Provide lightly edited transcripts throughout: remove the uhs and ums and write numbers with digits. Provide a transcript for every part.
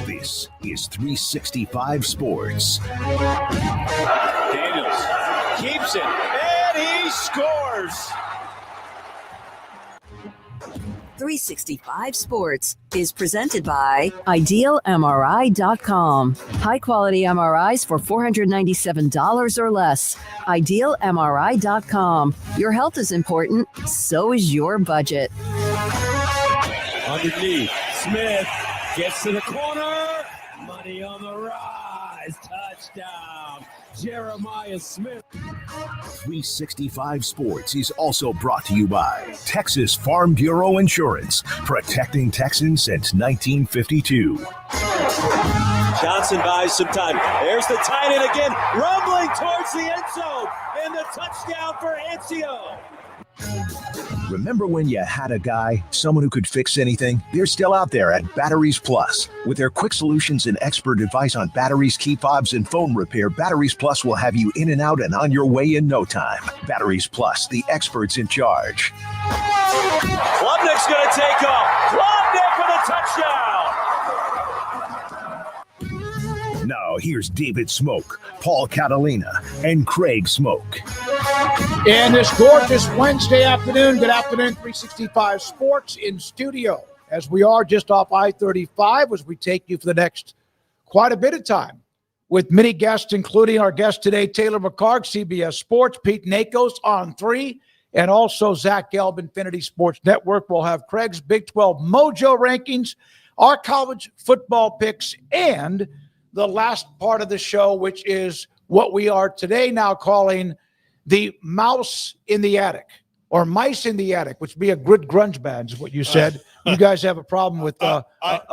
This is 365 Sports. Daniels keeps it, and he scores. 365 Sports is presented by IdealMRI.com. High-quality MRIs for $497 or less. IdealMRI.com. Your health is important, so is your budget. Underneath, Smith gets to the corner. Money on the rise. Touchdown, Jeremiah Smith. 365 Sports is also brought to you by Texas Farm Bureau Insurance, protecting Texans since 1952. Johnson buys some time. There's the tight end again, rumbling towards the end zone, and the touchdown for Anzio. Remember when you had a guy, someone who could fix anything? They're still out there at Batteries Plus. With their quick solutions and expert advice on batteries, key fobs, and phone repair, Batteries Plus will have you in and out and on your way in no time. Batteries Plus, the experts in charge. Klubnik's going to take off. Klubnik for the touchdown. Now here's David Smoak, Paul Catalina, and Craig Smoak. And this gorgeous Wednesday afternoon, good afternoon, 365 Sports in studio, as we are just off I-35, as we take you for the next quite a bit of time with many guests, including our guest today, Taylor McHargue, CBS Sports, Pete Nakos on 3, and also Zack Gelb, Infinity Sports Network. We'll have Craig's Big 12 Mojo rankings, our college football picks, and the last part of the show, which is what we are today now calling the mouse in the attic, or mice in the attic, which would be a good grunge band, is what you said. You guys have a problem with a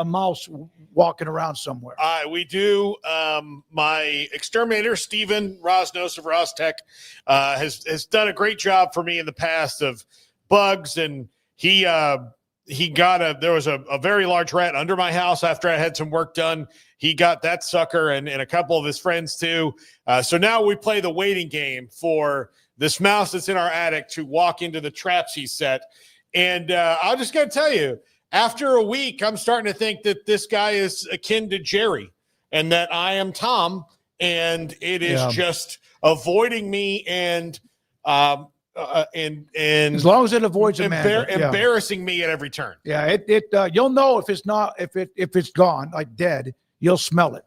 mouse walking around somewhere. We do. My exterminator, Steven Rosnos of Rostech, has done a great job for me in the past of bugs, and he got there was a very large rat under my house after I had some work done. He got that sucker and a couple of his friends too. So now we play the waiting game for this mouse that's in our attic to walk into the traps he set. And I'm just going to tell you, after a week, I'm starting to think that this guy is akin to Jerry and that I am Tom, and it is just avoiding me and as long as it avoids embarrassing me at every turn. Yeah, you'll know if it's gone, like dead, you'll smell it.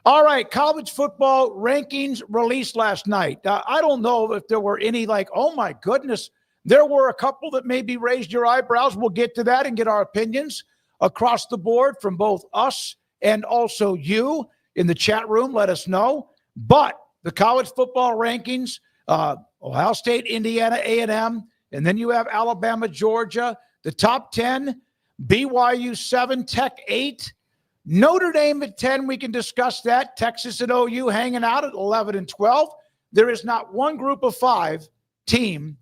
All right, college football rankings released last night. I don't know if there were any oh my goodness. There were a couple that maybe raised your eyebrows. We'll get to that and get our opinions across the board from both us and also you in the chat room. Let us know. But the college football rankings, Ohio State, Indiana, A&M, and then you have Alabama, Georgia, the top 10, BYU 7, Tech 8, Notre Dame at 10. We can discuss that. Texas and OU hanging out at 11 and 12. There is not one group of 5 team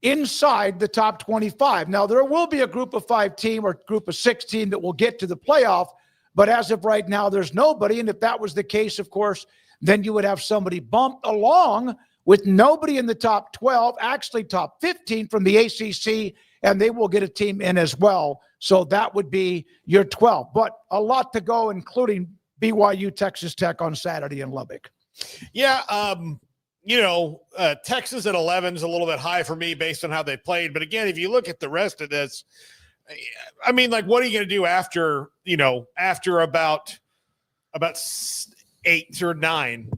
inside the top 25. Now, there will be a group of 5 team or group of 6 team that will get to the playoff, but as of right now, there's nobody. And if that was the case, of course, then you would have somebody bumped along with nobody in the top 12, actually top 15 from the ACC, and they will get a team in as well. So that would be your 12. But a lot to go, including BYU, Texas Tech on Saturday in Lubbock. Yeah, Texas at 11 is a little bit high for me based on how they played. But again, if you look at the rest of this, I mean, like, what are you going to do after about 8 or 9?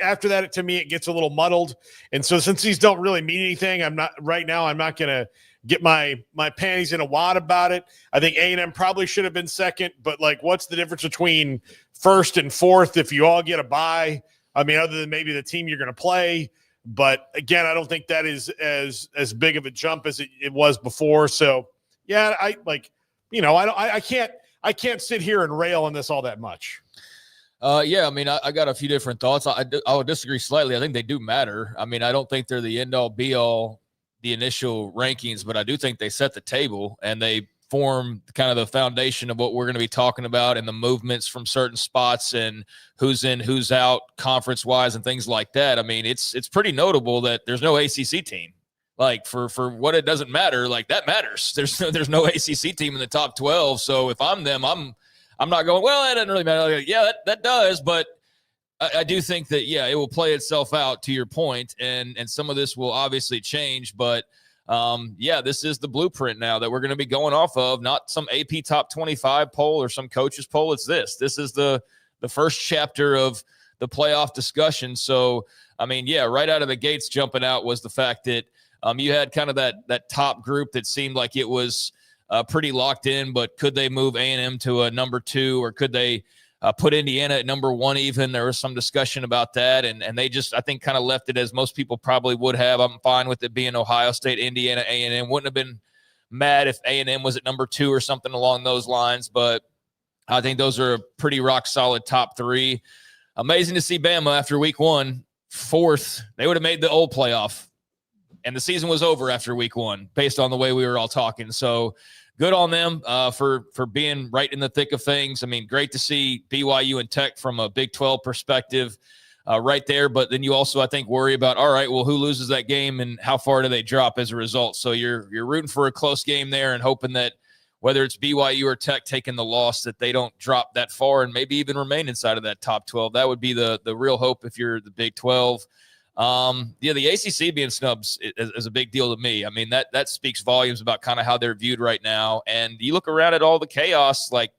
After that, to me, it gets a little muddled. And so since these don't really mean anything, I'm not going to get my panties in a wad about it. I think A&M probably should have been second, but what's the difference between first and fourth if you all get a bye? I mean, other than maybe the team you're going to play. But again, I don't think that is as big of a jump as it was before. So yeah, I can't sit here and rail on this all that much. Yeah, I mean, I got a few different thoughts. I would disagree slightly. I think they do matter. I mean, I don't think they're the end-all, be-all, the initial rankings, but I do think they set the table and they form kind of the foundation of what we're going to be talking about and the movements from certain spots and who's in, who's out conference-wise and things like that. I mean, it's pretty notable that there's no ACC team. For what it doesn't matter, that matters. There's no ACC team in the top 12. So if I'm them, I'm not going, well, that doesn't really matter. Yeah, that does. But I do think that, yeah, it will play itself out to your point, and some of this will obviously change. But, yeah, this is the blueprint now that we're going to be going off of, not some AP top 25 poll or some coaches poll. It's this. This is the first chapter of the playoff discussion. So, I mean, yeah, right out of the gates jumping out was the fact that you had kind of that top group that seemed like it was pretty locked in, but could they move A&M to a number 2, or could they put Indiana at number 1 even? There was some discussion about that, and they just, I think, kind of left it as most people probably would have. I'm fine with it being Ohio State, Indiana, A&M. Wouldn't have been mad if A&M was at number 2 or something along those lines, but I think those are a pretty rock-solid top 3. Amazing to see Bama after week 1, 4th. They would have made the old playoff, and the season was over after week 1 based on the way we were all talking. So good on them for being right in the thick of things. I mean, great to see BYU and Tech from a Big 12 perspective right there. But then you also, I think, worry about, all right, well, who loses that game and how far do they drop as a result? So you're rooting for a close game there and hoping that whether it's BYU or Tech taking the loss, that they don't drop that far and maybe even remain inside of that top 12. That would be the real hope if you're the Big 12. Yeah, the ACC being snubbed is a big deal to me. I mean, that speaks volumes about kind of how they're viewed right now. And you look around at all the chaos, like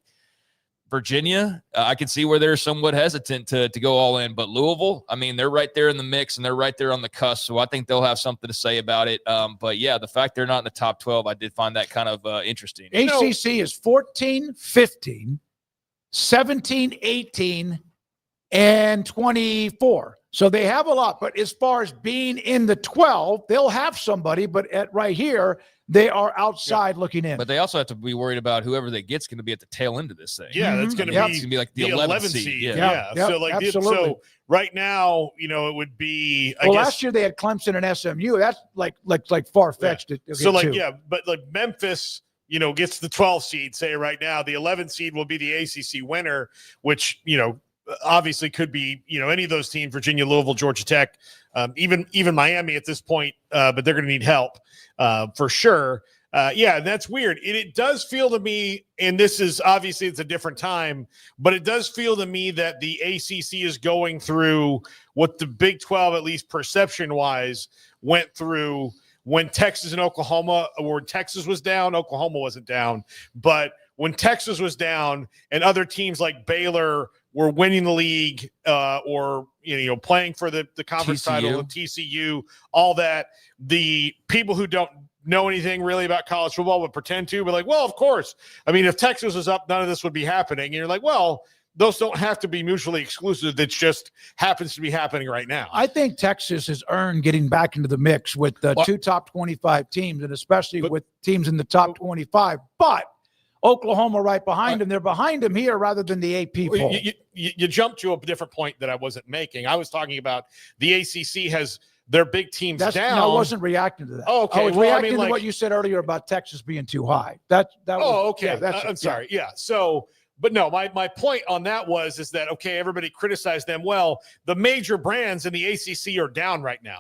Virginia, I can see where they're somewhat hesitant to go all in. But Louisville, I mean, they're right there in the mix and they're right there on the cusp. So I think they'll have something to say about it. But yeah, the fact they're not in the top 12, I did find that kind of interesting. ACC is 14, 15, 17, 18, and 24. So they have a lot, but as far as being in the 12, they'll have somebody, but right here, they are outside looking in. But they also have to be worried about whoever they get's going to be at the tail end of this thing. Yeah, that's going to be like the 11th seed. Yeah. So absolutely. So right now, it would be. I guess, last year they had Clemson and SMU. That's like far fetched. Yeah. So but Memphis, gets the 12th seed. Say right now, the 11th seed will be the ACC winner, which obviously could be any of those teams: Virginia, Louisville, Georgia Tech, even Miami at this point. But they're going to need help for sure. Yeah, that's weird. It does feel to me, and this is obviously it's a different time, but it does feel to me that the ACC is going through what the Big 12, at least perception-wise, went through when Texas and Oklahoma, or Texas was down, Oklahoma wasn't down, but when Texas was down and other teams like Baylor were winning the league or playing for the conference title of TCU, all that, the people who don't know anything really about college football would pretend to, but like, well, of course. I mean, if Texas was up, none of this would be happening. And you're like, well, those don't have to be mutually exclusive. That just happens to be happening right now. I think Texas has earned getting back into the mix with the two top 25 teams, and especially with teams in the top 25. But Oklahoma right behind them. They're behind them here rather than the AP poll. You jumped to a different point that I wasn't making. I was talking about the ACC has their big teams down. No, I wasn't reacting to that. Oh, okay. I was reacting to what you said earlier about Texas being too high. That okay. I'm sorry. Yeah. So But no, my point on that is that, okay, everybody criticized them. Well, the major brands in the ACC are down right now.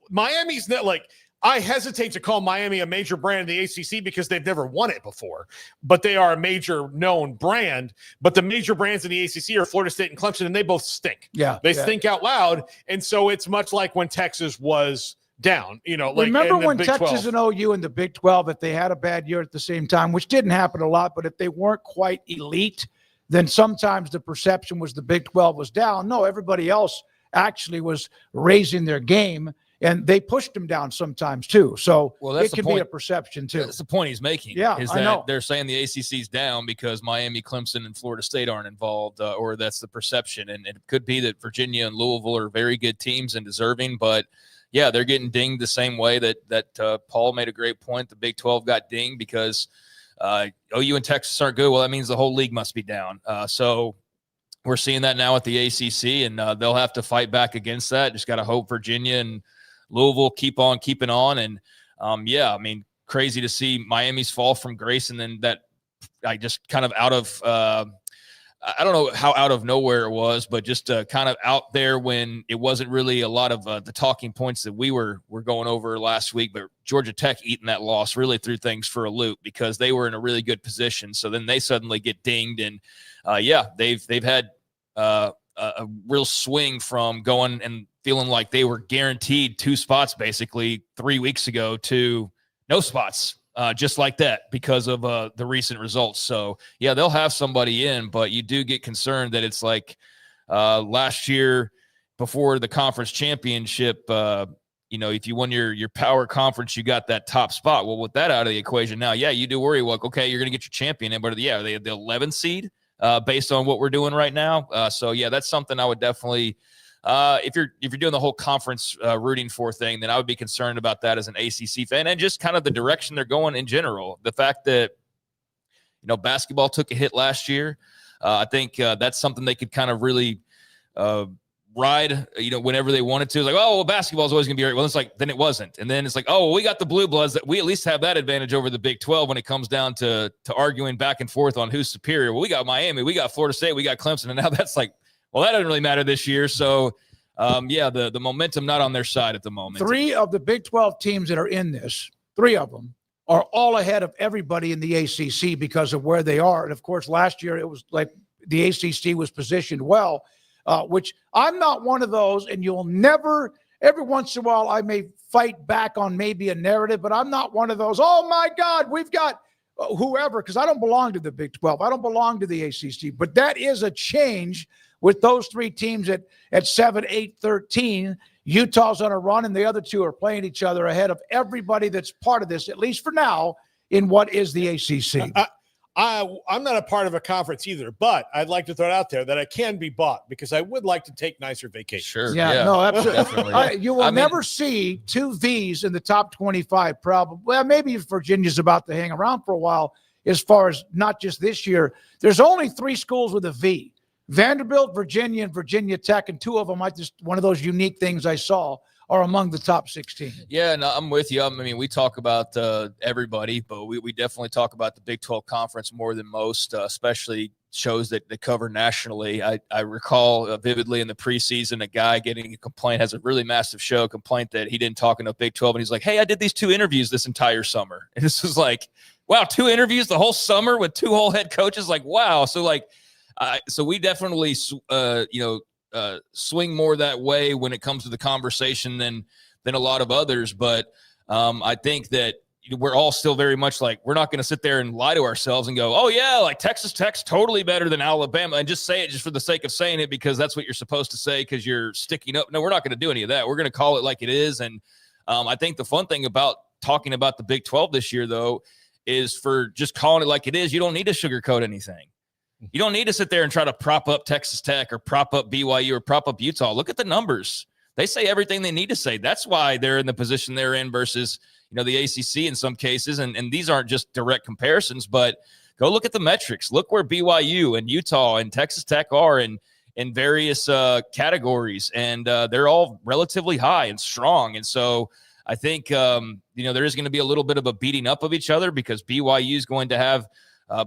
Miami's not like, I hesitate to call Miami a major brand in the ACC because they've never won it before, but they are a major known brand. But the major brands in the ACC are Florida State and Clemson, and they both stink. Yeah. They stink out loud. And so it's much like when Texas was down, remember when Big Texas 12. and OU in the Big 12, if they had a bad year at the same time, which didn't happen a lot, but if they weren't quite elite, then sometimes the perception was the Big 12 was down. No, everybody else actually was raising their game, and they pushed them down sometimes too. So it can be a perception too. That's the point he's making. Yeah, is I that know. They're saying the ACC's down because Miami, Clemson, and Florida State aren't involved, or that's the perception. And it could be that Virginia and Louisville are very good teams and deserving, but yeah, they're getting dinged the same way that Paul made a great point. The Big 12 got dinged because OU and Texas aren't good. Well, that means the whole league must be down. So we're seeing that now at the ACC, and they'll have to fight back against that. Just got to hope Virginia and Louisville keep on keeping on. And crazy to see Miami's fall from grace, and then that I just kind of out of I don't know how out of nowhere it was, but just kind of out there when it wasn't really a lot of the talking points that we were going over last week. But Georgia Tech eating that loss really threw things for a loop because they were in a really good position. So then they suddenly get dinged, and they've had a real swing from going and feeling like they were guaranteed 2 spots basically 3 weeks ago to no spots. Just like that because of the recent results. So, yeah, they'll have somebody in, but you do get concerned that it's like last year before the conference championship, if you won your power conference, you got that top spot. Well, with that out of the equation now, yeah, you do worry, well, okay, you're going to get your champion in, but yeah, they have the 11th seed based on what we're doing right now. So, yeah, that's something I would definitely if you're doing the whole conference rooting for thing, then I would be concerned about that as an ACC fan, and just kind of the direction they're going in general. The fact that, basketball took a hit last year, I think that's something they could kind of really ride, whenever they wanted to. Like, oh, well, basketball is always going to be right. Well, it's like, then it wasn't. And then it's like, oh, well, we got the Blue Bloods, that we at least have that advantage over the Big 12 when it comes down to arguing back and forth on who's superior. Well, we got Miami, we got Florida State, we got Clemson, and now that's like, well, that doesn't really matter this year. So, the momentum not on their side at the moment. 3 of the Big 12 teams that are in this, 3 of them, are all ahead of everybody in the ACC because of where they are. And, of course, last year it was like the ACC was positioned well, which I'm not one of those, and you'll never – every once in a while I may fight back on maybe a narrative, but I'm not one of those, oh, my God, we've got whoever, because I don't belong to the Big 12. I don't belong to the ACC. But that is a change – with those 3 teams at 7, 8, 13, Utah's on a run, and the other 2 are playing each other ahead of everybody that's part of this, at least for now, in what is the ACC. I'm not a part of a conference either, but I'd like to throw it out there that I can be bought because I would like to take nicer vacations. Sure. Yeah. No, absolutely. You will I mean, never see 2 Vs in the top 25, probably. Well, maybe if Virginia's about to hang around for a while, as far as not just this year. There's only 3 schools with a V. Vanderbilt, Virginia, and Virginia Tech, and 2 of them, one of those unique things I saw, are among the top 16. Yeah, no, I'm with you. I mean, we talk about everybody, but we definitely talk about the Big 12 Conference more than most, especially shows that cover nationally. I recall vividly in the preseason a guy getting a complaint, has a really massive show complaint that he didn't talk enough Big 12, and he's like, hey, I did these 2 interviews this entire summer. And this was like, wow, 2 interviews the whole summer with 2 whole head coaches? Like, wow. So, like, so we definitely, swing more that way when it comes to the conversation than a lot of others. But I think that we're all still very much like, we're not going to sit there and lie to ourselves and go, oh yeah, like Texas Tech's totally better than Alabama, and just say it just for the sake of saying it because that's what you're supposed to say because you're sticking up. No, we're not going to do any of that. We're going to call it like it is. And I think the fun thing about talking about the Big 12 this year, though, is for just calling it like it is. You don't need to sugarcoat anything. You don't need to sit there and try to prop up Texas Tech or prop up BYU or prop up Utah. Look at the numbers. They say everything they need to say. That's why they're in the position they're in versus, the ACC in some cases. And these aren't just direct comparisons, but go look at the metrics. Look where BYU and Utah and Texas Tech are in various categories. And they're all relatively high and strong. And so I think, there is going to be a little bit of a beating up of each other because BYU is going to have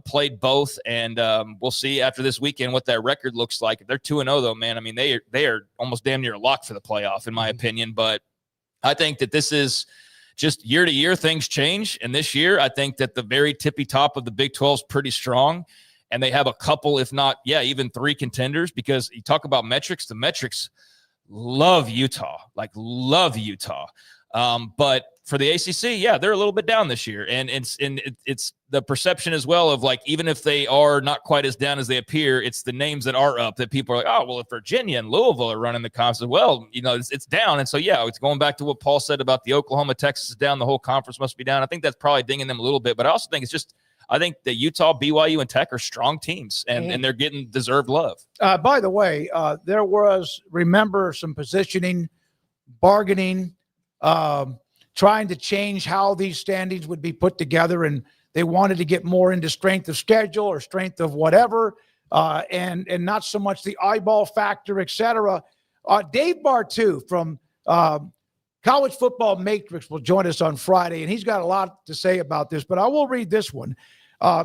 played both, and we'll see after this weekend what that record looks like. If they're 2-0, though, man, I mean, they are almost damn near a lock for the playoff, in my opinion. But I think that this is just year to year, things change. And this year, I think that the very tippy top of the Big 12 is pretty strong. And they have a couple, if not, even 3 contenders, because you talk about metrics. The metrics love Utah. But for the ACC, they're a little bit down this year. And it's the perception as well of, like, even if they are not quite as down as they appear, it's the names that are up that people are like, oh, well, if Virginia and Louisville are running the conference, well, it's down. And so, it's going back to what Paul said about the Oklahoma, Texas is down. The whole conference must be down. I think that's probably dinging them a little bit. But I also think I think that Utah, BYU, and Tech are strong teams, and they're getting deserved love. By the way, there was, remember, some positioning, bargaining, trying to change how these standings would be put together, and they wanted to get more into strength of schedule or strength of whatever, and not so much the eyeball factor, etc. Dave Bartu from College Football Matrix will join us on Friday, and he's got a lot to say about this, but I will read this one.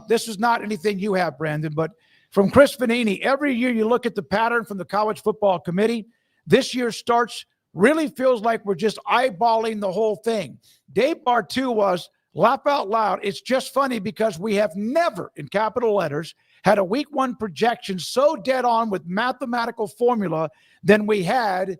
This is not anything you have, Brandon, but from Chris Vanini. Every year you look at the pattern from the College Football Committee. This year starts really feels like we're just eyeballing the whole thing. Dave Bartu was, laugh out loud, it's just funny because we have never, in capital letters, had a week 1 projection so dead on with mathematical formula than we had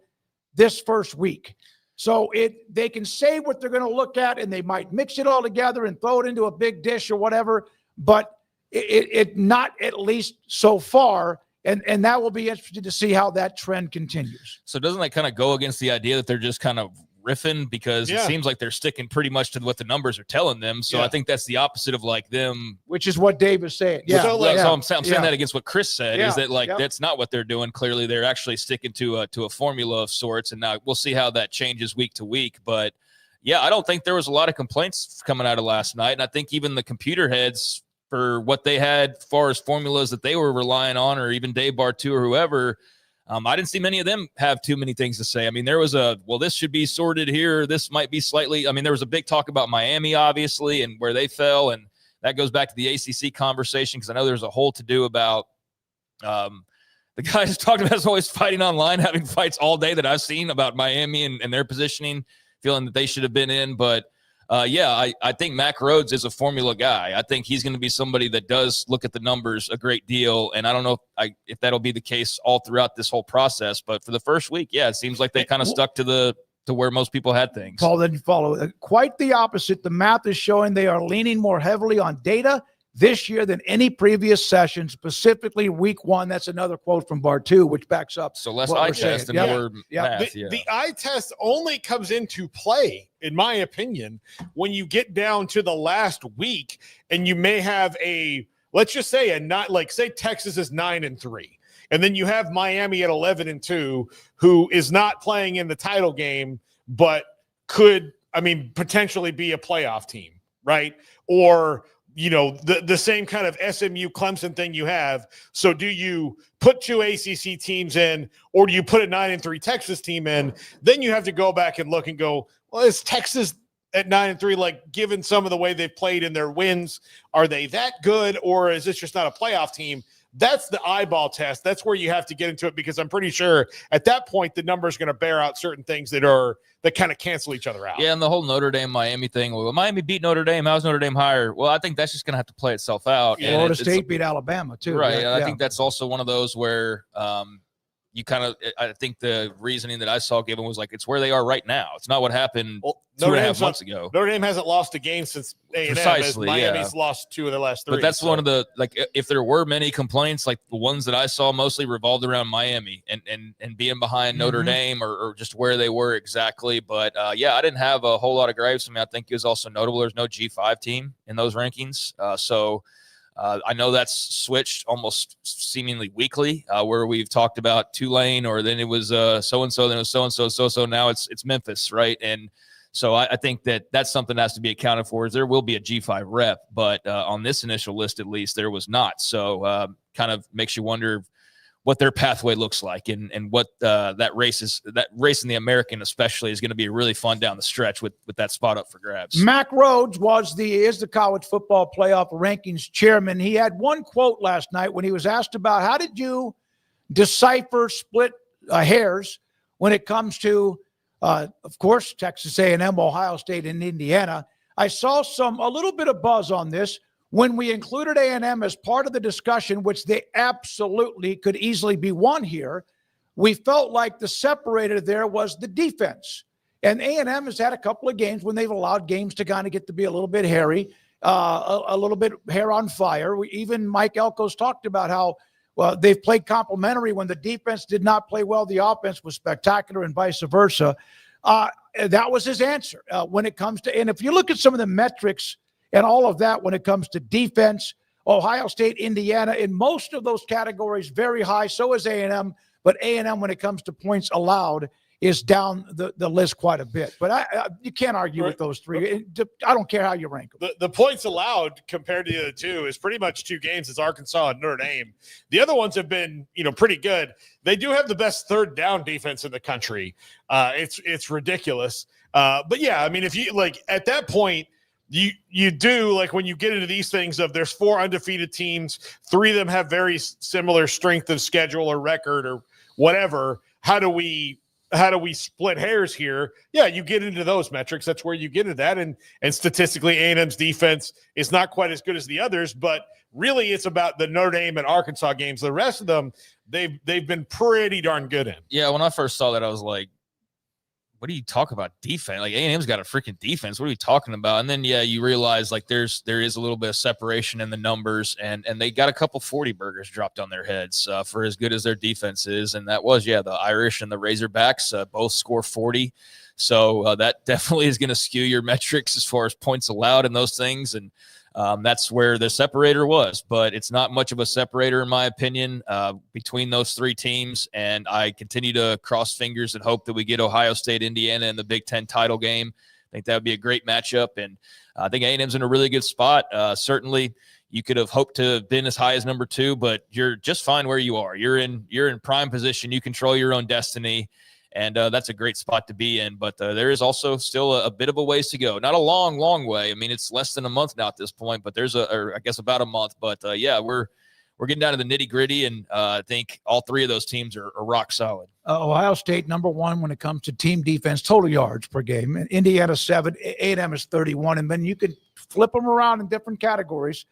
this first week. So they can say what they're going to look at, and they might mix it all together and throw it into a big dish or whatever, but it not at least so far. And that will be interesting to see how that trend continues. So doesn't that kind of go against the idea that they're just kind of riffing, because it seems like they're sticking pretty much to what the numbers are telling them. So I think that's the opposite of like them, which is what Dave is saying. Yeah. So I'm saying that against what Chris said is that that's not what they're doing. Clearly they're actually sticking to a formula of sorts. And now we'll see how that changes week to week. But I don't think there was a lot of complaints coming out of last night. And I think even the computer heads, for what they had as far as formulas that they were relying on, or even Dave Bartu or whoever, I didn't see many of them have too many things to say. I mean, there was this should be sorted here. This might be slightly, there was a big talk about Miami, obviously, and where they fell. And that goes back to the ACC conversation, because I know there's a whole to-do about the guys talking about is always fighting online, having fights all day that I've seen about Miami and their positioning, feeling that they should have been in. But I think Mac Rhodes is a formula guy. I think he's going to be somebody that does look at the numbers a great deal. And I don't know if that'll be the case all throughout this whole process. But for the first week, it seems like they kind of stuck to where most people had things. Paul didn't follow. Quite the opposite. The math is showing they are leaning more heavily on data this year than any previous session, specifically week 1. That's another quote from Bartu, which backs up. So less eye test and more math. The eye test only comes into play, in my opinion, when you get down to the last week and you may have let's just say say Texas is 9-3. And then you have Miami at 11-2, who is not playing in the title game, but could, potentially be a playoff team, right? Or the same kind of SMU Clemson thing you have. So do you put 2 ACC teams in, or do you put a 9-3 Texas team in? Then you have to go back and look and go, well, is Texas at 9-3, like, given some of the way they've played in their wins, are they that good, or is this just not a playoff team? That's the eyeball test. That's where you have to get into it, because I'm pretty sure at that point the number is going to bear out certain things that kind of cancel each other out. Yeah, and the whole Notre Dame Miami thing. Well, Miami beat Notre Dame. How's Notre Dame higher? Well, I think that's just going to have to play itself out. Yeah, Florida State beat Alabama too. Right. And I think that's also one of those where you kind of, I think the reasoning that I saw given was like, it's where they are right now. It's not what happened 2.5 months ago. Notre Dame hasn't lost a game since A&M. Precisely, Miami's lost 2 of their last 3. But that's one of the, like, if there were many complaints, like the ones that I saw mostly revolved around Miami and being behind Notre Dame or just where they were exactly. But I didn't have a whole lot of gripes. I think it was also notable there's no G5 team in those rankings. I know that's switched almost seemingly weekly, where we've talked about Tulane, or then it was so-and-so, then it was so-and-so, so now it's Memphis, right? And so I think that's something that has to be accounted for, is there will be a G5 rep, but on this initial list, at least, there was not. So kind of makes you wonder what their pathway looks like and what that race in the American especially is going to be really fun down the stretch with that spot up for grabs. Mack Rhodes is the college football playoff rankings chairman. He had one quote last night when he was asked about how did you decipher split hairs when it comes to, of course, Texas A&M, Ohio State, and Indiana. I saw a little bit of buzz on this when we included A&M as part of the discussion, which they absolutely could easily be won here. We felt like the separator there was the defense. And A&M has had a couple of games when they've allowed games to kind of get to be a little bit hairy, a little bit hair on fire. Even Mike Elko's talked about how they've played complementary when the defense did not play well. The offense was spectacular and vice versa. That was his answer when it comes to, and if you look at some of the metrics and all of that when it comes to defense, Ohio State, Indiana, in most of those categories, very high. So is A&M, but A&M, when it comes to points allowed, is down the list quite a bit. But you can't argue with those three. I don't care how you rank them. The points allowed compared to the other two is pretty much two games. It's Arkansas and Notre Dame. The other ones have been, pretty good. They do have the best third down defense in the country. It's ridiculous. But yeah, I mean, if you at that point, you do when you get into these things of there's 4 undefeated teams, 3 of them have very similar strength of schedule or record or whatever. How do we split hairs here? Yeah, you get into those metrics. That's where you get into that. And statistically, A&M's defense is not quite as good as the others, but really it's about the Notre Dame and Arkansas games. The rest of them, they've been pretty darn good in. Yeah, when I first saw that, I was like, what are you talking about defense? A&M's got a freaking defense. What are you talking about? And then, you realize there is a little bit of separation in the numbers, and they got a couple 40 burgers dropped on their heads for as good as their defense is. And that was, the Irish and the Razorbacks both score 40. So that definitely is going to skew your metrics as far as points allowed and those things. And that's where the separator was, but it's not much of a separator in my opinion between those 3 teams. And I continue to cross fingers and hope that we get Ohio State, Indiana in the Big Ten title game. I think that would be a great matchup. And I think A&M's in a really good spot. Certainly you could have hoped to have been as high as number 2, but you're just fine where you are. You're in prime position. You control your own destiny. And that's a great spot to be in. But there is also still a bit of a ways to go. Not a long, long way. I mean, it's less than a month now at this point, but there's I guess about a month. But, we're getting down to the nitty-gritty, and I think all 3 of those teams are rock solid. Ohio State, number 1 when it comes to team defense, total yards per game. And Indiana, 7. A&M is 31. And then you can flip them around in different categories.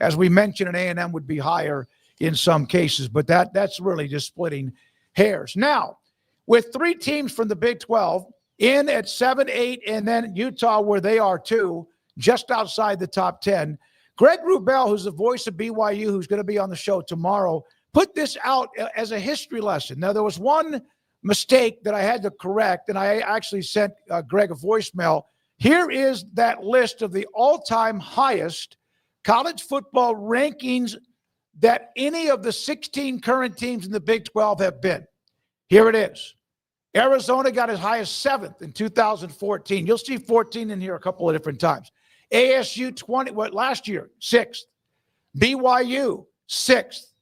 As we mentioned, an A&M would be higher in some cases. But that's really just splitting hairs. Now, with 3 teams from the Big 12 in at 7, 8, and then Utah where they are too, just outside the top 10. Greg Wrubell, who's the voice of BYU, who's going to be on the show tomorrow, put this out as a history lesson. Now, there was one mistake that I had to correct, and I actually sent Greg a voicemail. Here is that list of the all-time highest college football rankings that any of the 16 current teams in the Big 12 have been. Here it is. Arizona got as high as 7th in 2014. You'll see 14 in here a couple of different times. ASU last year, 6th. BYU, 6th.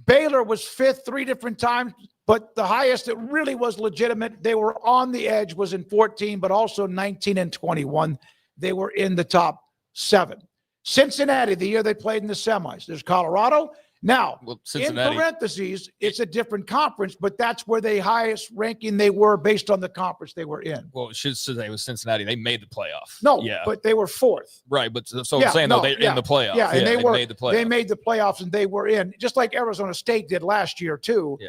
Baylor was 5th 3 different times, but the highest that really was legitimate, they were on the edge, was in 14, but also 19 and 21. They were in the top 7. Cincinnati, the year they played in the semis. There's Colorado. Now, in parentheses, it's a different conference, but that's where the highest ranking they were based on the conference they were in. Well, it should say it was Cincinnati. They made the playoff. No, but they were 4th. Right, but I'm saying, they're in the playoff. Yeah, and they made the playoff. They made the playoffs, and they were in, just like Arizona State did last year, too,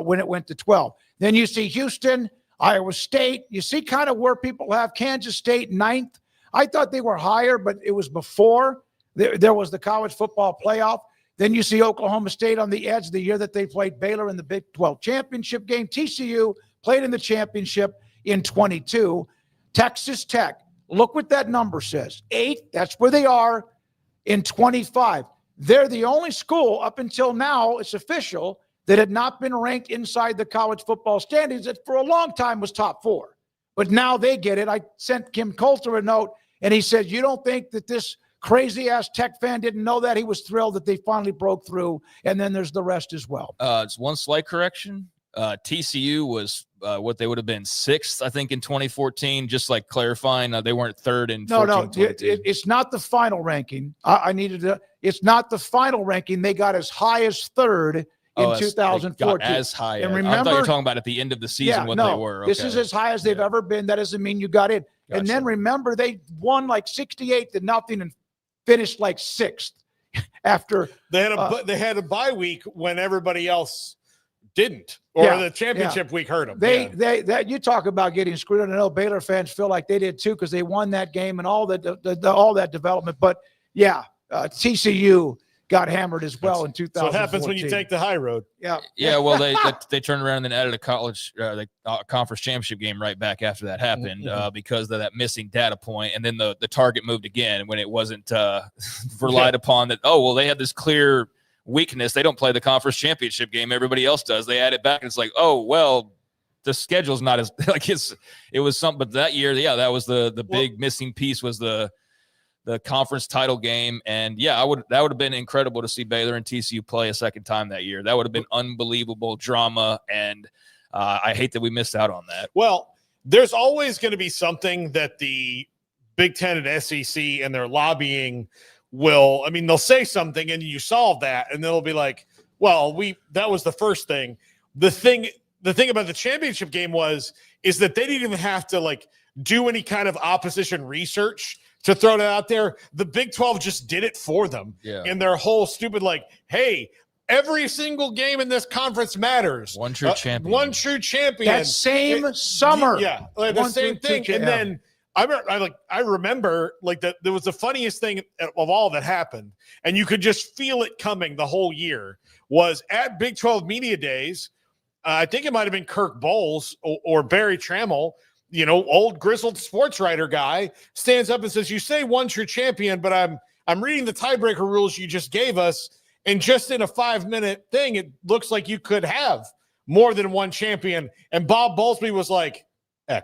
when it went to 12. Then you see Houston, Iowa State. You see kind of where people have Kansas State 9th. I thought they were higher, but it was before there was the college football playoff. Then you see Oklahoma State on the edge the year that they played Baylor in the Big 12 championship game. TCU played in the championship in 22. Texas Tech, look what that number says. 8, that's where they are in 25. They're the only school up until now, it's official, that had not been ranked inside the college football standings that for a long time was top 4. But now they get it. I sent Kim Coulter a note, and he said, you don't think that this crazy-ass Tech fan didn't know that. He was thrilled that they finally broke through, and then there's the rest as well. It's one slight correction. TCU was what they would have been 6th, I think, in 2014. Just like clarifying, they weren't 3rd in. No, it's not the final ranking. I needed to. It's not the final ranking. They got as high as 3rd in 2014. As high. And as, remember, I thought you were talking about at the end of the season they were. Okay. This is as high as they've ever been. That doesn't mean you got in. Gotcha. And then remember, they won like 68-0 and finished like 6th after they had a bye week when everybody else didn't, or the championship week hurt them. That you talk about getting screwed. I know Baylor fans feel like they did too because they won that game and all that development. But TCU got hammered as well in 2014. So it happens when you take the high road. Yeah. Well, they turned around and then added a college conference championship game right back after that happened because of that missing data point, and then the target moved again when it wasn't relied upon that. Oh well, they had this clear weakness. They don't play the conference championship game. Everybody else does. They add it back, and it's like, oh well, the schedule's not as like it was something. But that year, that was the big missing piece was the conference title game. And that would have been incredible to see Baylor and TCU play a second time that year. That would have been unbelievable drama. And I hate that we missed out on that. Well, there's always going to be something that the Big Ten and SEC and their lobbying they'll say something and you solve that. And they'll be like, well, that was the first thing. The thing about the championship game is that they didn't even have to do any kind of opposition research to throw that out there. The Big 12 just did it for them. Yeah. And their whole stupid, hey, every single game in this conference matters. One true champion. One true champion. That same summer. Yeah. The same thing. And then I remember that there was the funniest thing of all that happened. And you could just feel it coming the whole year was at Big 12 Media Days. I think it might've been Kirk Bowles or Barry Trammell, old grizzled sports writer guy, stands up and says, you say one true champion, but I'm reading the tiebreaker rules you just gave us. And just in a 5-minute thing, it looks like you could have more than one champion. And Bob Bowlesby was like,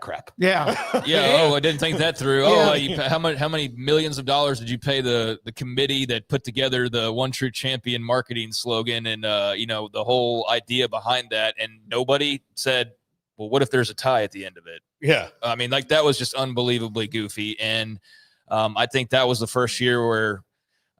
crap. Yeah. Oh, I didn't think that through. How many millions of dollars did you pay the committee that put together the one true champion marketing slogan and, the whole idea behind that? And nobody said, well, what if there's a tie at the end of it? Yeah. I mean, that was just unbelievably goofy. And I think that was the first year where,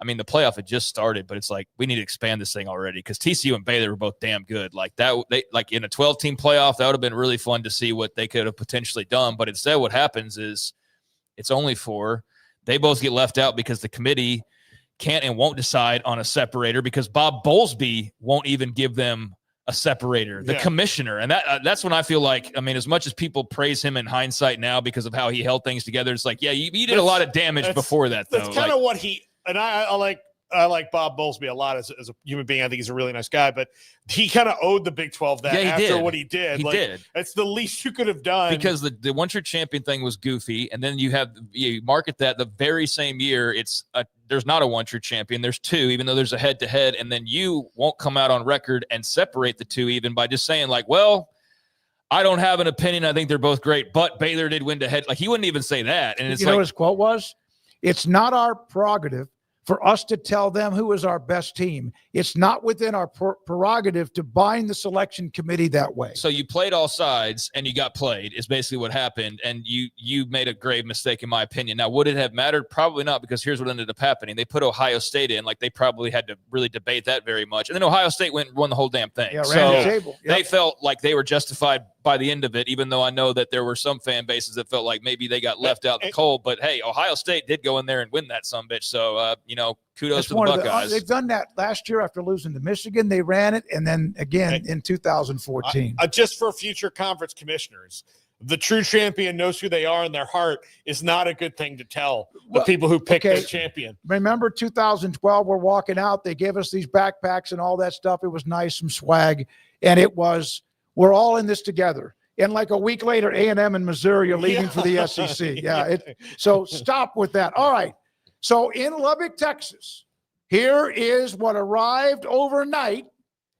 the playoff had just started, but it's like, we need to expand this thing already because TCU and Baylor were both damn good. In a 12-team playoff, that would have been really fun to see what they could have potentially done. But instead, what happens is it's only 4. They both get left out because the committee can't and won't decide on a separator because Bob Bowlesby won't even give them a separator, the commissioner. And that's when I feel like, as much as people praise him in hindsight now because of how he held things together, it's like, you did a lot of damage before that, though. That's kind of what I like Bob Bowlesby a lot as a human being. I think he's a really nice guy, but he kind of owed the Big 12 that after what he did. He did. It's the least you could have done. Because the one true champion thing was goofy, and then you market that the very same year. There's not a one true champion. There's 2, even though there's a head-to-head, and then you won't come out on record and separate the 2 even by just saying I don't have an opinion. I think they're both great, but Baylor did win the head. He wouldn't even say that. And it's know what his quote was? It's not our prerogative for us to tell them who is our best team. It's not within our prerogative to bind the selection committee that way. So you played all sides and you got played is basically what happened. And you made a grave mistake, in my opinion. Now, would it have mattered? Probably not, because here's what ended up happening. They put Ohio State in. They probably had to really debate that very much. And then Ohio State went and won the whole damn thing. Yeah, ran the table. Yep. They felt like they were justified by the end of it, even though I know that there were some fan bases that felt like maybe they got left out in the cold. But hey, Ohio State did go in there and win that sumbitch. So, kudos to the Buckeyes. They've done that last year after losing to Michigan. They ran it, and then again in 2014. Just for future conference commissioners, the true champion knows who they are in their heart is not a good thing to tell the people who pick their champion. Remember 2012, we're walking out. They gave us these backpacks and all that stuff. It was nice, some swag, and it was, we're all in this together. And a week later, A&M and Missouri are leaving for the SEC. So stop with that. All right. So in Lubbock, Texas, here is what arrived overnight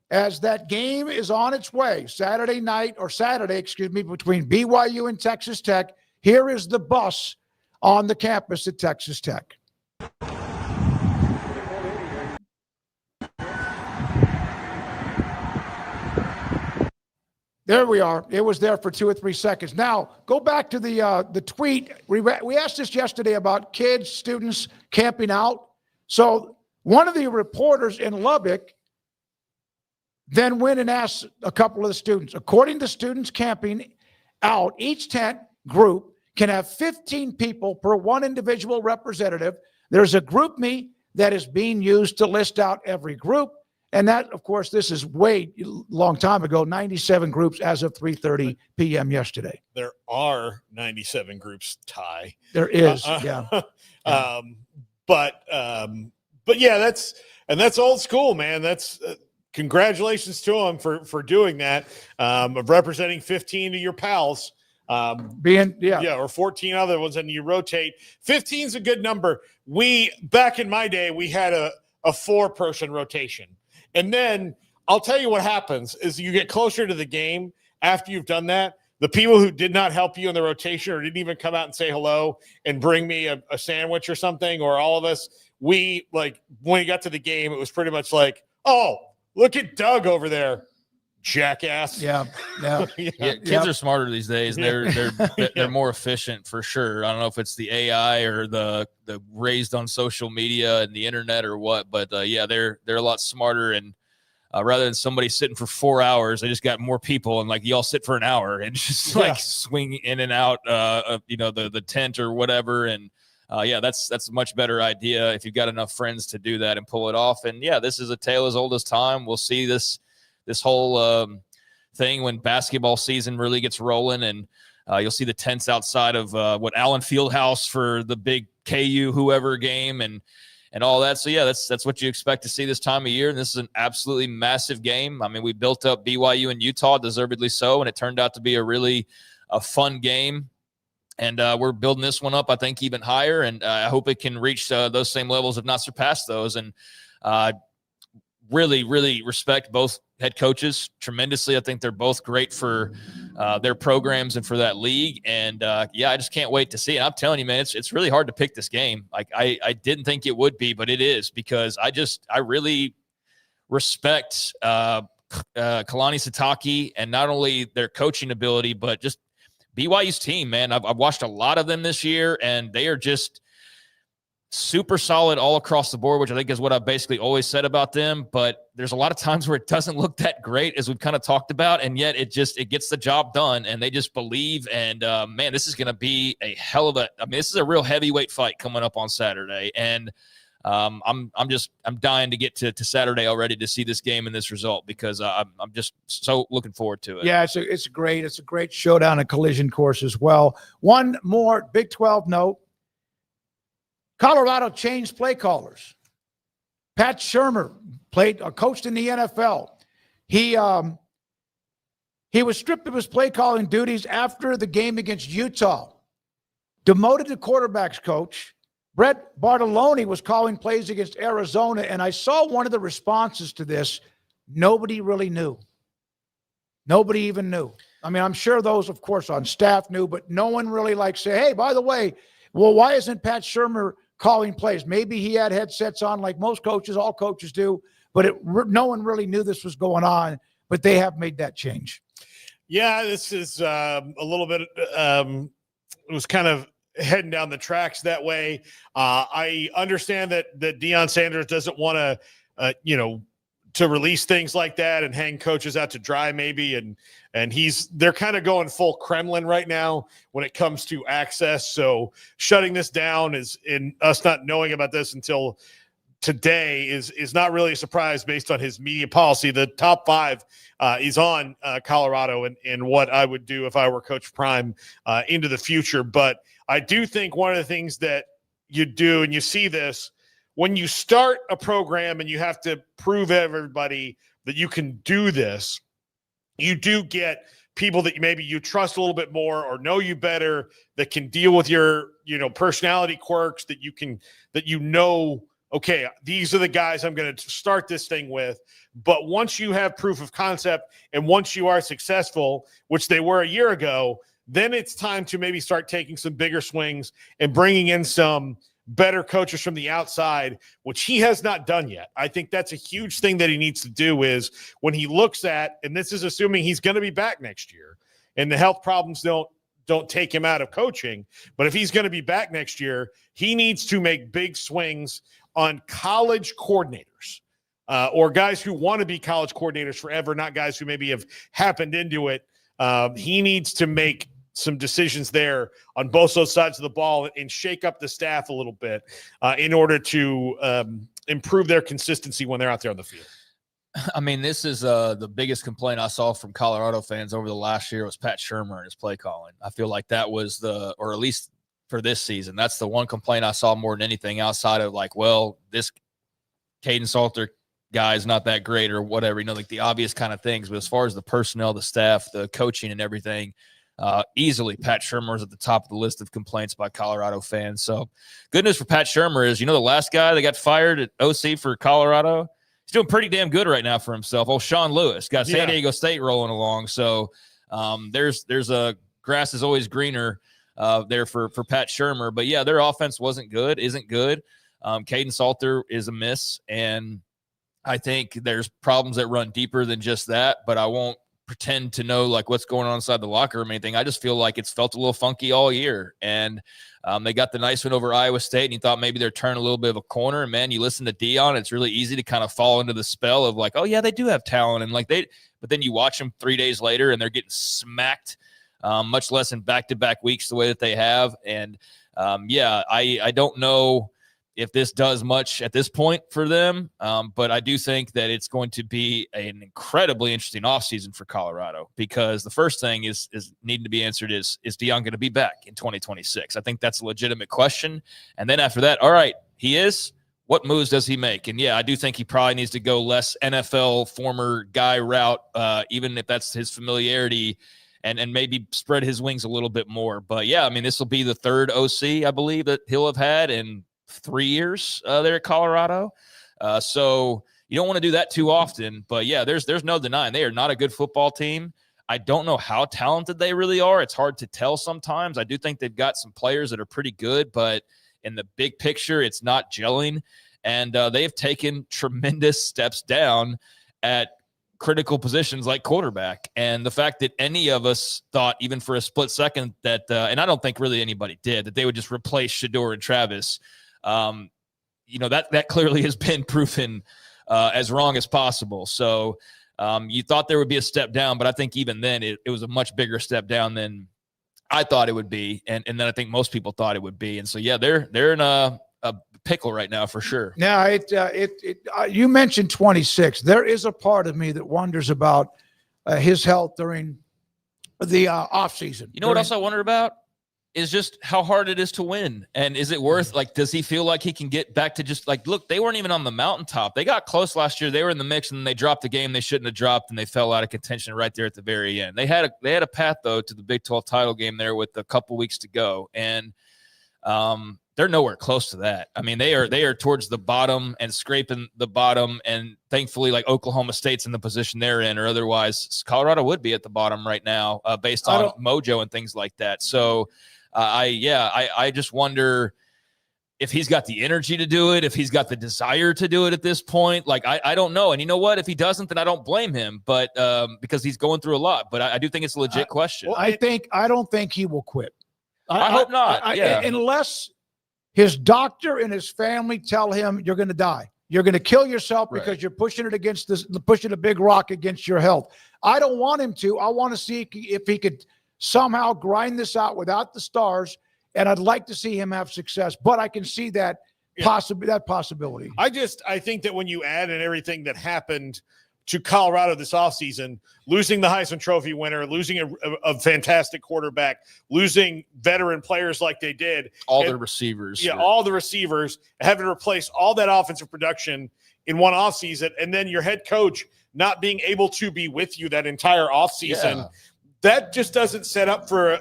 as that game is on its way. Saturday, between BYU and Texas Tech. Here is the bus on the campus at Texas Tech. There we are. It was there for 2 or 3 seconds. Now, go back to the tweet. We asked this yesterday about kids, students camping out. So one of the reporters in Lubbock then went and asked a couple of the students. According to students camping out, each tent group can have 15 people per one individual representative. There's a group me that is being used to list out every group. And that, of course, this is way long time ago, 97 groups as of 3:30 p.m. yesterday. There are 97 groups, Ty. There is, yeah. But yeah, that's old school, man. That's congratulations to him for doing that, of representing 15 of your pals. Or 14 other ones, and you rotate. 15 is a good number. Back in my day, we had a 4-person rotation. And then I'll tell you what happens is you get closer to the game after you've done that. The people who did not help you in the rotation or didn't even come out and say hello and bring me a sandwich or something, or all of us, when we got to the game, it was pretty much like, oh, look at Doug over there, jackass. Yeah. Kids are smarter these days. They're more efficient for sure. I don't know if it's the AI or the raised on social media and the internet or what, but they're a lot smarter. And rather than somebody sitting for 4 hours, they just got more people and y'all sit for an hour and just swing in and out of the tent or whatever. And that's a much better idea if you've got enough friends to do that and pull it off. And this is a tale as old as time. We'll see this whole thing when basketball season really gets rolling, and you'll see the tents outside of Allen Fieldhouse for the big KU whoever game and all that. So that's what you expect to see this time of year. And this is an absolutely massive game. I mean, we built up BYU and Utah, deservedly so, and it turned out to be a fun game. And we're building this one up, I think, even higher. And I hope it can reach those same levels, if not surpass those. And really, really respect both head coaches tremendously. I think they're both great for their programs and for that league. And I just can't wait to see it. I'm telling you, man, it's really hard to pick this game. I didn't think it would be, but it is, because I really respect Kalani Sitake, and not only their coaching ability, but just BYU's team, man. I've watched a lot of them this year, and they are just super solid all across the board, which I think is what I've basically always said about them. But there's a lot of times where it doesn't look that great, as we've kind of talked about, and yet it gets the job done, and they just believe. And man, this is going to be a hell of this is a real heavyweight fight coming up on Saturday, and I'm dying to get to Saturday already to see this game and this result, because I'm just so looking forward to it. Yeah, it's a great showdown and collision course as well. One more Big 12 note. Colorado changed play callers. Pat Shurmur coached in the NFL. He was stripped of his play calling duties after the game against Utah. Demoted to quarterbacks coach. Brett Bartolone was calling plays against Arizona, and I saw one of the responses to this. Nobody really knew. Nobody even knew. I mean, I'm sure those, of course, on staff knew, but no one really say, hey, by the way, well, why isn't Pat Shurmur calling plays? Maybe he had headsets on like most coaches, all coaches do, but no one really knew this was going on, but they have made that change. Yeah, this is a little bit, it was kind of heading down the tracks that way. I understand that Deion Sanders doesn't want to, to release things like that and hang coaches out to dry maybe. And they're kind of going full Kremlin right now when it comes to access. So shutting this down in us not knowing about this until today is not really a surprise based on his media policy. The top 5 is on Colorado and what I would do if I were Coach Prime into the future. But I do think one of the things that you do, and you see this, when you start a program and you have to prove everybody that you can do this, you do get people that maybe you trust a little bit more or know you better, that can deal with your, personality quirks, that okay, these are the guys I'm going to start this thing with. But once you have proof of concept and once you are successful, which they were a year ago, then it's time to maybe start taking some bigger swings and bringing in some better coaches from the outside, which he has not done yet. I think that's a huge thing that he needs to do is when he looks at, and this is assuming he's going to be back next year and the health problems don't take him out of coaching. But if he's going to be back next year, he needs to make big swings on college coordinators or guys who want to be college coordinators forever, not guys who maybe have happened into it. He needs to make some decisions there on both those sides of the ball and shake up the staff a little bit in order to improve their consistency when they're out there on the field. I mean, this is the biggest complaint I saw from Colorado fans over the last year was Pat Shurmur and his play calling. I feel like that was or at least for this season, that's the one complaint I saw more than anything outside of like, well, this Caden Salter guy is not that great or whatever, like the obvious kind of things. But as far as the personnel, the staff, the coaching and everything, easily Pat Shurmur is at the top of the list of complaints by Colorado fans. So good news for Pat Shurmur is, the last guy that got fired at OC for Colorado, he's doing pretty damn good right now for himself. Oh, Sean Lewis got San Diego State rolling along. So there's a grass is always greener there for Pat Shurmur. But yeah, their offense isn't good. Caden Salter is a miss. And I think there's problems that run deeper than just that, but I won't pretend to know like what's going on inside the locker room or anything. I just feel like it's felt a little funky all year. And they got the nice one over Iowa State, and you thought maybe they're turning a little bit of a corner. And man, you listen to Deion, it's really easy to kind of fall into the spell of like, oh yeah, they do have talent. And but then you watch them 3 days later and they're getting smacked, much less in back-to-back weeks the way that they have. And I don't know if this does much at this point for them. But I do think that it's going to be an incredibly interesting offseason for Colorado, because the first thing is needing to be answered is Deion going to be back in 2026? I think that's a legitimate question. And then after that, all right, he is. What moves does he make? And yeah, I do think he probably needs to go less NFL former guy route, even if that's his familiarity, and maybe spread his wings a little bit more. But yeah, I mean, this will be the third OC, I believe, that he'll have had in 3 years there at Colorado. So you don't want to do that too often, but yeah, there's no denying they are not a good football team. I don't know how talented they really are. It's hard to tell sometimes. I do think they've got some players that are pretty good, but in the big picture, it's not gelling. And they've taken tremendous steps down at critical positions like quarterback. And the fact that any of us thought, even for a split second, that and I don't think really anybody did, that they would just replace Shedeur and Travis, that clearly has been proven as wrong as possible. So you thought there would be a step down, but I think even then it was a much bigger step down than I thought it would be, and then I think most people thought it would be. And so yeah, they're in a pickle right now for sure. Now you mentioned 26. There is a part of me that wonders about his health during the off season. What else I wonder about is just how hard it is to win. And is it worth, does he feel like he can get back to just look, they weren't even on the mountaintop. They got close last year. They were in the mix and they dropped the game they shouldn't have dropped, and they fell out of contention right there at the very end. They had a path though to the Big 12 title game there with a couple weeks to go. And they're nowhere close to that. I mean, they are towards the bottom and scraping the bottom. And thankfully, Oklahoma State's in the position they're in, or otherwise Colorado would be at the bottom right now, based on Mojo and things like that. So I just wonder if he's got the energy to do it, if he's got the desire to do it at this point. I don't know. And you know what? If he doesn't, then I don't blame him, but because he's going through a lot. But I do think it's a legit question. I don't think he will quit. I hope not. Unless his doctor and his family tell him you're going to die. You're going to kill yourself because you're pushing pushing a big rock against your health. I don't want him to. I want to see if he could somehow grind this out without the stars, and I'd like to see him have success. But I can see that possibility. I think that when you add in everything that happened to Colorado this offseason, losing the Heisman Trophy winner, losing a fantastic quarterback, losing veteran players like they did. All the receivers. Yeah, all the receivers, having to replace all that offensive production in one offseason, and then your head coach not being able to be with you that entire offseason. Yeah. That just doesn't set up for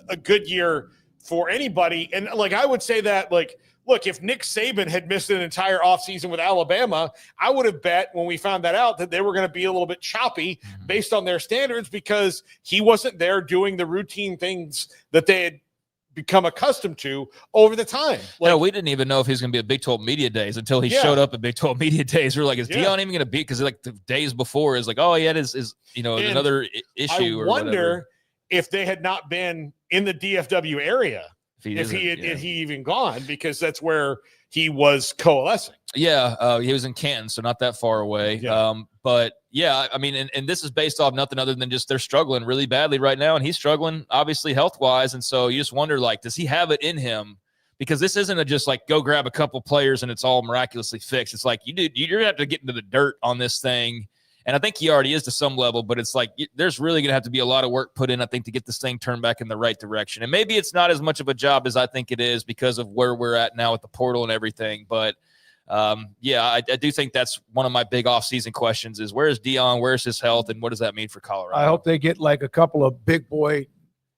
a good year for anybody. And I would say that, look, if Nick Saban had missed an entire offseason with Alabama, I would have bet when we found that out that they were going to be a little bit choppy based on their standards, because he wasn't there doing the routine things that they had become accustomed to over the time. Like, we didn't even know if he was going to be at Big 12 Media Days until he showed up at Big 12 Media Days. We were like, is Deion even going to be? Because like the days before is like, oh, he had his another issue. I wonder if they had not been in the DFW area, if he even gone, because that's where he was coalescing. Yeah, he was in Canton, so not that far away. Yeah. But yeah, I mean, and this is based off nothing other than just they're struggling really badly right now, and he's struggling obviously health-wise, and so you just wonder, like, does he have it in him? Because this isn't just like go grab a couple players and it's all miraculously fixed. It's like you're gonna have to get into the dirt on this thing, and I think he already is to some level. But it's like there's really gonna have to be a lot of work put in, I think, to get this thing turned back in the right direction. And maybe it's not as much of a job as I think it is because of where we're at now with the portal and everything, but. I do think that's one of my big off-season questions is where's Deion, where's his health, and what does that mean for Colorado? I hope they get like a couple of big boy,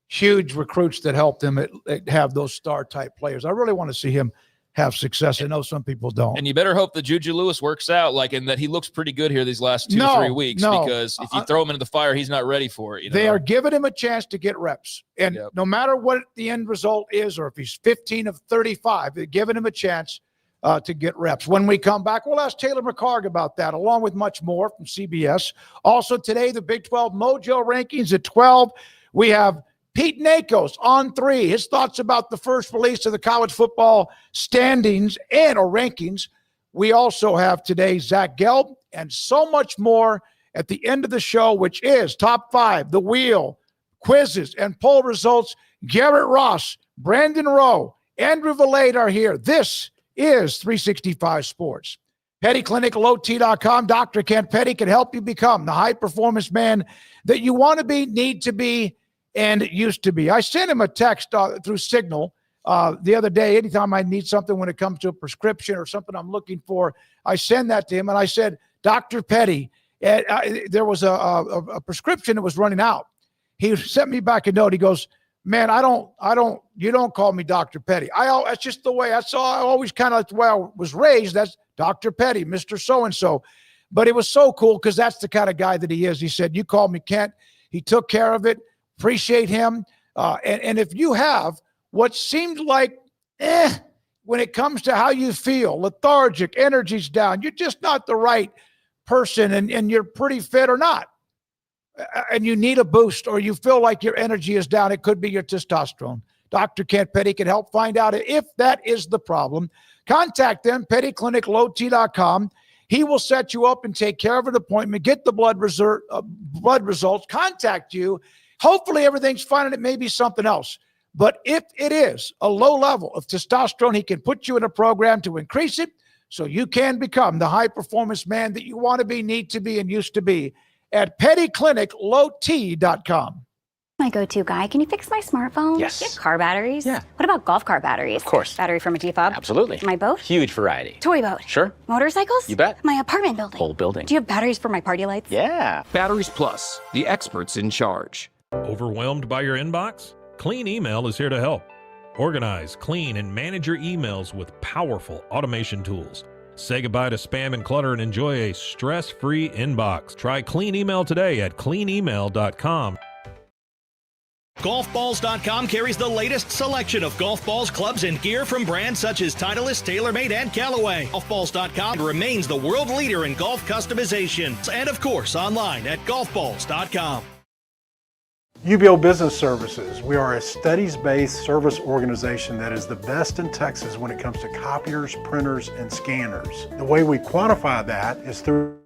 huge recruits that help them have those star-type players. I really want to see him have success. I know some people don't. And you better hope that Juju Lewis works out, and that he looks pretty good here these last 2 to 3 weeks, because if you throw him into the fire, he's not ready for it. They are giving him a chance to get reps. And no matter what the end result is, or if he's 15 of 35, they're giving him a chance to get reps. When we come back, we'll ask Taylor McHargue about that, along with much more from CBS. Also today, the Big 12 Mojo rankings at 12. We have Pete Nakos on 3. His thoughts about the first release of the college football standings or rankings. We also have today Zack Gelb and so much more at the end of the show, which is Top 5, The Wheel, quizzes, and poll results. Garrett Ross, Brandon Rowe, Andrew Valade are here. This is 365 Sports. PettyClinicLowT.com. Dr. Kent Petty can help you become the high-performance man that you want to be, need to be, and used to be. I sent him a text through Signal the other day. Anytime I need something when it comes to a prescription or something I'm looking for, I send that to him, and I said, Dr. Petty, there was a prescription that was running out. He sent me back a note. He goes, man, you don't call me Dr. Petty. That's just the way I always kind of like the way I was raised. That's Dr. Petty, Mr. So-and-so. But it was so cool because that's the kind of guy that he is. He said, you call me Kent. He took care of it. Appreciate him. And if you have what seemed like, when it comes to how you feel, lethargic, energy's down, you're just not the right person and you're pretty fit or not, and you need a boost, or you feel like your energy is down, it could be your testosterone. Dr. Kent Petty can help find out if that is the problem. Contact them, PettyClinicLowT.com. He will set you up and take care of an appointment, get the blood results, contact you. Hopefully everything's fine and it may be something else. But if it is a low level of testosterone, he can put you in a program to increase it so you can become the high-performance man that you want to be, need to be, and used to be at PettyClinicLowT.com. My go-to guy. Can you fix my smartphone? Yes. Do you have car batteries? Yeah. What about golf cart batteries? Of course. Battery from a G-Fob? Absolutely. My boat? Huge variety. Toy boat? Sure. Motorcycles? You bet. My apartment building? Whole building. Do you have batteries for my party lights? Yeah. Batteries Plus, the experts in charge. Overwhelmed by your inbox? Clean Email is here to help. Organize, clean, and manage your emails with powerful automation tools. Say goodbye to spam and clutter and enjoy a stress-free inbox. Try Clean Email today at cleanemail.com. Golfballs.com carries the latest selection of golf balls, clubs, and gear from brands such as Titleist, TaylorMade, and Callaway. Golfballs.com remains the world leader in golf customization. And of course, online at golfballs.com. UBO Business Services. We are a studies-based service organization that is the best in Texas when it comes to copiers, printers, and scanners. The way we quantify that is through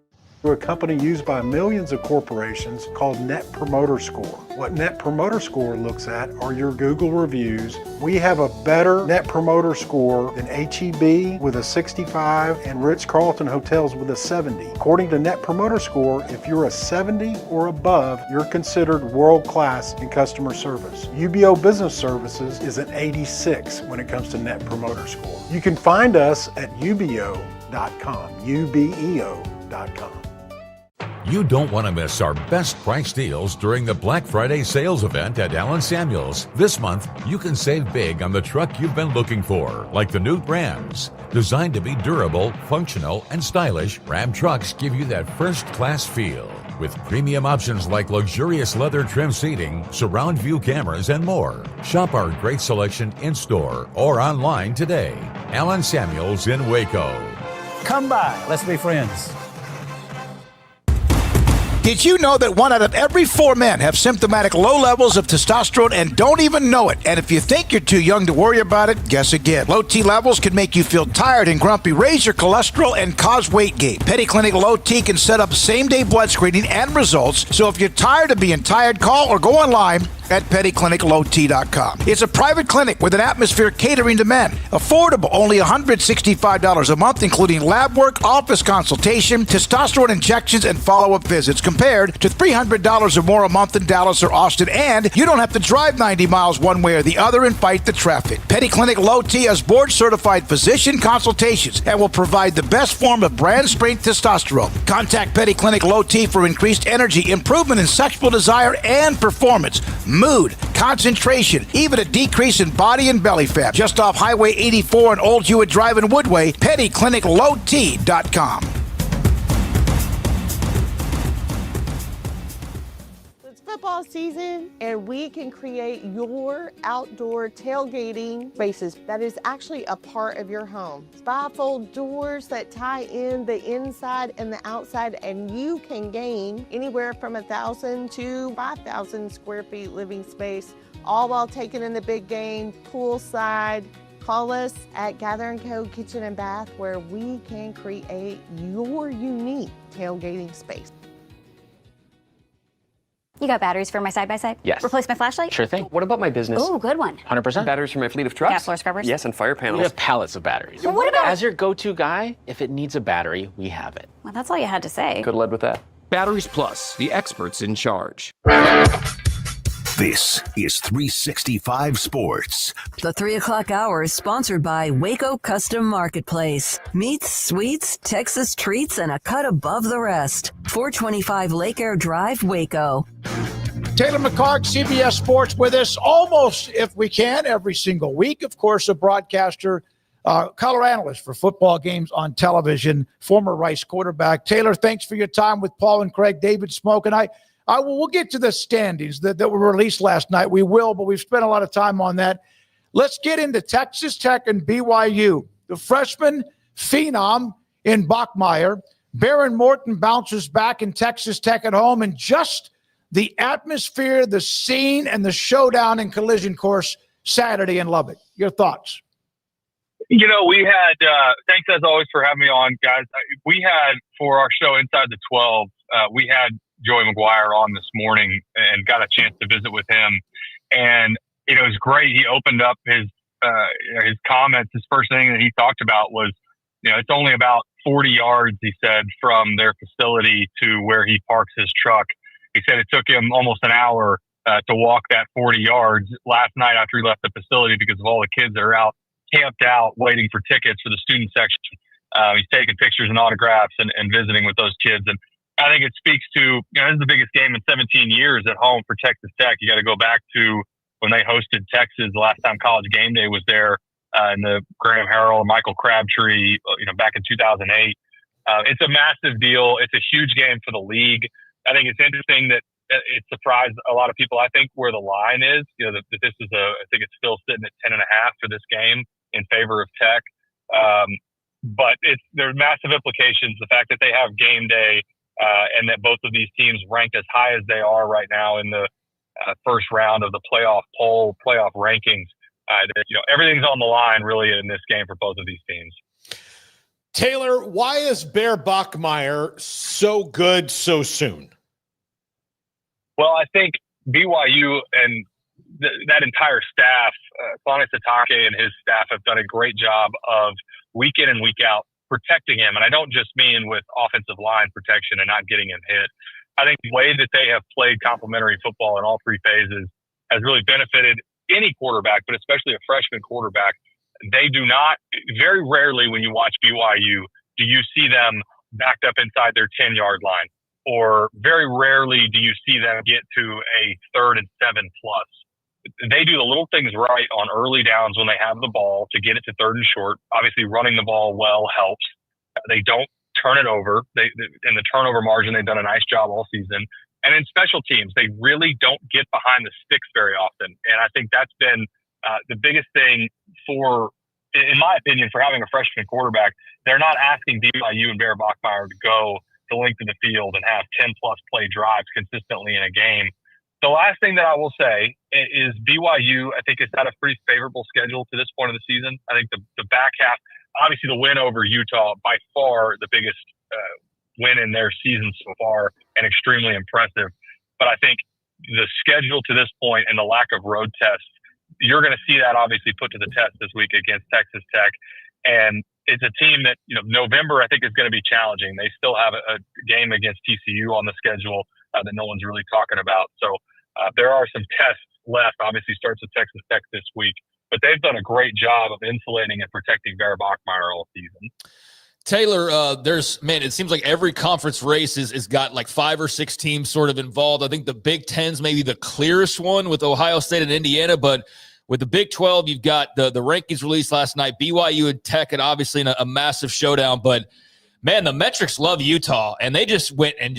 a company used by millions of corporations called Net Promoter Score. What Net Promoter Score looks at are your Google reviews. We have a better Net Promoter Score than H-E-B with a 65 and Ritz-Carlton Hotels with a 70. According to Net Promoter Score, if you're a 70 or above, you're considered world-class in customer service. UBO Business Services is an 86 when it comes to Net Promoter Score. You can find us at ubeo.com, ubeo.com. You don't want to miss our best price deals during the Black Friday sales event at Allen Samuels. This month, you can save big on the truck you've been looking for, like the new Rams. Designed to be durable, functional, and stylish, Ram trucks give you that first-class feel. with premium options like luxurious leather trim seating, surround view cameras, and more. Shop our great selection in-store or online today. Allen Samuels in Waco. Come by. Let's be friends. Did you know that 1 out of every 4 men have symptomatic low levels of testosterone and don't even know it? And if you think you're too young to worry about it, guess again. Low T levels can make you feel tired and grumpy, raise your cholesterol, and cause weight gain. Petty Clinic Low T can set up same-day blood screening and results. So if you're tired of being tired, call or go online at pettycliniclowt.com. It's a private clinic with an atmosphere catering to men. Affordable, only $165 a month, including lab work, office consultation, testosterone injections, and follow-up visits, compared to $300 or more a month in Dallas or Austin. And you don't have to drive 90 miles one way or the other and fight the traffic. Petty Clinic Low T has board-certified physician consultations and will provide the best form of brand-strength testosterone. Contact Petty Clinic Low T for increased energy, improvement in sexual desire and performance, mood, concentration, even a decrease in body and belly fat. Just off Highway 84 and Old Hewitt Drive in Woodway, pettycliniclowt.com. It's football season, and we can create your outdoor tailgating spaces that is actually a part of your home. Bifold doors that tie in the inside and the outside, and you can gain anywhere from 1,000 to 5,000 square feet living space, all while taking in the big game, poolside. Call us at Gather & Co. Kitchen and Bath, where we can create your unique tailgating space. You got batteries for my side-by-side? Yes. Replace my flashlight? Sure thing. What about my business? Oh, good one. 100%. Batteries for my fleet of trucks? Gas floor scrubbers? Yes, and fire panels. We have pallets of batteries. Well, what about... As your go-to guy, if it needs a battery, we have it. Well, that's all you had to say. Could have led with that. Batteries Plus, the experts in charge. This is 365 Sports. The 3 o'clock hour is sponsored by Waco Custom Marketplace. Meats, sweets, Texas treats, and a cut above the rest. 425 Lake Air Drive, Waco. Taylor McHargue, CBS Sports, with us almost, if we can, every single week. Of course, a broadcaster, color analyst for football games on television, former Rice quarterback. Taylor, thanks for your time with Paul and Craig, David Smoak, and we'll get to the standings that were released last night. We will, but we've spent a lot of time on that. Let's get into Texas Tech and BYU. The freshman phenom in Bachmeier, Baron Morton, bounces back in Texas Tech at home, and just the atmosphere, the scene, and the showdown and collision course Saturday in Lubbock. Your thoughts? You know, we had, thanks as always for having me on, guys. We had, for our show Inside the 12, we had Joey McGuire on this morning and got a chance to visit with him. And it was great. He opened up his comments. His first thing that he talked about was, it's only about 40 yards, he said, from their facility to where he parks his truck. He said it took him almost an hour to walk that 40 yards last night after he left the facility because of all the kids that are out, camped out, waiting for tickets for the student section. He's taking pictures and autographs and visiting with those kids. And I think it speaks to, this is the biggest game in 17 years at home for Texas Tech. You got to go back to when they hosted Texas the last time College Gameday was there in the Graham Harrell and Michael Crabtree, back in 2008. It's a massive deal. It's a huge game for the league. I think it's interesting that it surprised a lot of people. I think where the line is, that this is I think it's still sitting at 10.5 for this game in favor of Tech. But there's massive implications. The fact that they have game day and that both of these teams ranked as high as they are right now in the first round of the playoff rankings. Everything's on the line really in this game for both of these teams. Taylor, why is Bear Bachmeier so good so soon? Well, I think BYU and that entire staff, Sonny Satake and his staff have done a great job of week in and week out protecting him. And I don't just mean with offensive line protection and not getting him hit. I think the way that they have played complementary football in all three phases has really benefited any quarterback, but especially a freshman quarterback. They do not, very rarely when you watch BYU, do you see them backed up inside their 10-yard line. Or very rarely do you see them get to a 3rd and 7+. They do the little things right on early downs when they have the ball to get it to 3rd and short. Obviously, running the ball well helps. They don't turn it over. In the turnover margin, they've done a nice job all season. And in special teams, they really don't get behind the sticks very often. And I think that's been the biggest thing in my opinion, for having a freshman quarterback. They're not asking BYU and Bear Bachmeier to go the length of the field and have 10-plus play drives consistently in a game. The last thing that I will say is BYU, I think, has had a pretty favorable schedule to this point of the season. I think the back half, obviously the win over Utah, by far the biggest win in their season so far and extremely impressive. But I think the schedule to this point and the lack of road tests, you're going to see that obviously put to the test this week against Texas Tech. And it's a team that, November I think is going to be challenging. They still have a game against TCU on the schedule that no one's really talking about. So there are some tests left. Obviously starts with Texas Tech this week, but they've done a great job of insulating and protecting Bear Bachmeier all season. Taylor, it seems like every conference race is got like 5 or 6 teams sort of involved. I think the Big Ten's maybe the clearest one with Ohio State and Indiana, but with the Big 12, you've got the rankings released last night, BYU and Tech, and obviously in a massive showdown. But, man, the metrics love Utah, and they just went and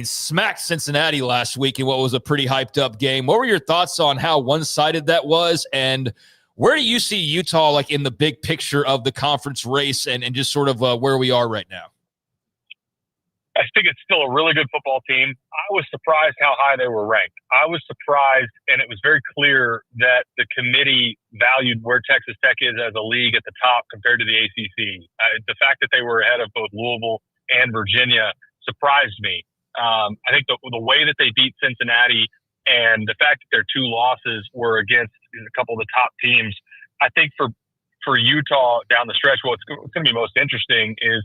smacked Cincinnati last week in what was a pretty hyped-up game. What were your thoughts on how one-sided that was, and where do you see Utah like in the big picture of the conference race and just sort of where we are right now? I think it's still a really good football team. I was surprised how high they were ranked. I was surprised, and it was very clear that the committee valued where Texas Tech is as a league at the top compared to the ACC. The fact that they were ahead of both Louisville and Virginia surprised me. I think the way that they beat Cincinnati and the fact that their 2 losses were against a couple of the top teams, I think for Utah down the stretch, what's going to be most interesting is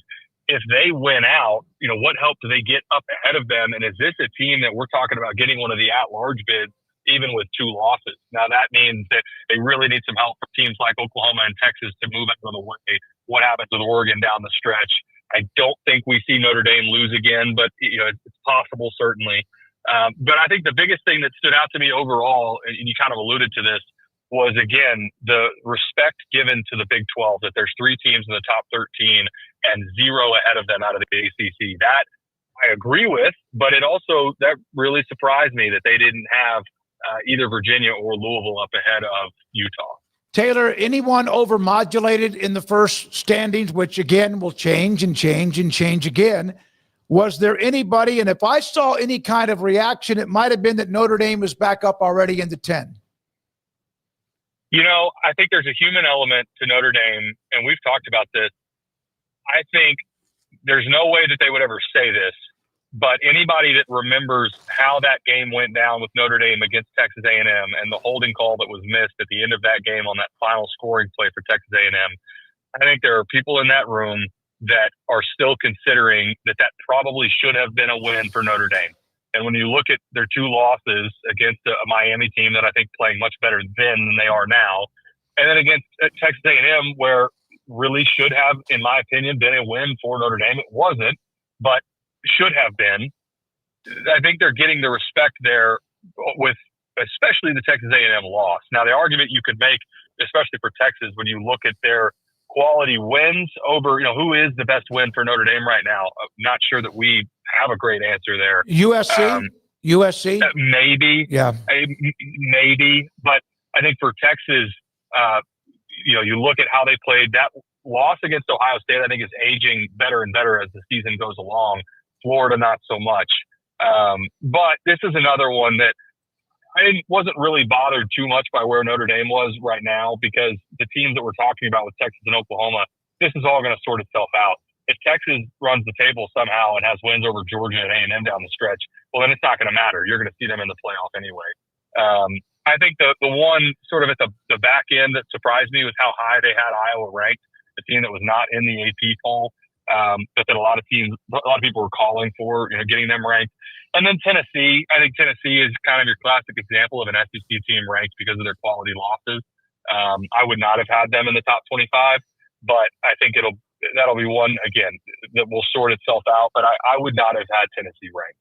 if they win out, what help do they get up ahead of them? And is this a team that we're talking about getting one of the at-large bids, even with 2 losses? Now, that means that they really need some help from teams like Oklahoma and Texas to move out of the way. What happens with Oregon down the stretch? I don't think we see Notre Dame lose again, but it's possible, certainly. But I think the biggest thing that stood out to me overall, and you kind of alluded to this, was, again, the respect given to the Big 12, that there's 3 teams in the top 13 and 0 ahead of them out of the ACC. That I agree with, but that really surprised me that they didn't have either Virginia or Louisville up ahead of Utah. Taylor, anyone overmodulated in the first standings, which again will change and change and change again? Was there anybody, and if I saw any kind of reaction, it might have been that Notre Dame was back up already in the 10. I think there's a human element to Notre Dame, and we've talked about this. I think there's no way that they would ever say this, but anybody that remembers how that game went down with Notre Dame against Texas A&M and the holding call that was missed at the end of that game on that final scoring play for Texas A&M, I think there are people in that room that are still considering that probably should have been a win for Notre Dame. And when you look at their 2 losses against a Miami team that I think playing much better then than they are now, and then against Texas A&M, where really should have, in my opinion, been a win for Notre Dame. It wasn't, but should have been. I think they're getting the respect there with especially the Texas A&M loss. Now, the argument you could make, especially for Texas, when you look at their quality wins over, who is the best win for Notre Dame right now? I'm not sure that we have a great answer there. USC? Maybe. Yeah. Maybe. But I think for Texas, you look at how they played. That loss against Ohio State, I think, is aging better and better as the season goes along. Florida, not so much. But this is another one that I wasn't really bothered too much by where Notre Dame was right now, because the teams that we're talking about with Texas and Oklahoma, this is all going to sort itself out. If Texas runs the table somehow and has wins over Georgia and A&M down the stretch, well, then it's not going to matter. You're going to see them in the playoff anyway. I think the one sort of at the back end that surprised me was how high they had Iowa ranked, the team that was not in the AP poll, but that a lot of people were calling for, getting them ranked. And then Tennessee, I think Tennessee is kind of your classic example of an SEC team ranked because of their quality losses. I would not have had them in the top 25, but I think that'll be one, again, that will sort itself out. But I would not have had Tennessee ranked.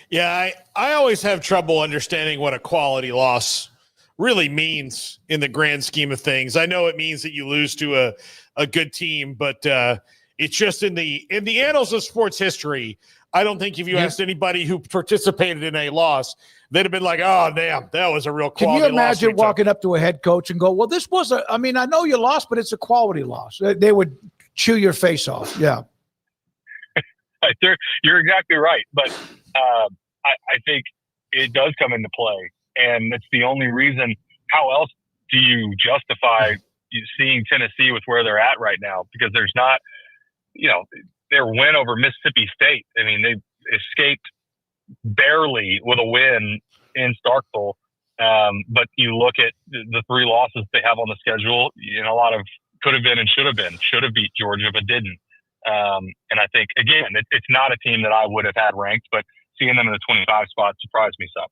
Yeah, I always have trouble understanding what a quality loss really means in the grand scheme of things. I know it means that you lose to a good team, but It's just in the annals of sports history, I don't think if you asked anybody who participated in a loss, they'd have been like, oh, damn, that was a real quality loss. Can you imagine walking up to a head coach and go, well, this was I know you lost, but it's a quality loss. They would chew your face off. Yeah. You're exactly right. But I think it does come into play. And it's the only reason. How else do you justify seeing Tennessee with where they're at right now? Because there's not, their win over Mississippi State. I mean, they escaped barely with a win in Starkville. But you look at the 3 losses they have on the schedule, a lot of could have been and should have been. Should have beat Georgia, but didn't. And I think, again, it's not a team that I would have had ranked, but seeing them in the 25 spot surprised me some.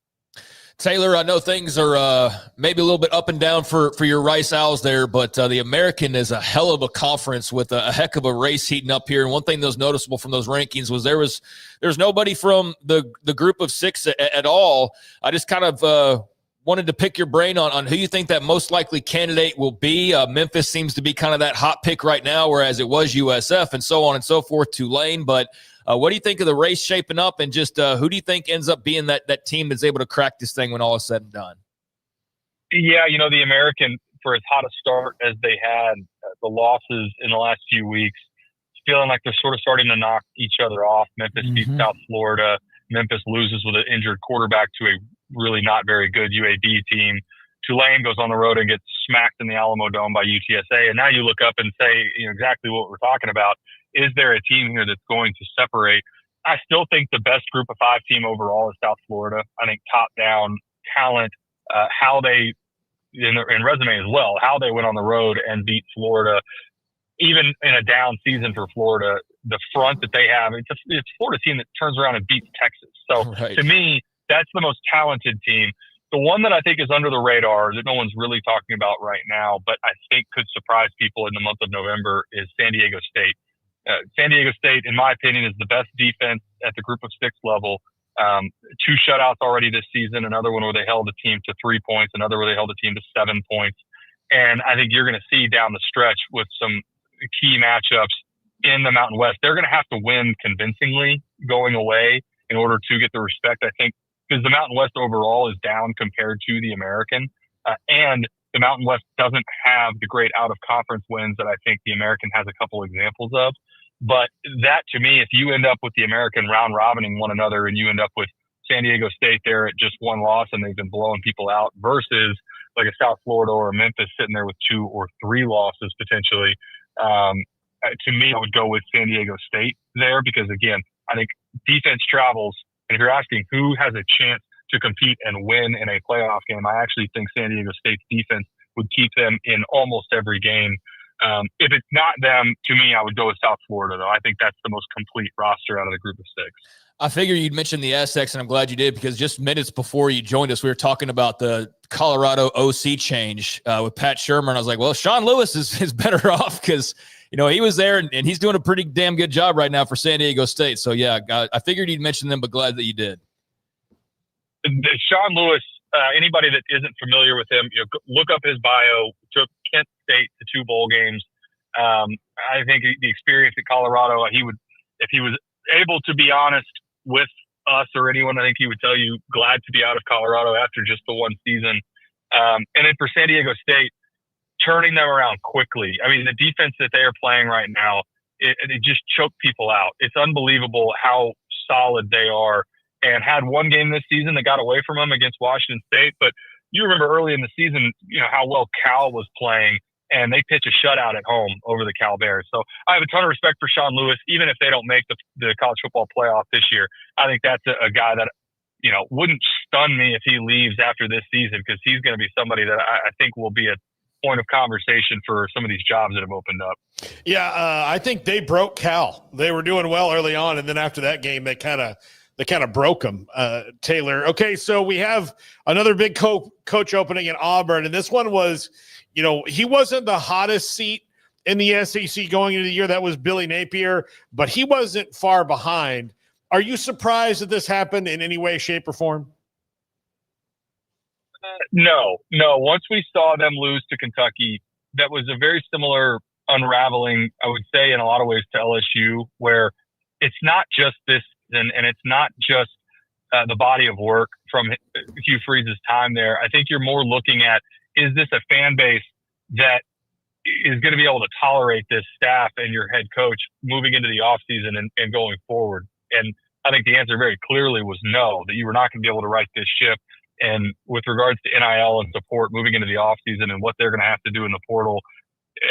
Taylor, I know things are maybe a little bit up and down for your Rice Owls there, but the American is a hell of a conference with a heck of a race heating up here. And one thing that was noticeable from those rankings was there's nobody from the group of 6 at all. I just kind of wanted to pick your brain on who you think that most likely candidate will be. Memphis seems to be kind of that hot pick right now, whereas it was USF and so on and so forth, Tulane. But what do you think of the race shaping up, and just who do you think ends up being that team that's able to crack this thing when all is said and done? Yeah, the American, for as hot a start as they had, the losses in the last few weeks, feeling like they're sort of starting to knock each other off. Memphis beats South Florida. Memphis loses with an injured quarterback to a really not very good UAB team. Tulane goes on the road and gets smacked in the Alamo Dome by UTSA. And now you look up and say, exactly what we're talking about. Is there a team here that's going to separate? I still think the best group of 5 team overall is South Florida. I think top down talent, how they, in resume as well, how they went on the road and beat Florida, even in a down season for Florida, the front that they have, it's a Florida team that turns around and beats Texas. So to me, that's the most talented team. The one that I think is under the radar that no one's really talking about right now, but I think could surprise people in the month of November, is San Diego State. San Diego State, in my opinion, is the best defense at the group of 6 level. 2 shutouts already this season, another one where they held the team to 3 points, another where they held the team to 7 points. And I think you're going to see down the stretch with some key matchups in the Mountain West, they're going to have to win convincingly going away in order to get the respect, I think, because the Mountain West overall is down compared to the American. And the Mountain West doesn't have the great out-of-conference wins that I think the American has a couple examples of. But that, to me, if you end up with the American round-robining one another and you end up with San Diego State there at just 1 loss and they've been blowing people out versus like a South Florida or a Memphis sitting there with 2 or 3 losses potentially, to me, I would go with San Diego State there because, again, I think defense travels. And if you're asking who has a chance to compete and win in a playoff game, I actually think San Diego State's defense would keep them in almost every game. If it's not them, to me, I would go with South Florida, though. I think that's the most complete roster out of the group of 6. I figured you'd mention the Aztecs, and I'm glad you did, because just minutes before you joined us, we were talking about the Colorado OC change with Pat Shermer, and I was like, well, Sean Lewis is better off because, he was there, and he's doing a pretty damn good job right now for San Diego State. So, yeah, I figured you'd mention them, but glad that you did. Sean Lewis, anybody that isn't familiar with him, look up his bio. Took Kent State to 2 bowl games. I think the experience at Colorado, if he was able to be honest with us or anyone, I think he would tell you glad to be out of Colorado after just the 1 season. And then for San Diego State, turning them around quickly. I mean, the defense that they are playing right now, it just choked people out. It's unbelievable how solid they are, and had 1 game this season that got away from them against Washington State. But you remember early in the season, how well Cal was playing, and they pitch a shutout at home over the Cal Bears. So I have a ton of respect for Sean Lewis, even if they don't make the college football playoff this year. I think that's a guy that, wouldn't stun me if he leaves after this season, because he's going to be somebody that I think will be a point of conversation for some of these jobs that have opened up. Yeah, I think they broke Cal. They were doing well early on, and then after that game, they kind of broke them, Taylor. Okay, so we have another big coach opening in Auburn, and this one was, he wasn't the hottest seat in the SEC going into the year. That was Billy Napier, but he wasn't far behind. Are you surprised that this happened in any way, shape, or form? No. Once we saw them lose to Kentucky, that was a very similar unraveling, I would say, in a lot of ways to LSU, where it's not just this, and it's not just the body of work from Hugh Freeze's time there. I think you're more looking at, is this a fan base that is going to be able to tolerate this staff and your head coach moving into the offseason and going forward? And I think the answer very clearly was no, that you were not going to be able to right this ship. And with regards to NIL and support moving into the offseason and what they're going to have to do in the portal,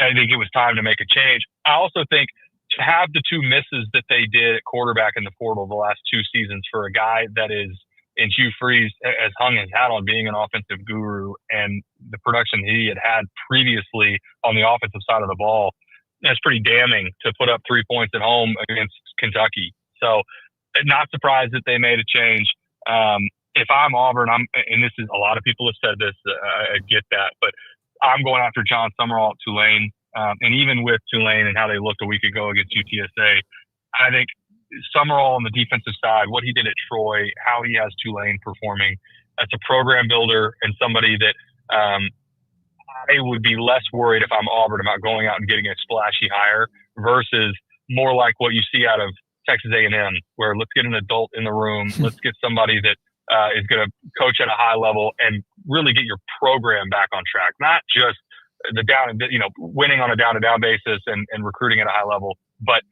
I think it was time to make a change. I also think to have the two misses that they did at quarterback in the portal the last two seasons for a guy that is, in Hugh Freeze, has hung his hat on being an offensive guru and the production he had previously on the offensive side of the ball, that's pretty damning to put up 3 points at home against Kentucky. So not surprised that they made a change. If I'm Auburn, and this is, a lot of people have said this, I get that, but I'm going after John Summerall at Tulane. And even with Tulane and how they looked a week ago against UTSA, I think Summerall on the defensive side, what he did at Troy, how he has Tulane performing, that's a program builder and somebody that I would be less worried if I'm Auburn about going out and getting a splashy hire versus more like what you see out of Texas A&M, where let's get an adult in the room, let's get somebody that is going to coach at a high level and really get your program back on track, not just the down, winning on a down-to-down basis and recruiting at a high level, but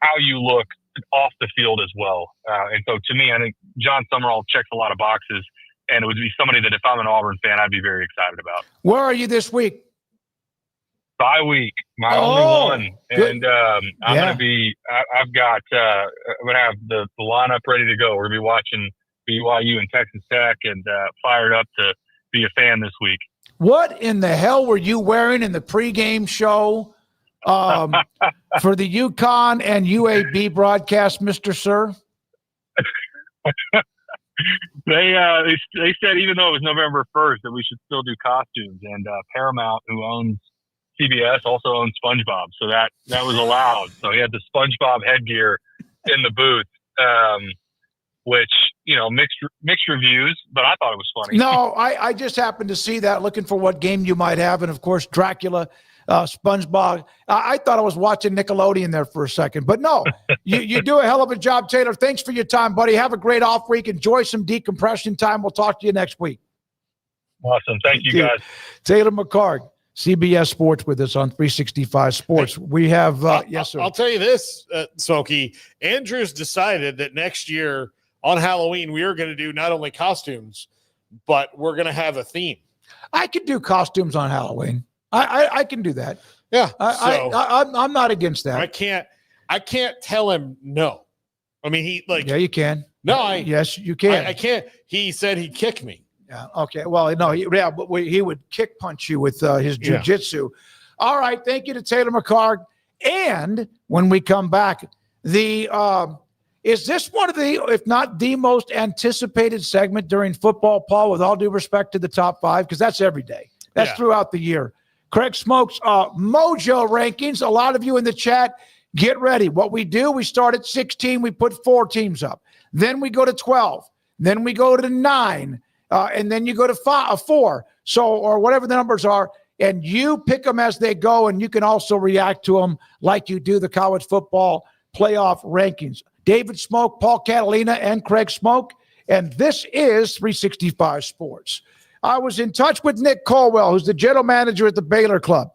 how you look off the field as well. And so to me, I think John Summerall checks a lot of boxes, and it would be somebody that if I'm an Auburn fan, I'd be very excited about. Where are you this week? Bye week, my only one. And I'm going to be, I'm going to have the lineup ready to go. We're going to be watching BYU and Texas Tech and fired up to be a fan this week. What in the hell were you wearing in the pregame show for the UConn and UAB broadcast, Mr. Sir? They said even though it was November 1st that we should still do costumes, and Paramount, who owns CBS, also owns SpongeBob, so that was allowed. So he had the SpongeBob headgear in the booth, which mixed reviews, but I thought it was funny. No, I just happened to see that, looking for what game you might have, and of course Dracula, SpongeBob. I thought I was watching Nickelodeon there for a second, but no, you do a hell of a job, Taylor. Thanks for your time, buddy. Have a great off week. Enjoy some decompression time. We'll talk to you next week. Awesome. Thank you, guys. Taylor McHargue, CBS Sports, with us on 365 Sports. We have, yes, sir. I'll tell you this, Smokey. Andrews decided that next year on Halloween, we are going to do not only costumes, but we're going to have a theme. I could do costumes on Halloween. I can do that. Yeah. I'm not against that. I can't tell him no. I mean, yeah, you can. No, yes, you can. I can't. He said he'd kick me. Yeah. Okay. Well, no, but he would kick punch you with his jiu-jitsu. Yeah. All right. Thank you to Taylor McHargue. And when we come back, is this one of the, if not the most anticipated segment during football, Paul, with all due respect to the top five? Because that's every day. That's throughout the year. Craig Smoak's Mojo rankings. A lot of you in the chat, get ready. What we do, we start at 16. We put 4 teams up. Then we go to 12. Then we go to 9. And then you go to 4. So, or whatever the numbers are. And you pick them as they go. And you can also react to them like you do the college football playoff rankings. David Smoak, Paul Catalina, and Craig Smoak. And this is 365 Sports. I was in touch with Nick Colwell, who's the general manager at the Baylor Club.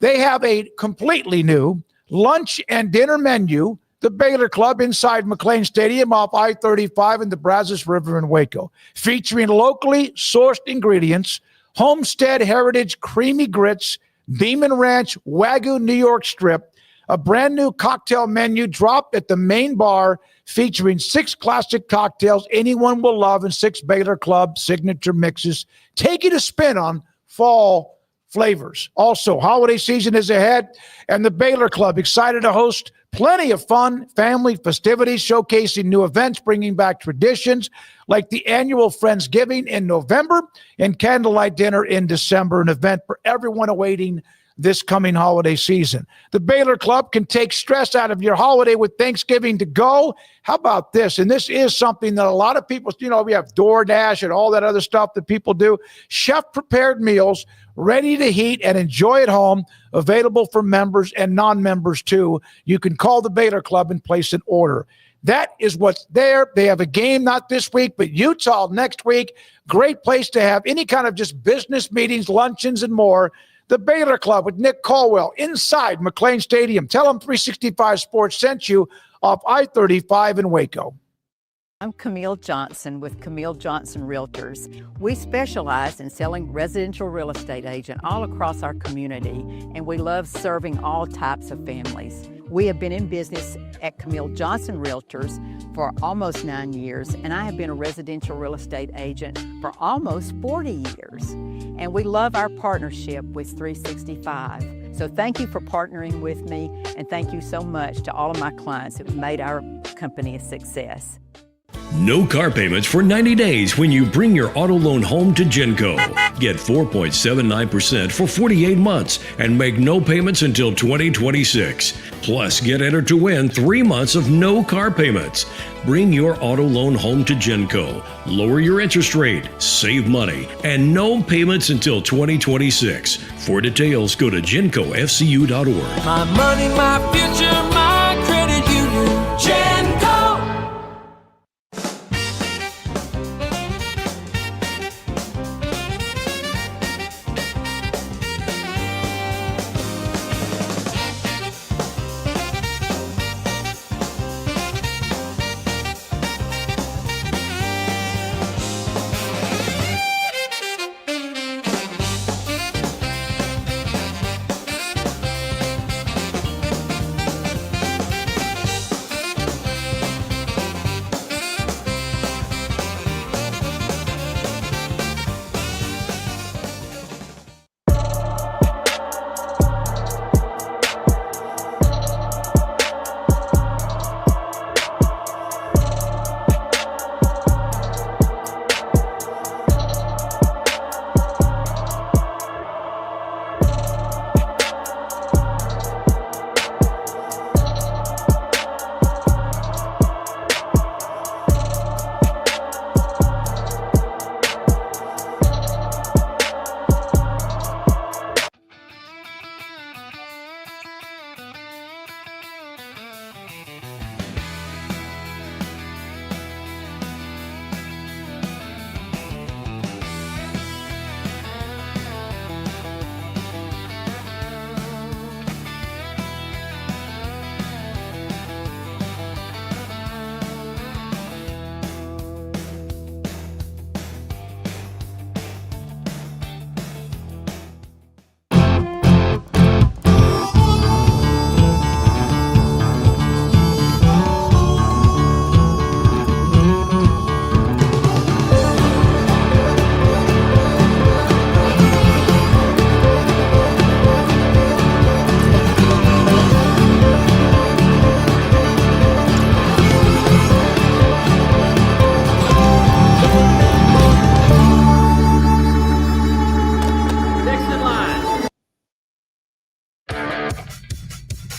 They have a completely new lunch and dinner menu, the Baylor Club, inside McLean Stadium off I-35 in the Brazos River in Waco, featuring locally sourced ingredients, Homestead Heritage creamy grits, Beeman Ranch Wagyu New York strip, a brand new cocktail menu dropped at the main bar featuring 6 classic cocktails anyone will love and 6 Baylor Club signature mixes, taking a spin on fall flavors. Also, holiday season is ahead, and the Baylor Club excited to host plenty of fun family festivities, showcasing new events, bringing back traditions like the annual Friendsgiving in November and candlelight dinner in December, an event for everyone awaiting this coming holiday season. The Baylor Club can take stress out of your holiday with Thanksgiving to go. How about this? And this is something that a lot of people, we have DoorDash and all that other stuff that people do. Chef-prepared meals ready to heat and enjoy at home, available for members and non-members too. You can call the Baylor Club and place an order. That is what's there. They have a game not this week, but Utah next week. Great place to have any kind of just business meetings, luncheons, and more. The Baylor Club with Nick Caldwell inside McLean Stadium. Tell them 365 Sports sent you off I-35 in Waco. I'm Camille Johnson with Camille Johnson Realtors. We specialize in selling residential real estate agent all across our community, and we love serving all types of families. We have been in business at Camille Johnson Realtors for almost 9 years, and I have been a residential real estate agent for almost 40 years. And we love our partnership with 365. So thank you for partnering with me, and thank you so much to all of my clients who have made our company a success. No car payments for 90 days when you bring your auto loan home to Genco. Get 4.79% for 48 months and make no payments until 2026. Plus, get entered to win 3 months of no car payments. Bring your auto loan home to Genco. Lower your interest rate, save money, and no payments until 2026. For details, go to GencoFCU.org. My money, my future, my credit union. Genco.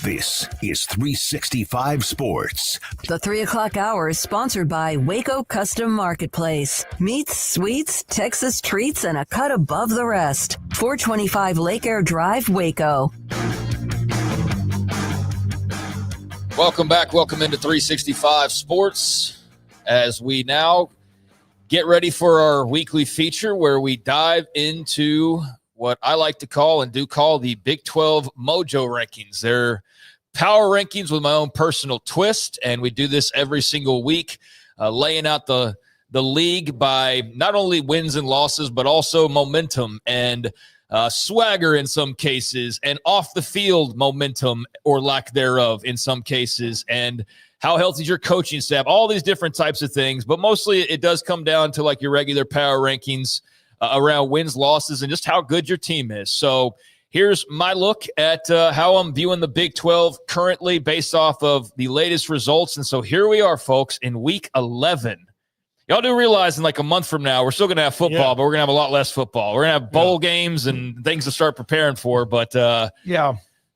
This is 365 Sports. The 3 o'clock hour is sponsored by Waco Custom Marketplace. Meats, sweets, Texas treats, and a cut above the rest. 425 Lake Air Drive, Waco. Welcome back. Welcome into 365 Sports as we now get ready for our weekly feature where we dive into what I like to call and do call the Big 12 Mojo rankings. They're power rankings with my own personal twist, and we do this every single week, laying out the league by not only wins and losses, but also momentum and swagger in some cases, and off the field momentum or lack thereof in some cases, and how healthy is your coaching staff, all these different types of things. But mostly it does come down to like your regular power rankings around wins, losses, and just how good your team is. So here's my look at how I'm viewing the Big 12 currently based off of the latest results. And so here we are, folks, in week 11. Y'all do realize in like a month from now, we're still going to have football, but we're going to have a lot less football. We're going to have bowl games and things to start preparing for. But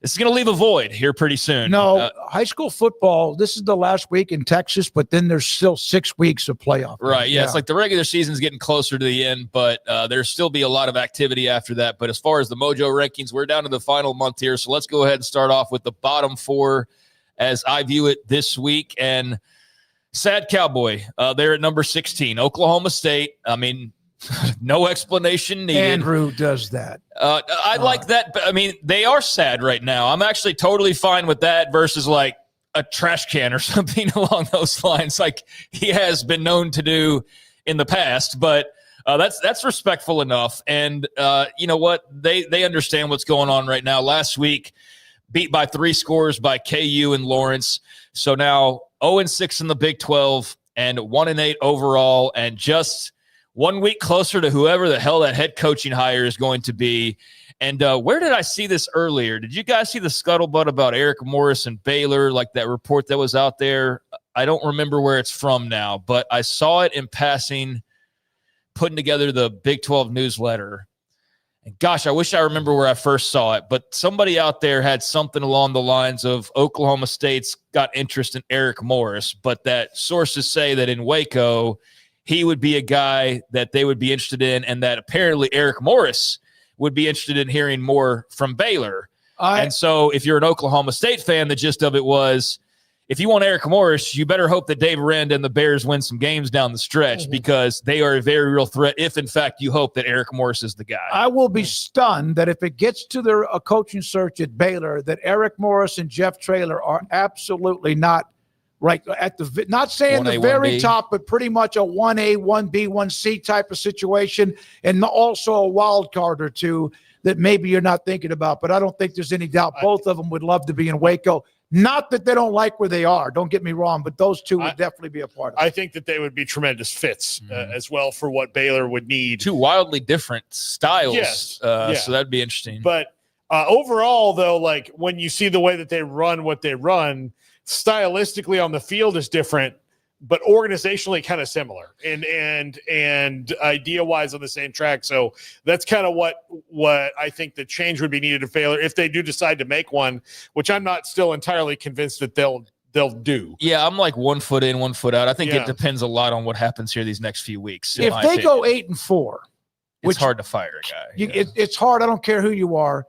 it's going to leave a void here pretty soon. No, high school football, this is the last week in Texas, but then there's still 6 weeks of playoff. Right. Yeah. It's like the regular season's getting closer to the end, but there'll still be a lot of activity after that. But as far as the Mojo rankings, we're down to the final month here. So let's go ahead and start off with the bottom 4 as I view it this week. And sad Cowboy, they're at number 16, Oklahoma State. I mean, no explanation needed. Andrew does that. I like that. But I mean, they are sad right now. I'm actually totally fine with that versus like a trash can or something along those lines, like he has been known to do in the past. But that's respectful enough. And you know what? They understand what's going on right now. Last week, beat by 3 scores by KU and Lawrence. So now 0-6 in the Big 12 and 1-8 overall, and just 1 week closer to whoever the hell that head coaching hire is going to be. And where did I see this earlier? Did you guys see the scuttlebutt about Eric Morris and Baylor, like that report that was out there? I don't remember where it's from now, but I saw it in passing, putting together the Big 12 newsletter. And gosh, I wish I remember where I first saw it, but somebody out there had something along the lines of Oklahoma State's got interest in Eric Morris, but that sources say that in Waco, he would be a guy that they would be interested in, and that apparently Eric Morris would be interested in hearing more from Baylor. And so if you're an Oklahoma State fan, the gist of it was, if you want Eric Morris, you better hope that Dave Aranda and the Bears win some games down the stretch, because they are a very real threat if, in fact, you hope that Eric Morris is the guy. I will be stunned that if it gets to a coaching search at Baylor, that Eric Morris and Jeff Traylor are absolutely not right at the, not saying 1A, the very 1B. top, but pretty much a 1A, 1B, 1C type of situation, and also a wild card or two that maybe you're not thinking about. But I don't think there's any doubt both of them would love to be in Waco. Not that they don't like where they are, don't get me wrong, but those two would definitely be a part of it. I think that they would be tremendous fits as well for what Baylor would need. 2 wildly different styles. Yes. So that'd be interesting. But overall, though, like when you see the way that they run what they run, stylistically on the field is different, but organizationally kind of similar and idea-wise on the same track. So that's kind of what I think the change would be needed to Baylor if they do decide to make one, which I'm not still entirely convinced that they'll do. Yeah, I'm like 1 foot in, 1 foot out. I think it depends a lot on what happens here these next few weeks. If they go 8-4, it's hard to fire a guy. It's hard. I don't care who you are.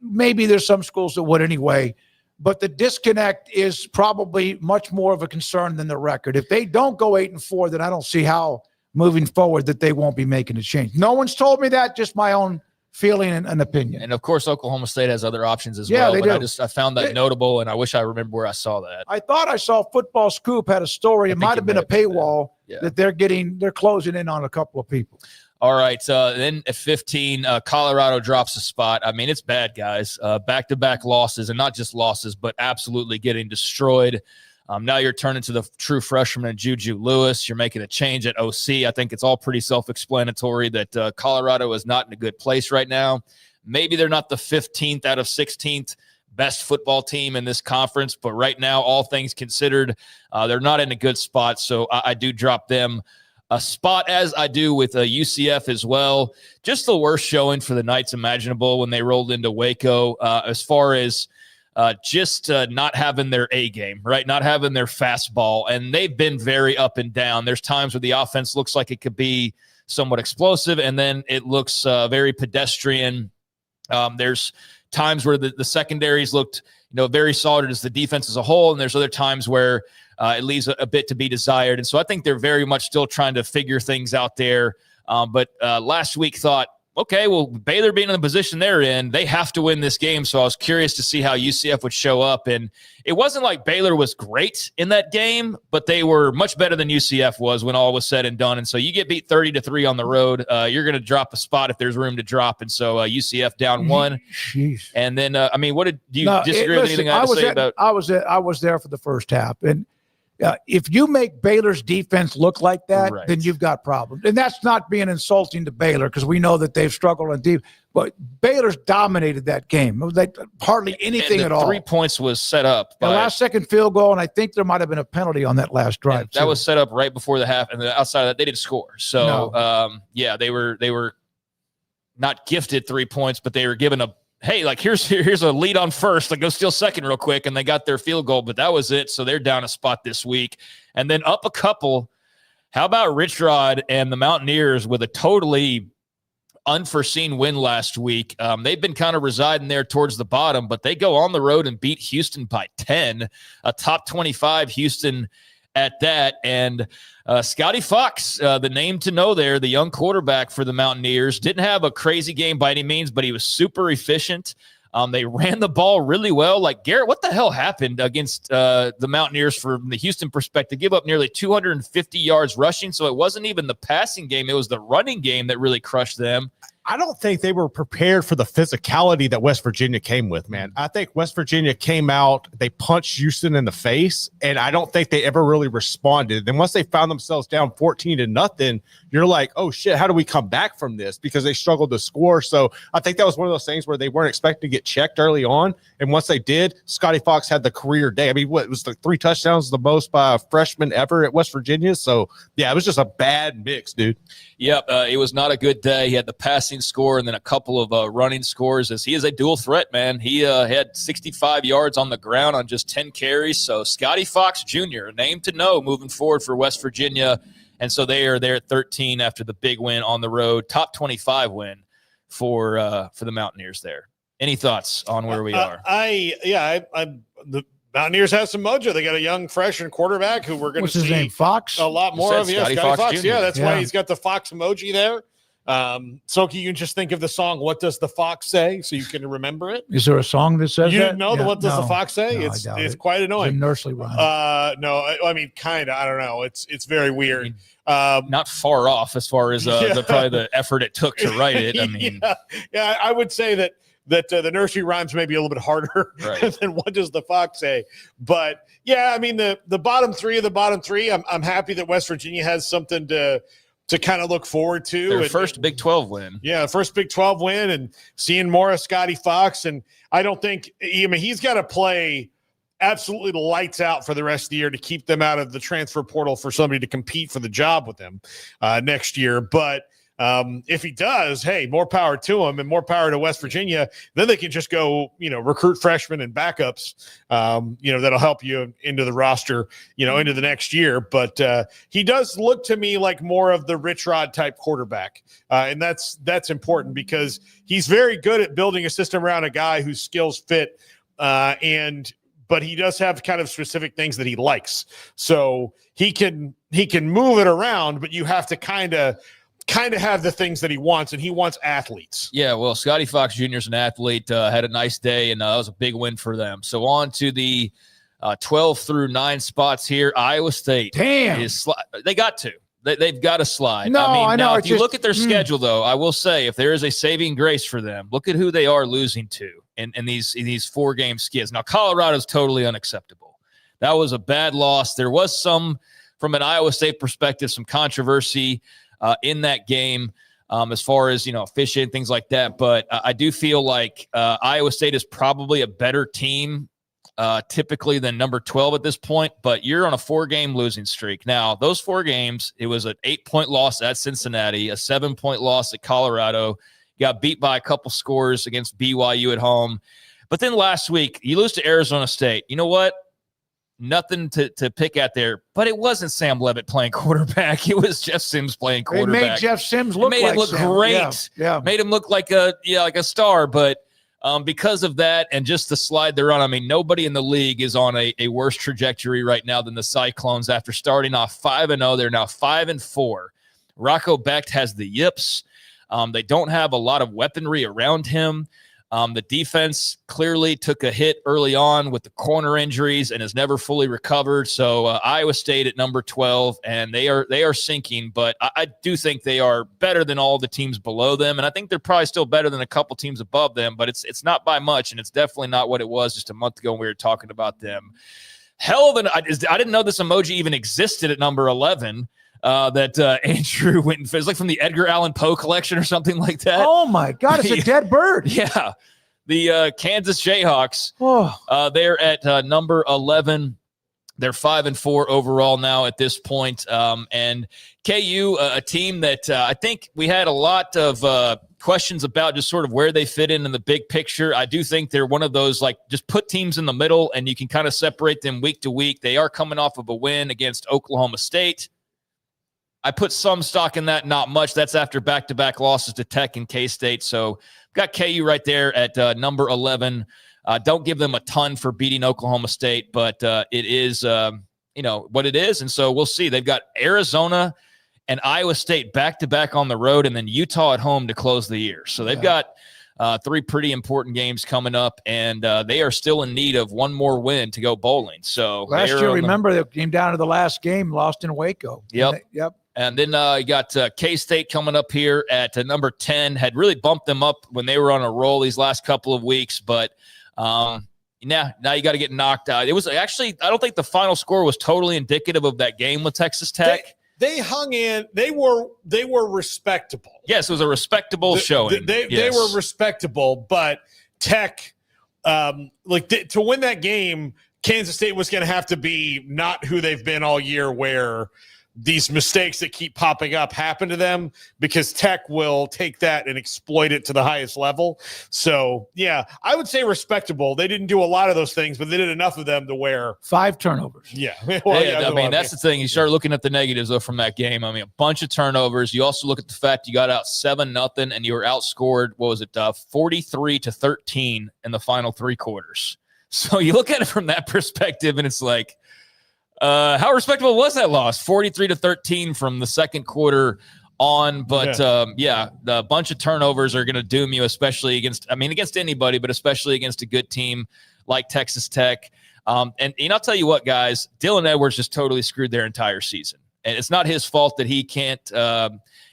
Maybe there's some schools that would anyway. But the disconnect is probably much more of a concern than the record. If they don't go 8-4, then I don't see how moving forward that they won't be making a change. No one's told me that, just my own feeling and opinion. And of course, Oklahoma State has other options as well. They but do. I found that notable, and I wish I remember where I saw that. I thought I saw Football Scoop had a story. It might have been a paywall that they're closing in on a couple of people. All right. Then at 15, Colorado drops a spot. I mean, it's bad, guys. Back-to-back losses, and not just losses, but absolutely getting destroyed. Now you're turning to the true freshman and Juju Lewis. You're making a change at OC. I think it's all pretty self-explanatory that Colorado is not in a good place right now. Maybe they're not the 15th out of 16th best football team in this conference, but right now, all things considered, they're not in a good spot. So I do drop them a spot, as I do with UCF as well. Just the worst showing for the Knights imaginable when they rolled into Waco, as far as just not having their A game, right? Not having their fastball. And they've been very up and down. There's times where the offense looks like it could be somewhat explosive, and then it looks very pedestrian. There's times where the secondaries looked, very solid as the defense as a whole, and there's other times where it leaves a bit to be desired. And so I think they're very much still trying to figure things out there. But last week thought, okay, well, Baylor being in the position they're in, they have to win this game. So I was curious to see how UCF would show up. And it wasn't like Baylor was great in that game, but they were much better than UCF was when all was said and done. And so you get beat 30-3 on the road. You're going to drop a spot if there's room to drop. And so UCF down 1. Jeez. And then, what did you disagree with anything I had to say about? I was there for the first half. And If you make Baylor's defense look like that, Right. then you've got problems. And that's not being insulting to Baylor because we know that they've struggled on deep. But Baylor's dominated that game. It was like hardly anything And at the all. 3 points was set up. The by- last-second field goal, and I think there might have been a penalty on that last drive. that too. was set up right before the half, and outside of that, they didn't score. So, No. they were not gifted 3 points, but they were given a hey, like here's a lead on first, like go steal second real quick, and they got their field goal, but that was it. So they're down a spot this week, and then up a couple. How about Rich Rod and the Mountaineers with a totally unforeseen win last week? They've been kind of residing there towards the bottom, but they go on the road and beat Houston by 10, a top 25 Houston at that. And Scotty Fox, the name to know there, the young quarterback for the Mountaineers, didn't have a crazy game by any means, but he was super efficient. They ran the ball really well. Like, Garrett, what the hell happened against the Mountaineers from the Houston perspective? Give up nearly 250 yards rushing, so it wasn't even the passing game. It was the running game that really crushed them. I don't think they were prepared for the physicality that West Virginia came with, man. I think West Virginia came out, they punched Houston in the face, and I don't think they ever really responded. Then once they found themselves down 14-0, you're like, oh shit, how do we come back from this? Because they struggled to score. So I think that was one of those things where they weren't expecting to get checked early on. And once they did, Scotty Fox had the career day. I mean, what was the 3 touchdowns, the most by a freshman ever at West Virginia? So yeah, it was just a bad mix, dude. Yep, it was not a good day. He had the passing score and then a couple of running scores, as he is a dual threat, man. He had 65 yards on the ground on just 10 carries. So Scotty Fox Jr., a name to know moving forward for West Virginia. And so they are there at 13 after the big win on the road, top 25 win for the Mountaineers there. Any thoughts on where we are? The Mountaineers have some mojo. They got a young freshman quarterback who we're going to see his name? Fox? a lot more of. Scotty Scotty Fox Fox. Jr. Yeah, that's Yeah. why he's got the Fox emoji there. So you can just think of the song "What Does the Fox Say" so you can remember it. Is there a song that says You that? didn't know the Yeah, "What Does the no. Fox Say"? No, I it's doubt it's it. quite It's a annoying. nursery rhyme. No, I mean, kind of. I don't know. It's very weird. Not far off as far as probably the effort it took to write it. I mean, yeah, I would say that the nursery rhymes may be a little bit harder Right. than "What Does the Fox Say." But yeah, I mean the bottom three of the bottom three. I'm happy that West Virginia has something to kind of look forward to. their And- first Big 12 win. Yeah, first Big 12 win and seeing more of Scotty Fox. And I don't think he's got to play absolutely the lights out for the rest of the year to keep them out of the transfer portal for somebody to compete for the job with them next year. But if he does, hey, more power to him and more power to West Virginia. Then they can just go, recruit freshmen and backups, that'll help you into the roster, into the next year. But he does look to me like more of the Rich Rod type quarterback. And that's important because he's very good at building a system around a guy whose skills fit. But he does have kind of specific things that he likes. So he can move it around, but you have to kind of have the things that he wants, and he wants athletes. Yeah, well, Scotty Fox Jr. is an athlete, had a nice day, and that was a big win for them. So on to the 12 through 9 spots here. Iowa State. Damn. They got to. They've got to slide. No, I know. Now, It's if you just- look at their schedule, though, I will say if there is a saving grace for them, look at who they are losing to in these 4-game skids. Now, Colorado's totally unacceptable. That was a bad loss. There was some, from an Iowa State perspective, some controversy in that game as far as, efficient, things like that. But I do feel like Iowa State is probably a better team typically than number 12 at this point, but you're on a 4-game losing streak. Now, those 4 games, it was an 8-point loss at Cincinnati, a 7-point loss at Colorado. You got beat by a couple scores against BYU at home. But then last week, you lose to Arizona State. You know what? Nothing to pick at there, but it wasn't Sam Levitt playing quarterback. It was Jeff Sims playing They quarterback. made Jeff Sims look made like it look Sam. great. Yeah. Made him look like a star. But because of that and just the slide they're on, I mean, nobody in the league is on a worse trajectory right now than the Cyclones. After starting off 5-0, they're now 5-4. Rocco Becht has the yips. They don't have a lot of weaponry around him. The defense clearly took a hit early on with the corner injuries and has never fully recovered. So Iowa State at number 12, and they are sinking. But I do think they are better than all the teams below them, and I think they're probably still better than a couple teams above them. But it's not by much, and it's definitely not what it was just a month ago when we were talking about them. hell of I didn't know this emoji even existed at number 11. That Andrew went and it's like from the Edgar Allan Poe collection or something like that. Oh my God, it's a dead bird. Yeah. The Kansas Jayhawks, they're at number 11. They're 5-4 overall now at this point. And KU, a team that I think we had a lot of questions about just sort of where they fit in the big picture. I do think they're one of those, like, just put teams in the middle and you can kind of separate them week to week. They are coming off of a win against Oklahoma State. I put some stock in that, not much. That's after back-to-back losses to Tech and K-State. So got KU right there at number 11. Don't give them a ton for beating Oklahoma State, but it is, what it is. And so we'll see. They've got Arizona and Iowa State back-to-back on the road and then Utah at home to close the year. So they've got three pretty important games coming up, and they are still in need of one more win to go bowling. So last year, remember, they came down to the last game, lost in Waco. Yep. And then you got K-State coming up here at number 10. Had really bumped them up when they were on a roll these last couple of weeks, but now you got to get knocked out. It was actually, I don't think the final score was totally indicative of that game with Texas Tech. They hung in. They were respectable. Yes, it was a respectable showing. They were respectable, but Tech, to win that game, Kansas State was going to have to be not who they've been all year, where these mistakes that keep popping up happen to them, because Tech will take that and exploit it to the highest level. So, yeah, I would say respectable. They didn't do a lot of those things, but they did enough of them to where 5 turnovers. Yeah. That's the thing. You start looking at the negatives, though, from that game. I mean, a bunch of turnovers. You also look at the fact you got out 7-0 and you were outscored, 43-13 in the final 3 quarters. So you look at it from that perspective, and it's like, how respectable was that loss? 43-13 from the second quarter on. But the bunch of turnovers are going to doom you, especially against anybody, but especially against a good team like Texas Tech. And I'll tell you what, guys, Dylan Edwards just totally screwed their entire season. And it's not his fault that he can't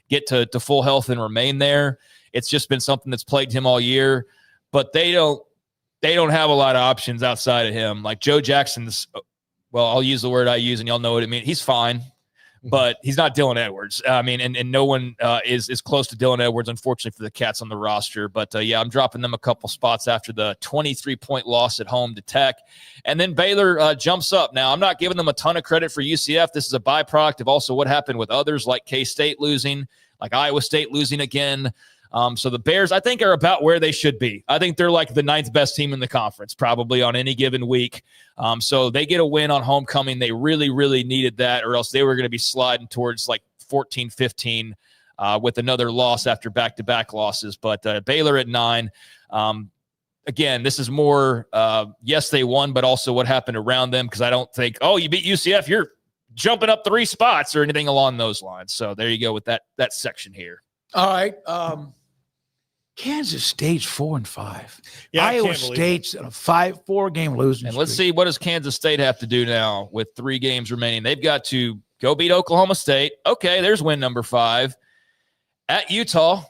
get to full health and remain there. It's just been something that's plagued him all year. But they don't have a lot of options outside of him. Like Joe Jackson's, well, I'll use the word I use, and y'all know what I mean. He's fine, but he's not Dylan Edwards. I mean, and no one is close to Dylan Edwards, unfortunately, for the Cats on the roster. But, I'm dropping them a couple spots after the 23-point loss at home to Tech. And then Baylor jumps up. Now, I'm not giving them a ton of credit for UCF. This is a byproduct of also what happened with others, like K-State losing, like Iowa State losing again. So the Bears, I think, are about where they should be. I think they're like the 9th best team in the conference, probably on any given week. So they get a win on homecoming. They really, really needed that, or else they were going to be sliding towards like 14-15 with another loss after back-to-back losses. But Baylor at 9. Again, this is more, yes, they won, but also what happened around them, because I don't think, you beat UCF, you're jumping up 3 spots or anything along those lines. So there you go with that section here. All right. Kansas State's 4-5. Yeah, Iowa State's a 4-game losing And let's streak. see, what does Kansas State have to do now with 3 games remaining? They've got to go beat Oklahoma State. Okay, there's win number 5. At Utah.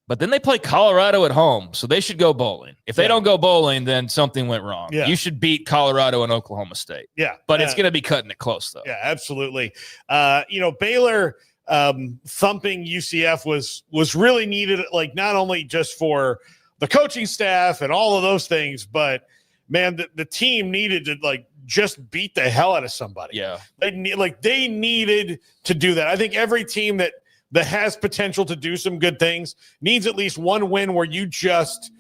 But then they play Colorado at home, so they should go bowling. If they don't go bowling, then something went wrong. Yeah. You should beat Colorado and Oklahoma State. Yeah. But it's going to be cutting it close, though. Yeah, absolutely. Baylor thumping UCF was really needed, like, not only just for the coaching staff and all of those things, but man, the team needed to just beat the hell out of somebody. Yeah. They needed to do that. I think every team that has potential to do some good things needs at least one win where you just,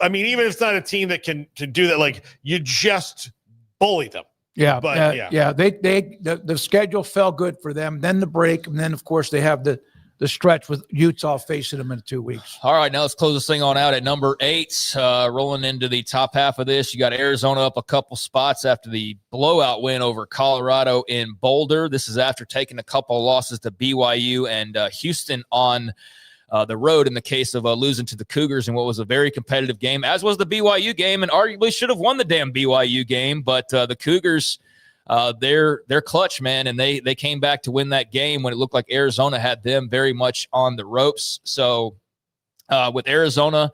even if it's not a team that can do that, you just bully them. Yeah, but the schedule fell good for them. Then the break, and then of course they have the stretch with Utah facing them in 2 weeks. All right, now let's close this thing on out at number 8. Rolling into the top half of this, you got Arizona up a couple spots after the blowout win over Colorado in Boulder. This is after taking a couple of losses to BYU and Houston on the road in the case of losing to the Cougars in what was a very competitive game, as was the BYU game, and arguably should have won the damn BYU game. But the Cougars, they're clutch, man, and they came back to win that game when it looked like Arizona had them very much on the ropes. So with Arizona,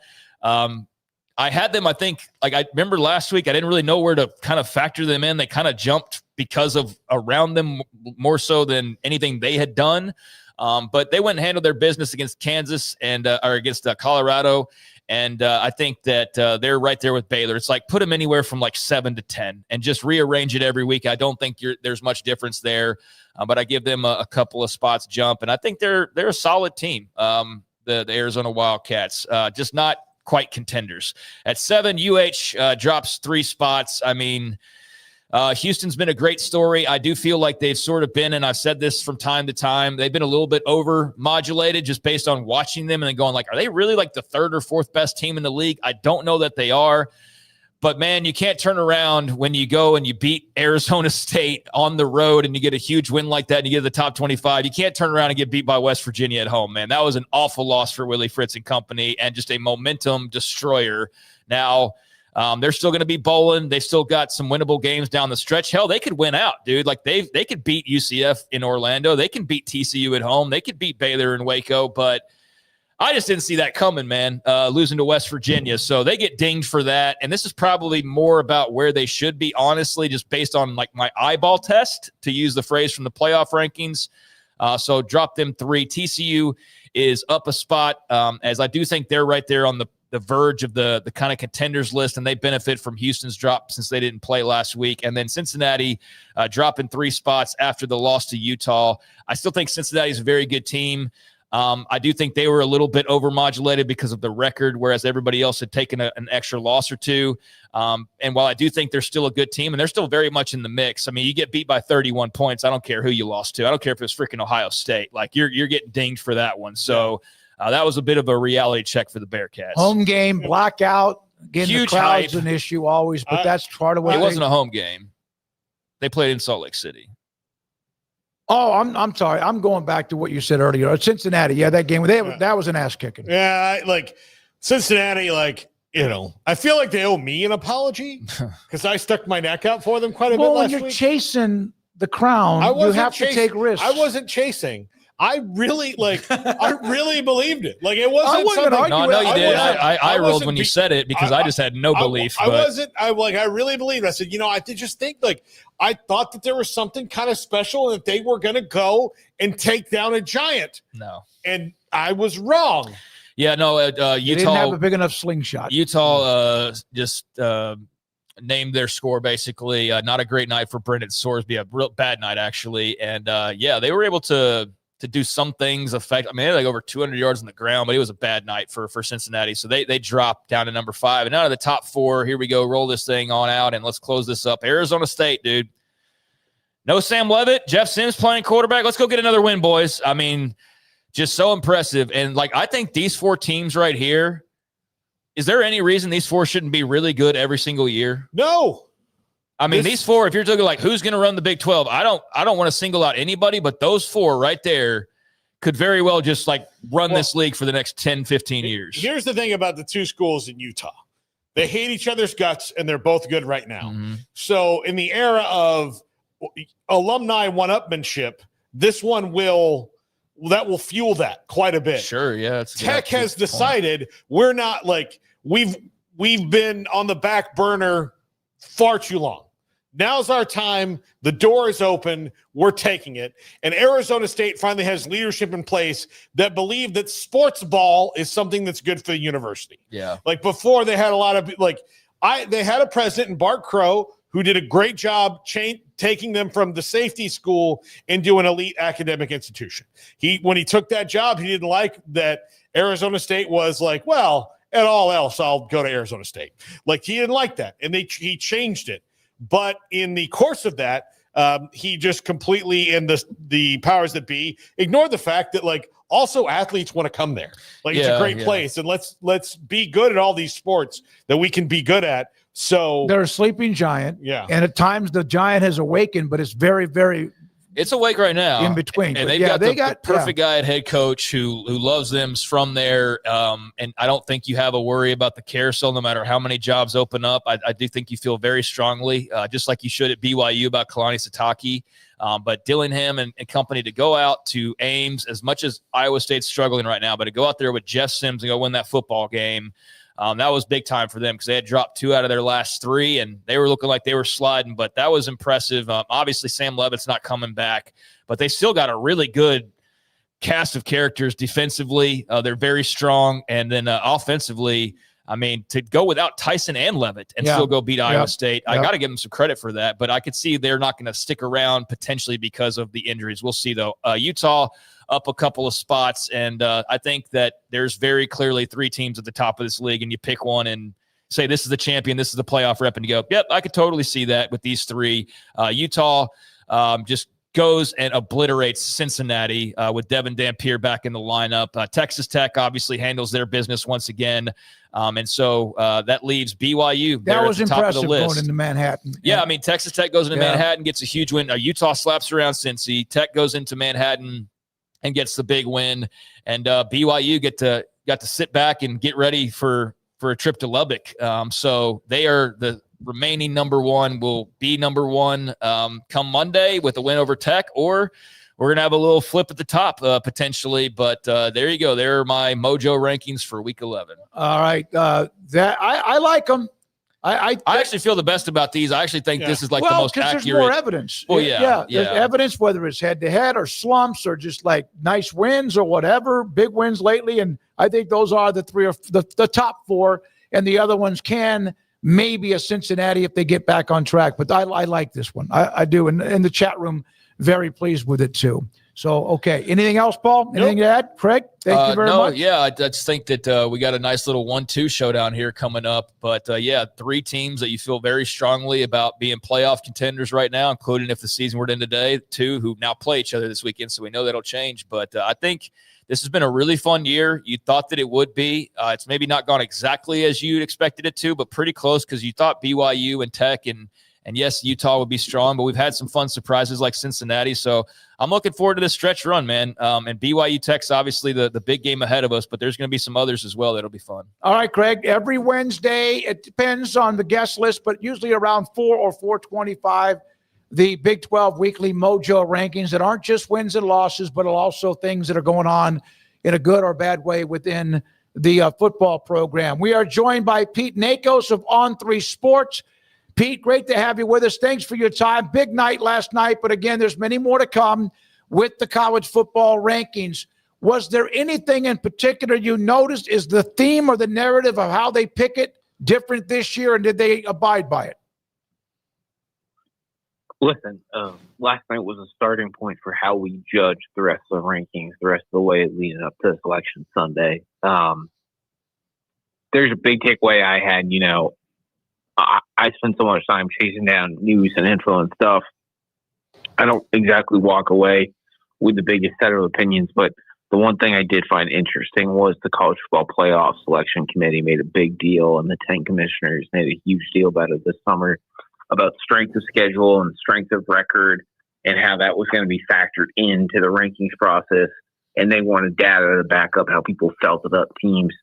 I had them, I think, like I remember last week, I didn't really know where to kind of factor them in. They kind of jumped because of around them more so than anything they had done. But they went and handled their business against Kansas and or against Colorado. And I think that they're right there with Baylor. It's like put them anywhere from like 7 to 10 and just rearrange it every week. I don't think there's much difference there, but I give them a couple of spots jump. And I think they're a solid team, the Arizona Wildcats, just not quite contenders. At 7, drops 3 spots. I mean, Houston's been a great story. I do feel like they've sort of been, and I've said this from time to time, they've been a little bit over modulated just based on watching them and then going like, are they really like the 3rd or 4th best team in the league? I don't know that they are. But, man, you can't turn around when you go and you beat Arizona State on the road and you get a huge win like that and you get to the top 25. You can't turn around and get beat by West Virginia at home, man. That was an awful loss for Willie Fritz and company and just a momentum destroyer. Now, they're still going to be bowling. They've still got some winnable games down the stretch. Hell, they could win out, dude. Like, they could beat UCF in Orlando. They can beat TCU at home. They could beat Baylor in Waco, but I just didn't see that coming, man, losing to West Virginia. So they get dinged for that. And this is probably more about where they should be, honestly, just based on like my eyeball test, to use the phrase from the playoff rankings. So drop them 3. TCU is up a spot, as I do think they're right there on the verge of the kind of contenders list, and they benefit from Houston's drop since they didn't play last week. And then Cincinnati dropping 3 spots after the loss to Utah. I still think Cincinnati is a very good team. I do think they were a little bit overmodulated because of the record, whereas everybody else had taken an extra loss or 2. And while I do think they're still a good team and they're still very much in the mix, I mean, you get beat by 31 points. I don't care who you lost to. I don't care if it was freaking Ohio State. Like, you're getting dinged for that one. So that was a bit of a reality check for the Bearcats. Home game, blackout. Again, Huge the crowd's hype. an issue always, but that's part of what it wasn't a home game. They played in Salt Lake City. Oh, I'm sorry. I'm going back to what you said earlier. Cincinnati, that game, that was an ass kicking. Yeah, like Cincinnati, like, you know, I feel like they owe me an apology because I stuck my neck out for them quite a bit last when you're week. chasing the crown, you have to take risks. I wasn't chasing. I really believed it. Like, it wasn't. I wasn't something. No, you did. I rolled when you said it because I just had no belief. I really believed. I said, you know, I did just think, like, I thought that there was something kind of special and that they were going to go and take down a giant. No, and I was wrong. Yeah, no. Utah didn't have a big enough slingshot. Utah just named their score basically. Not a great night for Brendan Sorsby. A real bad night actually. And they were able to do some things affect. I mean, they had like over 200 yards on the ground, but it was a bad night for Cincinnati. So they dropped down to number 5. And out of the top 4, here we go. Roll this thing on out and let's close this up. Arizona State, dude. No Sam Leavitt. Jeff Sims playing quarterback. Let's go get another win, boys. I mean, just so impressive. And like, I think these 4 teams right here, is there any reason these 4 shouldn't be really good every single year? No. I mean, these 4, if you're talking like who's going to run the Big 12, I don't want to single out anybody, but those 4 right there could very well just like run this league for the next 10, 15 years. Here's the thing about the 2 schools in Utah. They hate each other's guts, and they're both good right now. Mm-hmm. So in the era of alumni one-upmanship, this one will fuel that quite a bit. Sure, yeah. Tech has decided we're not like we've been on the back burner far too long. Now's our time. The door is open. We're taking it. And Arizona State finally has leadership in place that believe that sports ball is something that's good for the university. Yeah. Like before, they had a lot of they had a president in Bart Crow who did a great job taking them from the safety school into an elite academic institution. When he took that job, he didn't like that Arizona State was like, well, at all else, I'll go to Arizona State. Like, he didn't like that, and he changed it. But in the course of that, he just completely, in the powers that be, ignored the fact that, like, also athletes want to come there. Like, it's a great place, and let's be good at all these sports that we can be good at. So they're a sleeping giant. Yeah. And at times the giant has awakened, but it's very, very It's awake right now. In between. And they've got the perfect guy at head coach who loves them from there. And I don't think you have a worry about the carousel no matter how many jobs open up. I do think you feel very strongly, just like you should at BYU about Kalani Sitake. But Dillingham and company to go out to Ames, as much as Iowa State's struggling right now, but to go out there with Jeff Sims and go win that football game, That was big time for them because they had dropped 2 out of their last 3, and they were looking like they were sliding, but that was impressive. Obviously, Sam Levitt's not coming back, but they still got a really good cast of characters defensively. They're very strong, and then offensively, I mean, to go without Tyson and Levitt and still go beat Iowa State, I got to give them some credit for that, but I could see they're not going to stick around potentially because of the injuries. We'll see, though. Utah up a couple of spots, and I think that there's very clearly 3 teams at the top of this league, and you pick one and say this is the champion, this is the playoff rep, and you go, yep, I could totally see that with these 3. Utah just goes and obliterates Cincinnati with Devin Dampier back in the lineup. Texas Tech obviously handles their business once again. And so that leaves BYU. That was at the top impressive of the list. going into Manhattan. Yeah, I mean, Texas Tech goes into Manhattan, gets a huge win. Utah slaps around Cincy. Tech goes into Manhattan and gets the big win. And BYU got to sit back and get ready for a trip to Lubbock. So they are the remaining number 1, will be number 1 come Monday with a win over Tech, or we're going to have a little flip at the top potentially. But there you go. There are my Mojo rankings for week 11. All right. That I like them. I actually feel the best about these. I actually think this is like the most accurate. There's more evidence. Well, yeah. There's evidence, whether it's head-to-head or slumps or just like nice wins or whatever, big wins lately. And I think those are the 3 or the top 4, and the other ones can maybe a Cincinnati if they get back on track. But I like this one. I do. And in the chat room, very pleased with it too. So, okay. Anything else, Paul? Anything to add? Craig, thank you very much. Yeah, I just think that we got a nice little 1-2 showdown here coming up. But, 3 teams that you feel very strongly about being playoff contenders right now, including if the season were to end today, 2 who now play each other this weekend, so we know that'll change. But I think this has been a really fun year. You thought that it would be. It's maybe not gone exactly as you expected it to, but pretty close because you thought BYU and Tech and yes, Utah would be strong, but we've had some fun surprises like Cincinnati. So I'm looking forward to this stretch run, man. And BYU Tech's obviously the big game ahead of us, but there's going to be some others as well that'll be fun. All right, Craig. Every Wednesday, it depends on the guest list, but usually around 4 or 4:25, the Big 12 weekly Mojo rankings that aren't just wins and losses, but also things that are going on in a good or bad way within the football program. We are joined by Pete Nakos of On3 Sports. Pete, great to have you with us. Thanks for your time. Big night last night, but again, there's many more to come with the college football rankings. Was there anything in particular you noticed? Is the theme or the narrative of how they pick it different this year, and did they abide by it? Listen, last night was a starting point for how we judge the rest of the rankings, the rest of the way leading up to Selection Sunday. There's a big takeaway I had. I spend so much time chasing down news and info and stuff. I don't exactly walk away with the biggest set of opinions, but the one thing I did find interesting was the College Football Playoff Selection Committee made a big deal, and the 10 commissioners made a huge deal about it this summer, about strength of schedule and strength of record and how that was going to be factored into the rankings process. And they wanted data to back up how people felt about teams.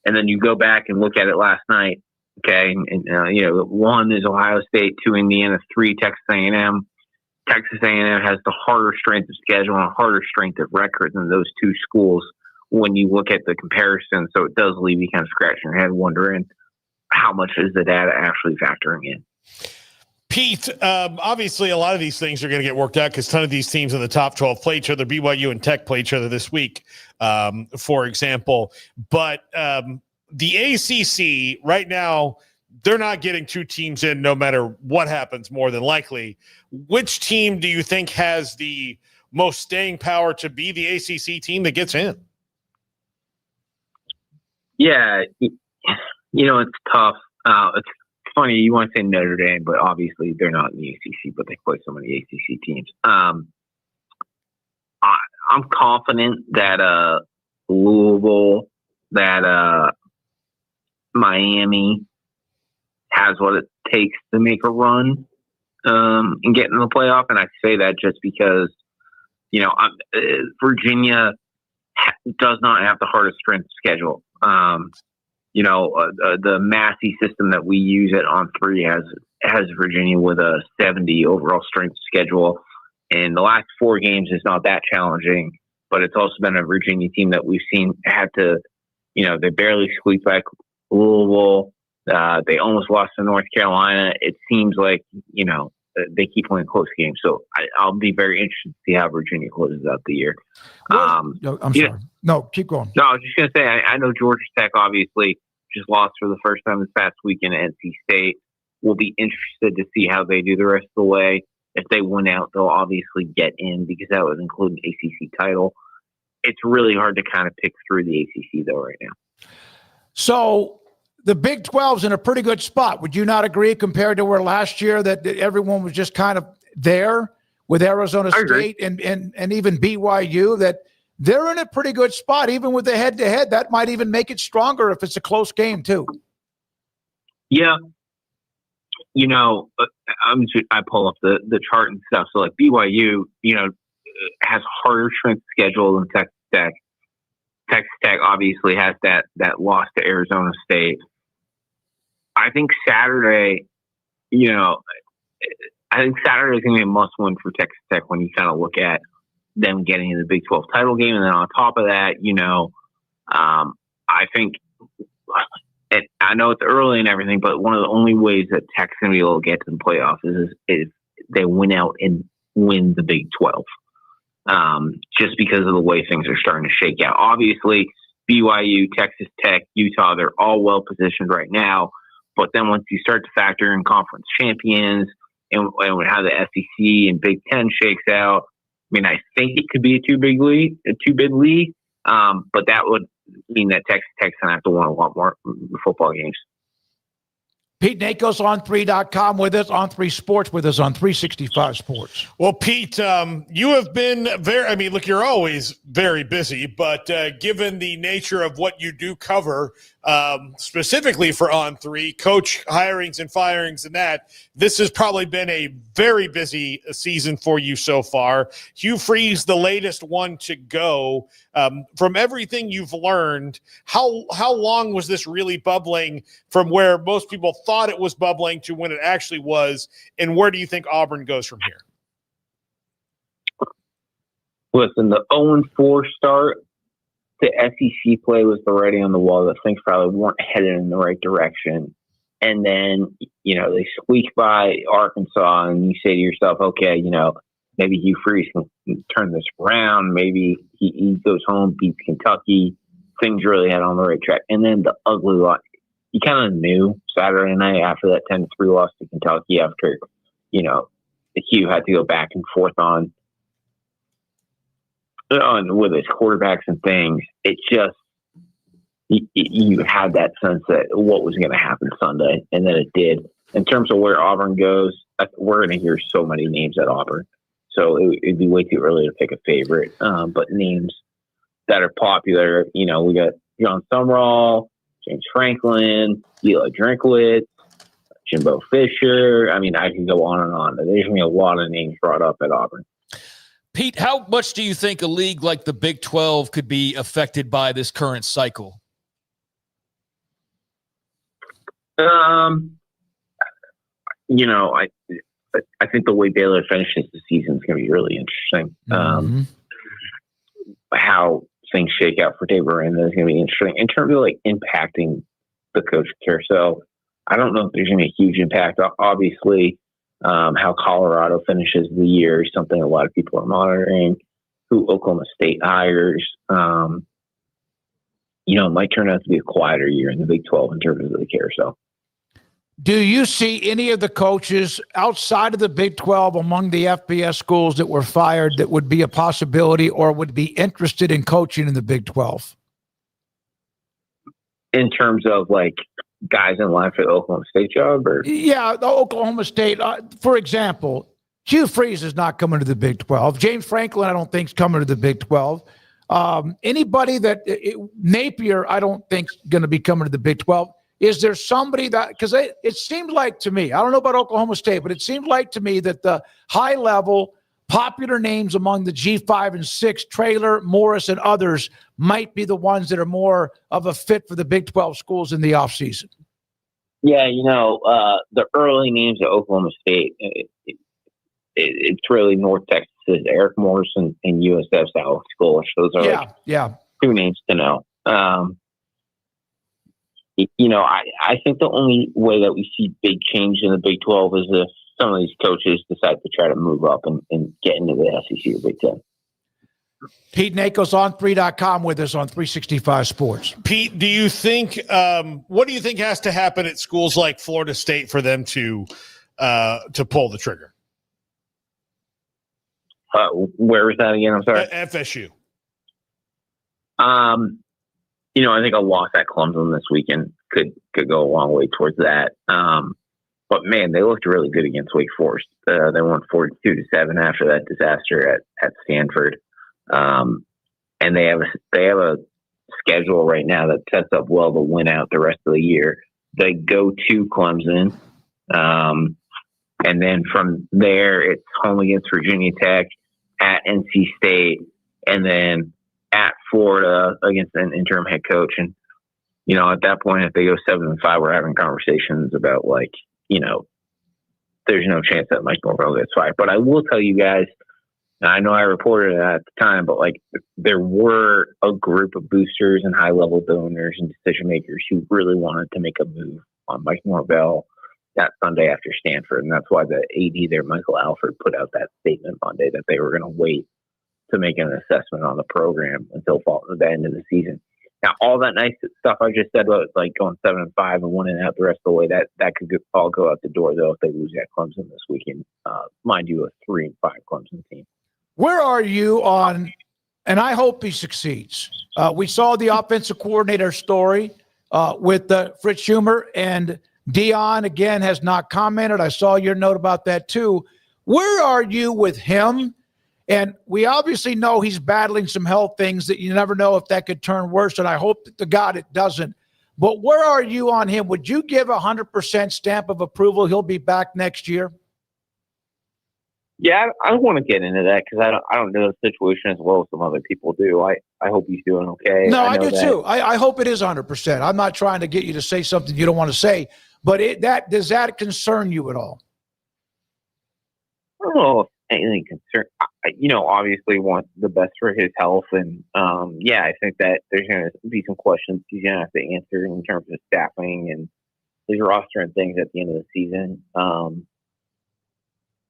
And then you go back and look at it last night. Okay. And 1 is Ohio State, 2 Indiana, 3 Texas A&M. Texas A&M has the harder strength of schedule and a harder strength of record than those 2 schools when you look at the comparison. So it does leave you kind of scratching your head wondering how much is the data actually factoring in. Pete, obviously a lot of these things are going to get worked out because a ton of these teams in the top 12 play each other. BYU and Tech play each other this week, for example. But the ACC right now, they're not getting 2 teams in no matter what happens, more than likely. Which team do you think has the most staying power to be the ACC team that gets in? Yeah, it's tough. It's funny, you want to say Notre Dame, but obviously they're not in the ACC, but they play so many ACC teams. I'm confident that Louisville, that Miami has what it takes to make a run and get in the playoff. And I say that just because, Virginia does not have the hardest strength schedule. The Massey system that we use at On3 has Virginia with a 70 overall strength schedule. And the last 4 games is not that challenging, but it's also been a Virginia team that we've seen had to, they barely squeaked by Louisville. They almost lost to North Carolina. It seems like, they keep playing close games. So I'll be very interested to see how Virginia closes out the year. I'm sorry. No, keep going. No, I was just going to say, I know Georgia Tech obviously just lost for the first time this past weekend at NC State. We'll be interested to see how they do the rest of the way. If they win out, they'll obviously get in because that would include an ACC title. It's really hard to kind of pick through the ACC, though, right now. So the Big 12's in a pretty good spot. Would you not agree compared to where last year that everyone was just kind of there with Arizona State and even BYU, that they're in a pretty good spot, even with the head-to-head? That might even make it stronger if it's a close game, too. Yeah. I pull up the chart and stuff. So, like, BYU, has harder strength schedule than Texas Tech. Texas Tech obviously has that loss to Arizona State. I think Saturday, I think Saturday is going to be a must-win for Texas Tech when you kind of look at them getting in the Big 12 title game. And then on top of that, I think, and I know it's early and everything, but one of the only ways that Tech's going to be able to get to the playoffs is if they win out and win the Big 12. Just because of the way things are starting to shake out. Obviously, BYU, Texas Tech, Utah, they're all well positioned right now. But then once you start to factor in conference champions and how the SEC and Big Ten shakes out, I mean, I think it could be a two-bid league. But that would mean that Texas Tech's going to have to win a lot more football games. Pete Nakos, On3.com with us, On3 Sports with us on 365 Sports. Well, Pete, you have been look, you're always very busy, but given the nature of what you do cover, specifically for On3, coach hirings and firings and that, this has probably been a very busy season for you so far. Hugh Freeze, the latest one to go. From everything you've learned, how long was this really bubbling from where most people thought it was bubbling to when it actually was, and where do you think Auburn goes from here? Listen, the 0-4 start, the SEC play was the writing on the wall that things probably weren't headed in the right direction. And then, they squeak by Arkansas, and you say to yourself, okay, maybe Hugh Freeze can turn this around. Maybe he goes home, beats Kentucky. Things really head on the right track. And then the ugly lot. You kind of knew Saturday night after that 10-3 loss to Kentucky, after, Hugh had to go back and forth on with his quarterbacks and things. It just, you had that sense that what was going to happen Sunday, and then it did. In terms of where Auburn goes, we're going to hear so many names at Auburn. So it'd be way too early to pick a favorite. But names that are popular, we got John Sumrall, James Franklin, Eli Drinkwitz, Jimbo Fisher. I mean, I can go on and on. There's going to be a lot of names brought up at Auburn. Pete, how much do you think a league like the Big 12 could be affected by this current cycle? I think the way Baylor finishes the season is going to be really interesting. How things shake out for Dave Aranda is going to be interesting. In terms of impacting the coach carousel, I don't know if there's going to be a huge impact. Obviously, how Colorado finishes the year is something a lot of people are monitoring. Who Oklahoma State hires, it might turn out to be a quieter year in the Big 12 in terms of the carousel. Do you see any of the coaches outside of the Big 12 among the FBS schools that were fired that would be a possibility or would be interested in coaching in the Big 12? In terms of guys in line for the Oklahoma State job? Yeah, the Oklahoma State. For example, Hugh Freeze is not coming to the Big 12. James Franklin, I don't think, is coming to the Big 12. Anybody Napier, I don't think is going to be coming to the Big 12. Is there somebody that, because it seemed like to me, I don't know about Oklahoma State, but it seemed like to me that the high-level popular names among the G5 and 6, Traylor, Morris, and others, might be the ones that are more of a fit for the Big 12 schools in the offseason. Yeah, the early names at Oklahoma State, it's really North Texas's Eric Morrison and USF's Alex Golish. Those are two names to know. I think the only way that we see big change in the Big 12 is if some of these coaches decide to try to move up and get into the SEC or Big 10. Pete Nakos on 3.com with us on 365 Sports. Pete, do you think what do you think has to happen at schools like Florida State for them to pull the trigger? Where was that again? I'm sorry. FSU. I think a loss at Clemson this weekend could go a long way towards that. But man, they looked really good against Wake Forest. They won 42-7 after that disaster at Stanford. And they have a schedule right now that sets up well to win out the rest of the year. They go to Clemson. And then from there, it's home against Virginia Tech, at NC State, and then at Florida against an interim head coach. And, at that point, if they go 7-5, we're having conversations about there's no chance that Mike Norvell gets fired. But I will tell you guys, and I know I reported it at the time, but there were a group of boosters and high level donors and decision makers who really wanted to make a move on Mike Norvell that Sunday after Stanford. And that's why the AD there, Michael Alford, put out that statement Monday that they were going to wait to make an assessment on the program until the end of the season. Now, all that nice stuff I just said about going 7-5 and winning out the rest of the way, that could all go out the door, though, if they lose at Clemson this weekend. Mind you, a 3-5 Clemson team. Where are you on, and I hope he succeeds. We saw the offensive coordinator story with Fritz Schumer, and Deion, again, has not commented. I saw your note about that, too. Where are you with him? And we obviously know he's battling some health things that you never know if that could turn worse, and I hope to God it doesn't. But where are you on him? Would you give 100% stamp of approval he'll be back next year? Yeah, I don't want to get into that because I don't know the situation as well as some other people do. I hope he's doing okay. No, I do too. I hope it is 100%. I'm not trying to get you to say something you don't want to say, but does that concern you at all? I don't know if anything concern. Obviously want the best for his health, and I think that there's going to be some questions he's going to have to answer in terms of staffing and his roster and things at the end of the season.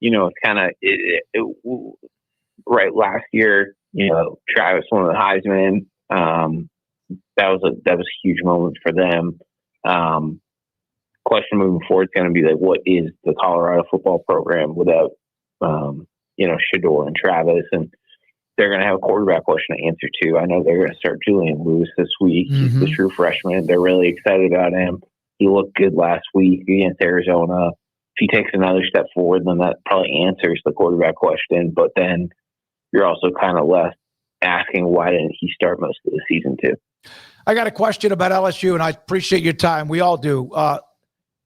It's kind of right last year. Travis won the Heisman. That was a huge moment for them. Question moving forward is going to be what is the Colorado football program without Shador and Travis, and they're going to have a quarterback question to answer too. I know they're going to start Julian Lewis this week. He's the true freshman. They're really excited about him. He looked good last week against Arizona. If he takes another step forward, then that probably answers the quarterback question. But then you're also kind of left asking, why didn't he start most of the season too? I got a question about LSU, and I appreciate your time. We all do.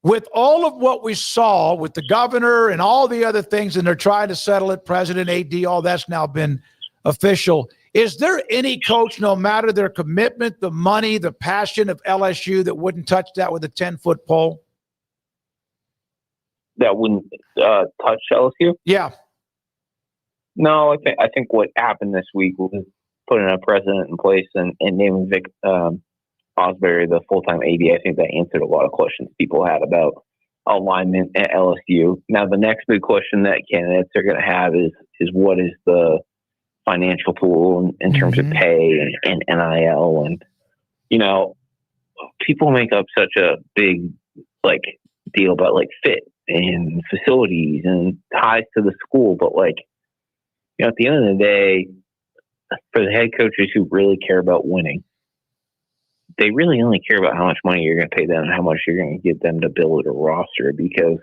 With all of what we saw with the governor and all the other things, and they're trying to settle it, President, AD, all that's now been official. Is there any coach, no matter their commitment, the money, the passion of LSU, that wouldn't touch that with a 10-foot pole? That wouldn't touch LSU? Yeah. No, I think what happened this week was putting a president in place and naming Vic Osbury the full-time AD. I think that answered a lot of questions people had about alignment at LSU. Now, the next big question that candidates are going to have is what is the financial pool in terms of pay and NIL, and people make up such a big deal about fit and facilities and ties to the school, but at the end of the day, for the head coaches who really care about winning, they really only care about how much money you're going to pay them and how much you're going to get them to build a roster, because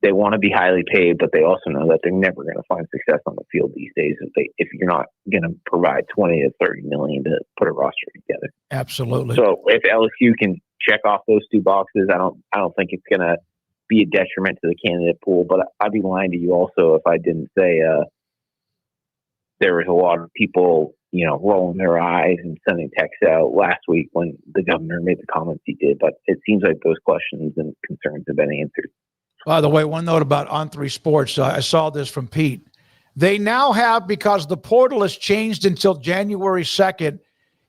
they want to be highly paid, but they also know that they're never going to find success on the field these days if you're not going to provide $20 to $30 million to put a roster together. Absolutely. So if LSU can check off those two boxes, I don't think it's going to be a detriment to the candidate pool. But I'd be lying to you also if I didn't say there was a lot of people rolling their eyes and sending texts out last week when the governor made the comments he did. But it seems like those questions and concerns have been answered. By the way, one note about On3 Sports. I saw this from Pete. They now have, because the portal has changed until January 2nd,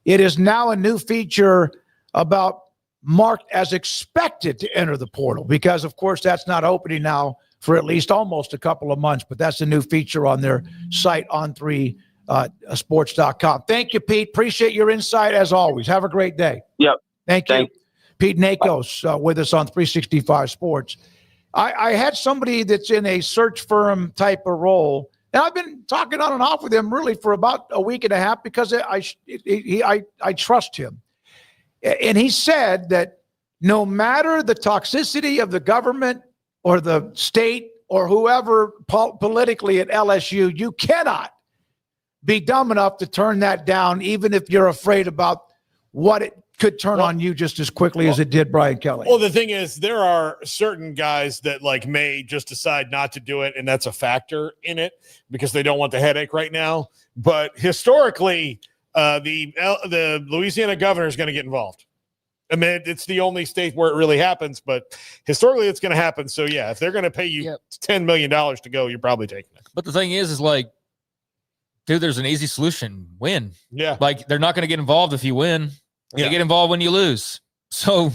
it is now a new feature about marked as expected to enter the portal because, of course, that's not opening now for at least almost a couple of months, but that's a new feature on their site, on3sports.com. Thank you, Pete. Appreciate your insight as always. Have a great day. Yep. Thank you. Pete Nakos with us on 365 Sports. I had somebody that's in a search firm type of role, and I've been talking on and off with him really for about a week and a half because I trust him. And he said that no matter the toxicity of the government or the state or whoever politically at LSU, you cannot be dumb enough to turn that down, even if you're afraid about what it could turn on you just as quickly as it did Brian Kelly. Well, the thing is, there are certain guys that may just decide not to do it, and that's a factor in it because they don't want the headache right now. But historically, the Louisiana governor is going to get involved. I mean, it's the only state where it really happens, but historically it's going to happen. So, yeah, if they're going to pay you $10 million to go, you're probably taking it. But the thing is dude, there's an easy solution. Win. Yeah. They're not going to get involved if you win. They get involved when you lose. So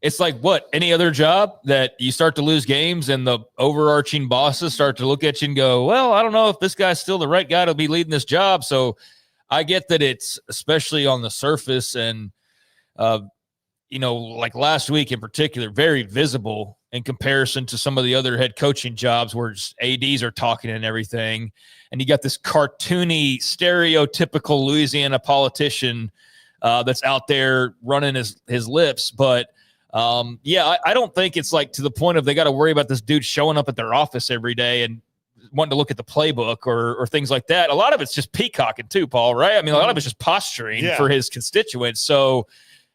it's like what? Any other job that you start to lose games and the overarching bosses start to look at you and go, well, I don't know if this guy's still the right guy to be leading this job. So I get that it's especially on the surface and, like last week in particular, very visible in comparison to some of the other head coaching jobs where just ADs are talking and everything. And you got this cartoony, stereotypical Louisiana politician that's out there running his lips. But I don't think it's to the point of they got to worry about this dude showing up at their office every day and wanting to look at the playbook or things like that. A lot of it's just peacocking too, Paul, right? I mean, a lot of it's just posturing for his constituents. So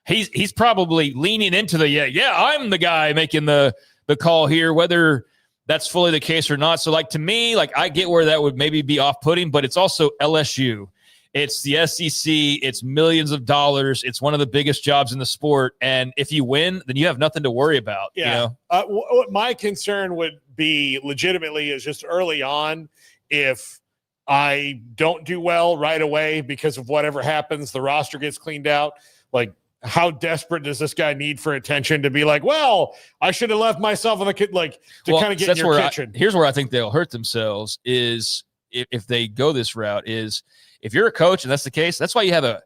he's probably leaning into I'm the guy making the call here, whether that's fully the case or not. So to me, I get where that would maybe be off-putting, but it's also LSU. It's the SEC. It's millions of dollars. It's one of the biggest jobs in the sport. And if you win, then you have nothing to worry about. Yeah. What my concern would be legitimately is just early on, if I don't do well right away because of whatever happens, the roster gets cleaned out. How desperate does this guy need for attention to be I should have left myself in the kind of get in your kitchen. Here's where I think they'll hurt themselves is if they go this route is, if you're a coach and that's the case, that's why you have a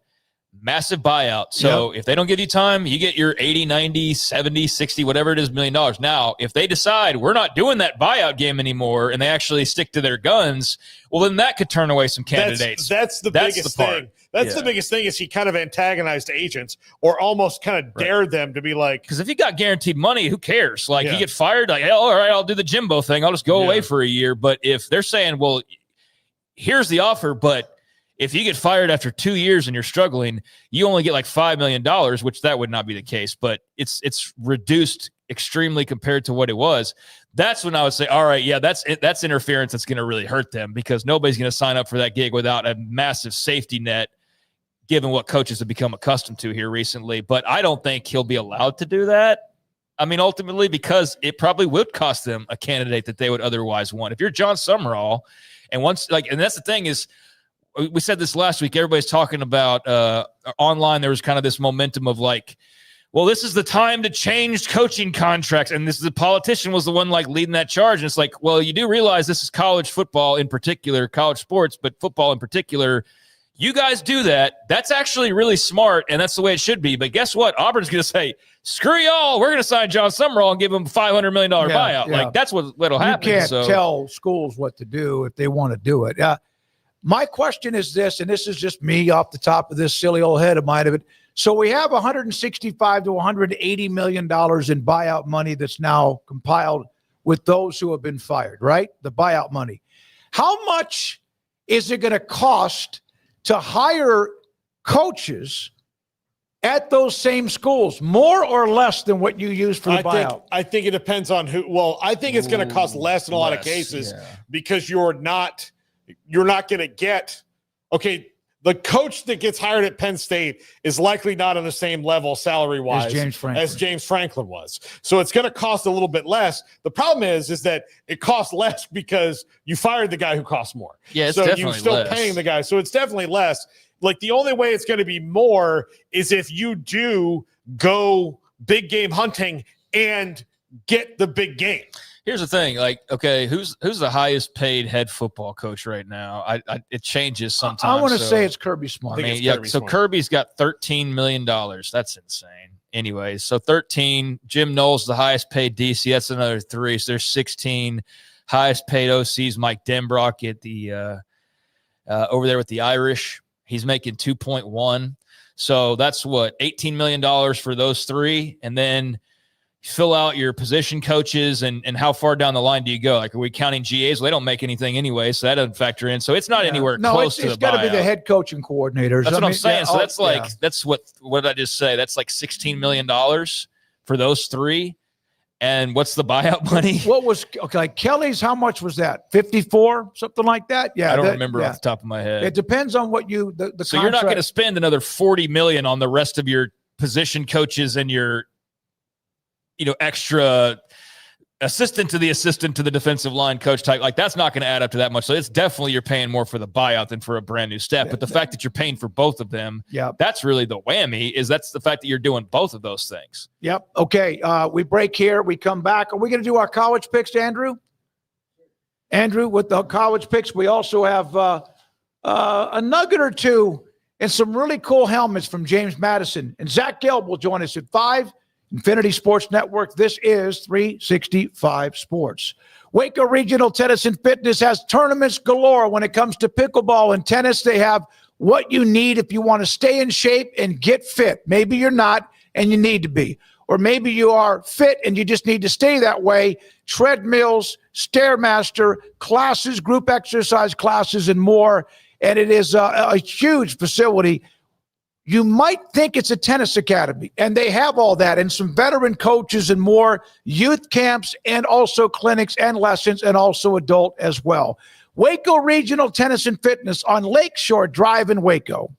massive buyout. So if they don't give you time, you get your 80, 90, 70, 60, whatever it is, $1 million. Now, if they decide we're not doing that buyout game anymore and they actually stick to their guns, well, then that could turn away some candidates. That's the biggest thing. That's the biggest thing is he kind of antagonized agents or almost kind of dared them to be because if you got guaranteed money, who cares? You get fired, all right, I'll do the Jimbo thing. I'll just go away for a year. But if they're saying, well, here's the offer, but if you get fired after 2 years and you're struggling, you only get $5 million, which that would not be the case, but it's reduced extremely compared to what it was. That's when I would say, all right, that's interference that's going to really hurt them because nobody's going to sign up for that gig without a massive safety net, given what coaches have become accustomed to here recently. But I don't think he'll be allowed to do that. I mean, ultimately, because it probably would cost them a candidate that they would otherwise want. If you're John Summerall, and and that's the thing is, we said this last week, everybody's talking about online. There was kind of this momentum of well, this is the time to change coaching contracts. And the politician was the one leading that charge. And it's well, you do realize this is college football in particular, college sports, but football in particular. You guys do that. That's actually really smart. And that's the way it should be. But guess what? Auburn's going to say, screw y'all. We're going to sign John Summerall and give him a $500 million buyout. Yeah. That's what'll happen. You can't tell schools what to do if they want to do it. My question is this, and this is just me off the top of this silly old head of mine. So we have $165 to $180 million in buyout money that's now compiled with those who have been fired, right? The buyout money. How much is it going to cost to hire coaches at those same schools, more or less than what you use for the buyout? I think it depends on who. Well, I think it's going to cost less in a lot of cases because you're not going to get, the coach that gets hired at Penn State is likely not on the same level salary-wise as James Franklin was. So it's going to cost a little bit less. The problem is that it costs less because you fired the guy who costs more. Yeah, it's so definitely you're still less. paying the guy. So it's definitely less. The only way it's going to be more is if you do go big game hunting and get the big game. Here's the thing, like, okay, who's the highest paid head football coach right now? It changes sometimes. I want to say it's Kirby Smart. I mean, Kirby's got $13 million. That's insane. Anyways, so 13. Jim Knowles, the highest paid DC. That's another 3. So there's 16. Highest paid OCs, Mike Denbrock at the over there with the Irish. He's making 2.1. So that's what, $18 million for those 3, and then fill out your position coaches and how far down the line do you go? Like, are we counting GAs? Well, they don't make anything anyway, so that doesn't factor in. So it's not anywhere close to the buyout. It's got to be the head coaching coordinators. That's what I'm saying. So that's that's what did I just say? That's like $16 million for those 3. And what's the buyout money? What was Kelly's? How much was that? 54, something like that. Yeah, I don't remember off the top of my head. It depends on what you the. So contract. You're not going to spend another $40 million on the rest of your position coaches and your, extra assistant to the defensive line coach type. Like, that's not going to add up to that much. So it's definitely you're paying more for the buyout than for a brand new step. But the fact that you're paying for both of them, that's really the whammy. That's the fact that you're doing both of those things. Yep. Okay. We break here. We come back. Are we going to do our college picks, Andrew? Andrew, with the college picks, we also have a nugget or two and some really cool helmets from James Madison. And Zack Gelb will join us at 5. Infinity Sports Network. This is 365 Sports. Waco Regional Tennis and Fitness has tournaments galore when it comes to pickleball and tennis. They have what you need if you want to stay in shape and get fit. Maybe you're not and you need to be. Or maybe you are fit and you just need to stay that way. Treadmills, Stairmaster, classes, group exercise classes, and more. And it is a huge facility. You might think it's a tennis academy, and they have all that, and some veteran coaches and more, youth camps, and also clinics and lessons, and also adult as well. Waco Regional Tennis and Fitness on Lakeshore Drive in Waco.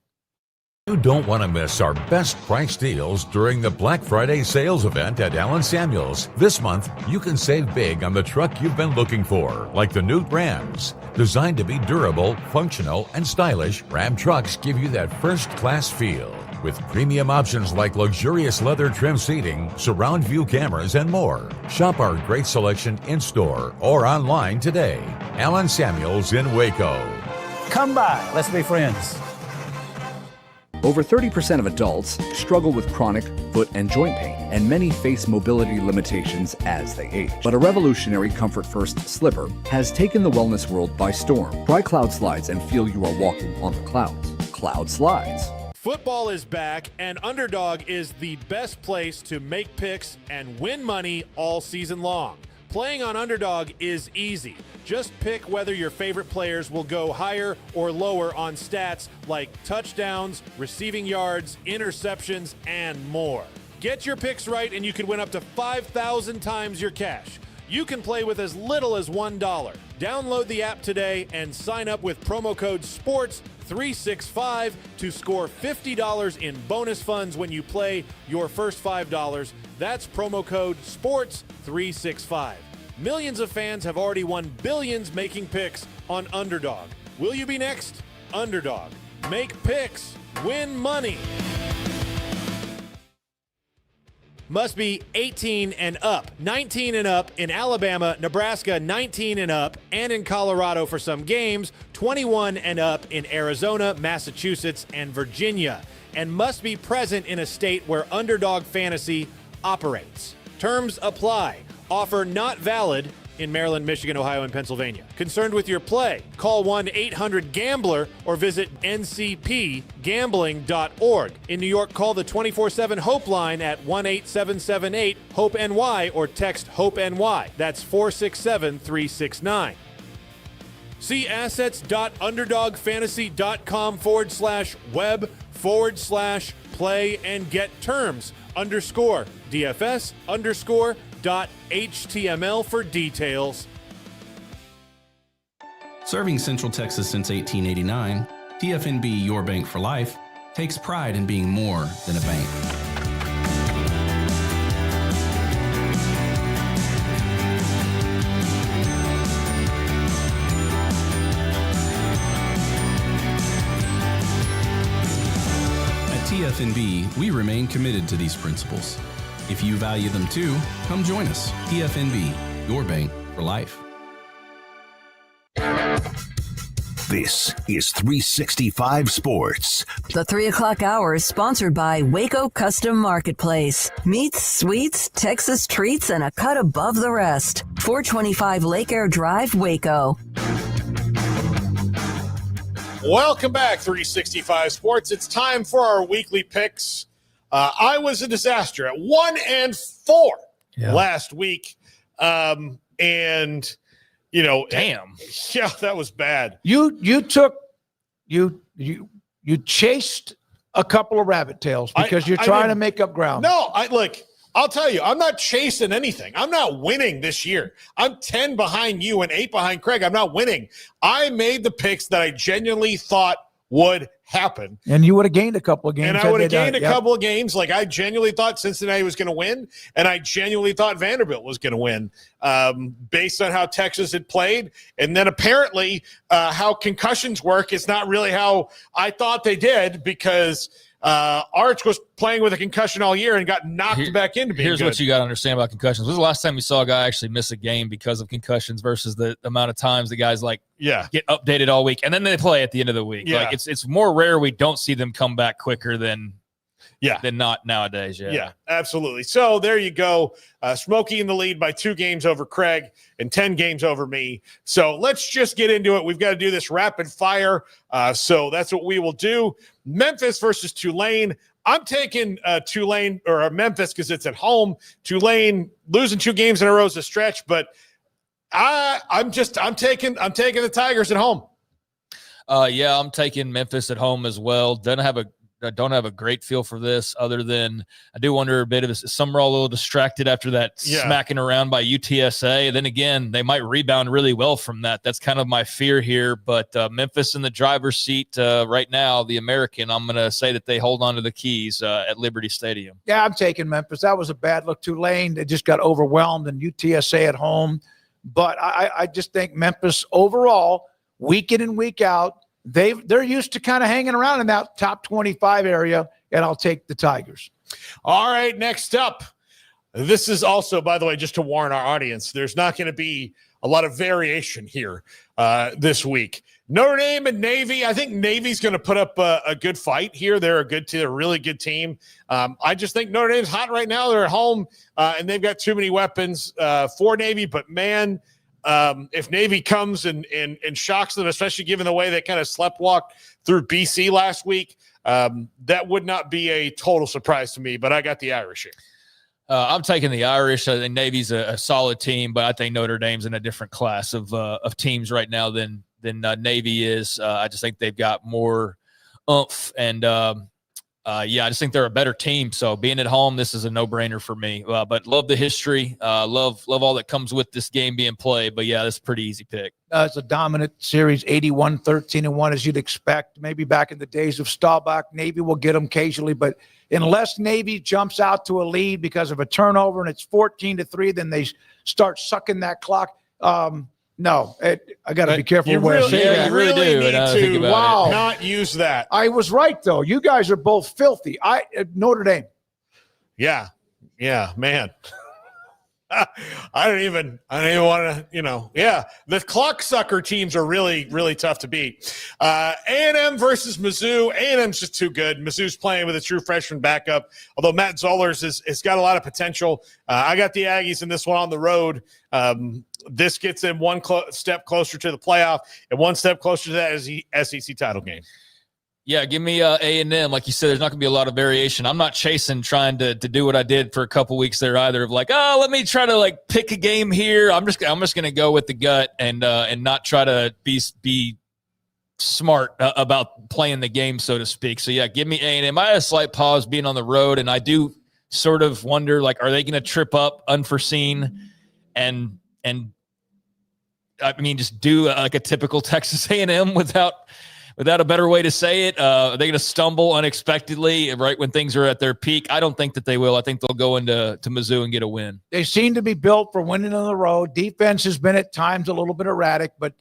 You don't want to miss our best price deals during the Black Friday sales event at Allen Samuels. This month, you can save big on the truck you've been looking for, like the new Rams. Designed to be durable, functional, and stylish, Ram trucks give you that first-class feel. With premium options like luxurious leather trim seating, surround view cameras, and more. Shop our great selection in-store or online today. Allen Samuels in Waco. Come by. Let's be friends. Over 30% of adults struggle with chronic foot and joint pain, and many face mobility limitations as they age. But a revolutionary Comfort First slipper has taken the wellness world by storm. Try Cloud Slides and feel you are walking on the clouds. Cloud Slides. Football is back, and Underdog is the best place to make picks and win money all season long. Playing on Underdog is easy. Just pick whether your favorite players will go higher or lower on stats like touchdowns, receiving yards, interceptions, and more. Get your picks right and you can win up to 5,000 times your cash. You can play with as little as $1. Download the app today and sign up with promo code SPORTS365 to score $50 in bonus funds when you play your first $5. That's promo code SPORTS365. Millions of fans have already won billions making picks on Underdog. Will you be next? Underdog. Make picks. Win money. Must be 18 and up. 19 and up in Alabama, Nebraska, 19 and up, and in Colorado for some games, 21 and up in Arizona, Massachusetts, and Virginia, and must be present in a state where Underdog Fantasy operates. Terms apply. Offer not valid in Maryland, Michigan, Ohio, and Pennsylvania. Concerned with your play? Call 1-800-GAMBLER or visit ncpgambling.org. In New York, call the 24/7 Hope line at 1-8778-HOPE-NY or text HOPE-NY. That's 467-369. See assets.underdogfantasy.com/web/play and get terms _DFS_.html for details. Serving Central Texas since 1889, TFNB Your Bank for Life takes pride in being more than a bank. At TFNB, we remain committed to these principles. If you value them too, come join us. TFNB, your bank for life. This is 365 Sports. The 3 o'clock hour is sponsored by Waco Custom Marketplace. Meats, sweets, Texas treats, and a cut above the rest. 425 Lake Air Drive, Waco. Welcome back, 365 Sports. It's time for our weekly picks. I was a disaster at 1-4 last week. And you know, damn. Yeah, that was bad. You chased a couple of rabbit tails because you're trying to make up ground. No, I'll tell you, I'm not chasing anything. I'm not winning this year. I'm 10 behind you and 8 behind Craig. I'm not winning. I made the picks that I genuinely thought would happen. And you would have gained a couple of games. And I would have gained a couple of games. Like, I genuinely thought Cincinnati was going to win, and I genuinely thought Vanderbilt was going to win based on how Texas had played. And then apparently how concussions work is not really how I thought they did, because Arch was playing with a concussion all year and got knocked back into being Here's good. what you got to understand about concussions. When was the last time you saw a guy actually miss a game because of concussions versus the amount of times the guys get updated all week and then they play at the end of the week? Yeah. Like, it's more rare we don't see them come back quicker than not nowadays. Yeah, absolutely. So there you go. Smokey in the lead by 2 games over Craig and 10 games over me. So let's just get into it. We've got to do this rapid fire. So that's what we will do. Memphis versus Tulane. I'm taking Tulane or Memphis because it's at home. Tulane losing 2 games in a row is a stretch, but I'm taking the Tigers at home. I'm taking Memphis at home as well. I don't have a great feel for this, other than I do wonder a bit if some are all a little distracted after that smacking around by UTSA. Then again, they might rebound really well from that. That's kind of my fear here. But Memphis in the driver's seat right now, the American, I'm going to say that they hold on to the keys at Liberty Stadium. Yeah, I'm taking Memphis. That was a bad look. Tulane, they just got overwhelmed, and UTSA at home. But I just think Memphis overall, week in and week out, they're used to kind of hanging around in that top 25 area, and I'll take the Tigers. All right, next up. This is also, by the way, just to warn our audience, there's not going to be a lot of variation here this week. Notre Dame and Navy. I think Navy's going to put up a good fight here. They're a really good team. I just think Notre Dame's hot right now. They're at home, and they've got too many weapons for Navy. But, man, if Navy comes and shocks them, especially given the way they kind of sleptwalked through BC last week, that would not be a total surprise to me. But I got the Irish here. I'm taking the Irish. I think Navy's a solid team, but I think Notre Dame's in a different class of teams right now than Navy is. I just think they've got more oomph, and I just think they're a better team. So being at home, this is a no-brainer for me. But love the history, love all that comes with this game being played. But yeah, that's a pretty easy pick. It's a dominant series, 81-13-1, as you'd expect. Maybe back in the days of Staubach, Navy will get them occasionally, but unless Navy jumps out to a lead because of a turnover and it's 14-3, then they start sucking that clock. No, I got to be careful where I say that. You really need to not use that. I was right, though. You guys are both filthy. Notre Dame. Yeah, man. I don't even want to, the clock sucker teams are really, really tough to beat. A&M versus Mizzou. A&M's just too good. Mizzou's playing with a true freshman backup, although Matt Zollers has got a lot of potential. I got the Aggies in this one on the road. This gets them one step closer to the playoff and one step closer to that SEC title game. Yeah, give me A&M. Like you said, there's not going to be a lot of variation. I'm not chasing trying to do what I did for a couple weeks there either, of let me try to pick a game here. I'm just going to go with the gut and not try to be smart about playing the game, so to speak. So yeah, give me A&M. I had a slight pause being on the road, and I do sort of wonder, are they going to trip up unforeseen and I mean, just do a typical Texas A&M without a better way to say it? Are they going to stumble unexpectedly right when things are at their peak? I don't think that they will. I think they'll go into Mizzou and get a win. They seem to be built for winning on the road. Defense has been at times a little bit erratic, but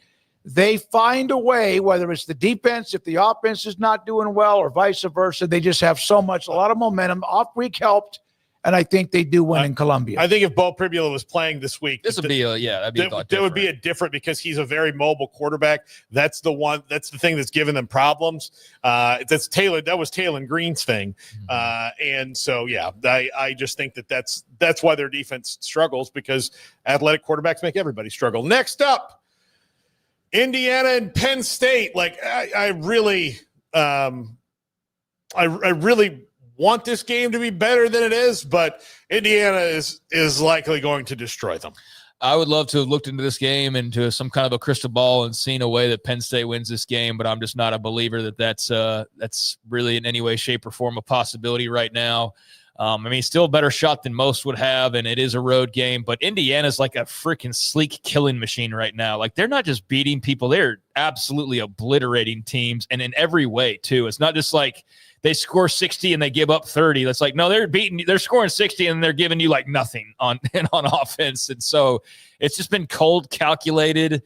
they find a way, whether it's the defense, if the offense is not doing well, or vice versa. They just have a lot of momentum. Off week helped, and I think they do win in Columbia. I think if Bo Pribula was playing this week, this would be that'd be a lot that would be a different because he's a very mobile quarterback. That's the thing that's given them problems. That was Taylor Green's thing, and so I just think that's why their defense struggles because athletic quarterbacks make everybody struggle. Next up, Indiana and Penn State. Like I really want this game to be better than it is, but Indiana is likely going to destroy them. I would love to have looked into this game into some kind of a crystal ball and seen a way that Penn State wins this game, but I'm just not a believer that that's really in any way, shape, or form a possibility right now. Still a better shot than most would have, and it is a road game, but Indiana's like a freaking sleek killing machine right now. Like, they're not just beating people, they're absolutely obliterating teams, and in every way, too. It's not just like they score 60 and they give up 30. That's like, no, they're scoring 60 and they're giving you like nothing on offense. And so it's just been cold, calculated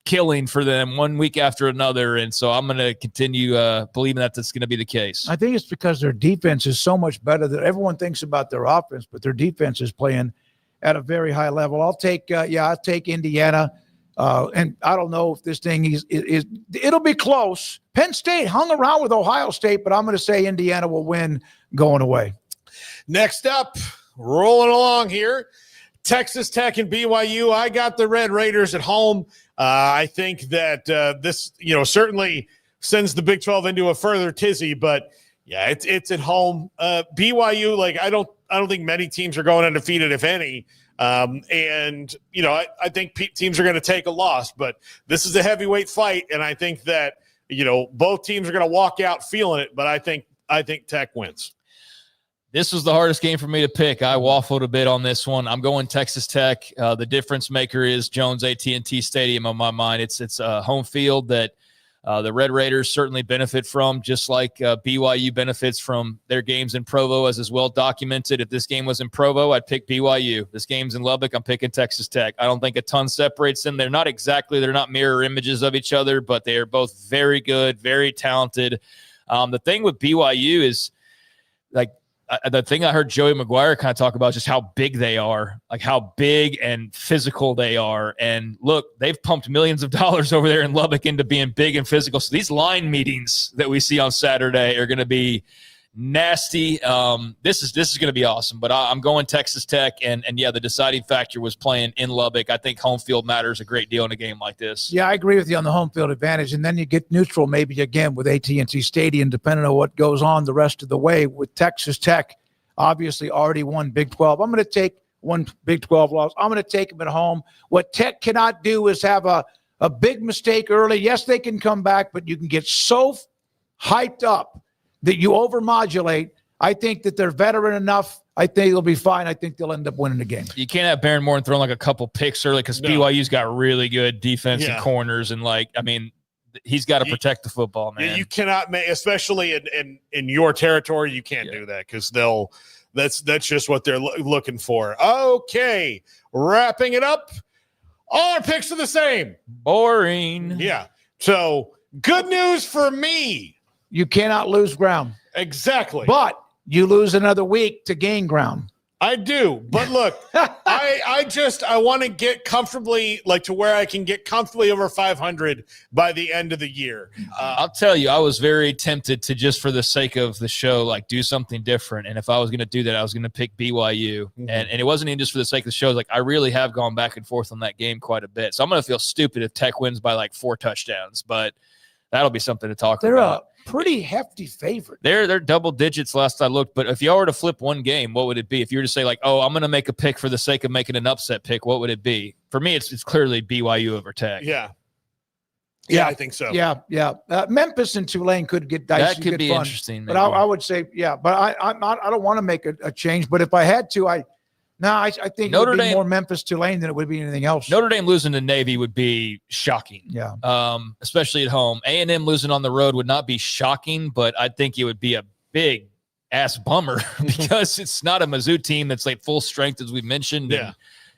killing for them one week after another. And so I'm going to continue believing that that's going to be the case. I think it's because their defense is so much better that everyone thinks about their offense, but their defense is playing at a very high level. I'll take Indiana. And I don't know if this thing is it'll be close. Penn State hung around with Ohio State, but I'm going to say Indiana will win going away. Next up, rolling along here, Texas Tech and BYU. I got the Red Raiders at home. I think that this, certainly sends the Big 12 into a further tizzy, but yeah, it's at home. BYU, I don't think many teams are going undefeated, if any. I think teams are going to take a loss, but this is a heavyweight fight, and I think that both teams are going to walk out feeling it. But I think Tech wins. This was the hardest game for me to pick. I waffled a bit on this one. I'm going Texas Tech. The difference maker is Jones AT&T Stadium on my mind. It's a home field that the Red Raiders certainly benefit from, just like BYU benefits from their games in Provo, as is well documented. If this game was in Provo, I'd pick BYU. This game's in Lubbock, I'm picking Texas Tech. I don't think a ton separates them. They're not mirror images of each other, but they are both very good, very talented. The thing with BYU is, the thing I heard Joey McGuire kind of talk about is just how big they are, like how big and physical they are. And look, they've pumped millions of dollars over there in Lubbock into being big and physical. So these line meetings that we see on Saturday are going to be nasty. This is going to be awesome, but I'm going Texas Tech. And the deciding factor was playing in Lubbock. I think home field matters a great deal in a game like this. Yeah, I agree with you on the home field advantage. And then you get neutral maybe again with AT&T Stadium, depending on what goes on the rest of the way with Texas Tech. Obviously already won Big 12. I'm going to take one Big 12 loss. I'm going to take them at home. What Tech cannot do is have a big mistake early. Yes, they can come back, but you can get so hyped up that you overmodulate. I think that they're veteran enough. I think they'll be fine. I think they'll end up winning the game. You can't have Baron Morton throwing like a couple picks early because BYU's got really good defense and corners. And he's got to protect the football, man. You cannot make, especially in your territory, you can't do that because that's just what they're looking for. Okay, wrapping it up. All our picks are the same. Boring. Yeah. So good news for me. You cannot lose ground. Exactly. But you lose another week to gain ground. I do. But look, I want to get comfortably to where I can get comfortably over 500 by the end of the year. I'll tell you, I was very tempted to, just for the sake of the show, do something different. And if I was going to do that, I was going to pick BYU. Mm-hmm. And it wasn't even just for the sake of the show. I really have gone back and forth on that game quite a bit. So I'm going to feel stupid if Tech wins by 4 touchdowns. But that'll be something to talk about. They're a pretty hefty favorite. They're double digits last I looked. But if y'all were to flip one game, what would it be? If you were to say I'm going to make a pick for the sake of making an upset pick, what would it be? For me, it's clearly BYU over Tech. Yeah. Yeah, I think so. Yeah. Memphis and Tulane could get dicey. That could be fun. interesting. But I would say, but I don't want to make a change. But if I had to, I think Notre Dame, more Memphis Tulane than it would be anything else. Notre Dame losing to Navy would be shocking. Yeah. Especially at home. A&M losing on the road would not be shocking, but I think it would be a big ass bummer because it's not a Mizzou team that's full strength, as we mentioned. Yeah.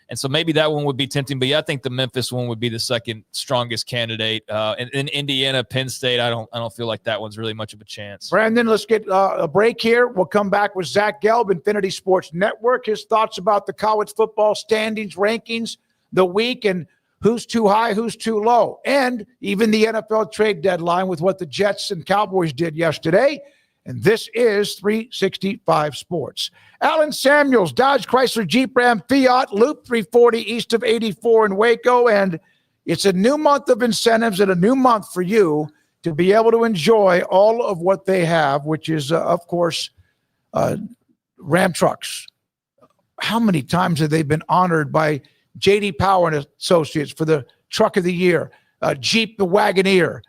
And so maybe that one would be tempting. But yeah, I think the Memphis one would be the second strongest candidate. And in Indiana, Penn State, I don't feel like that one's really much of a chance. Brandon, let's get a break here. We'll come back with Zack Gelb, Infinity Sports Network. His thoughts about the college football standings, rankings, the week, and who's too high, who's too low, and even the NFL trade deadline with what the Jets and Cowboys did yesterday. And this is 365 Sports. Alan Samuels, Dodge, Chrysler, Jeep, Ram, Fiat, Loop 340 east of 84 in Waco. And it's a new month of incentives and a new month for you to be able to enjoy all of what they have, which is, of course, Ram trucks. How many times have they been honored by J.D. Power and Associates for the Truck of the Year? Jeep, the Wagoneer.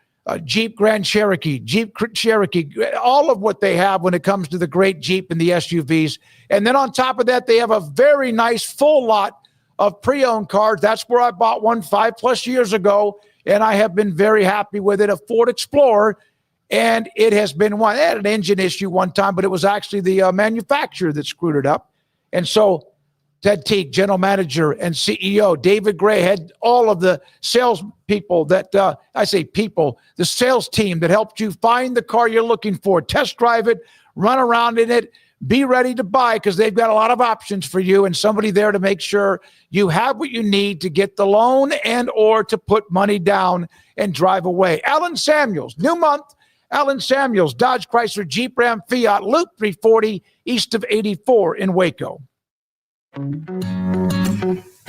Jeep Grand Cherokee, Jeep Cherokee, all of what they have when it comes to the great Jeep and the SUVs. And then on top of that, they have a very nice full lot of pre-owned cars. That's where I bought one 5+ years ago, and I have been very happy with it, a Ford Explorer. And it has been one. It had an engine issue one time, but it was actually the manufacturer that screwed it up. And so Ted Teague, general manager and CEO, David Gray, had all of the sales people that, the sales team that helped you find the car you're looking for, test drive it, run around in it, be ready to buy, because they've got a lot of options for you and somebody there to make sure you have what you need to get the loan and or to put money down and drive away. Alan Samuels, new month, Alan Samuels, Dodge, Chrysler, Jeep, Ram, Fiat, Loop 340 east of 84 in Waco.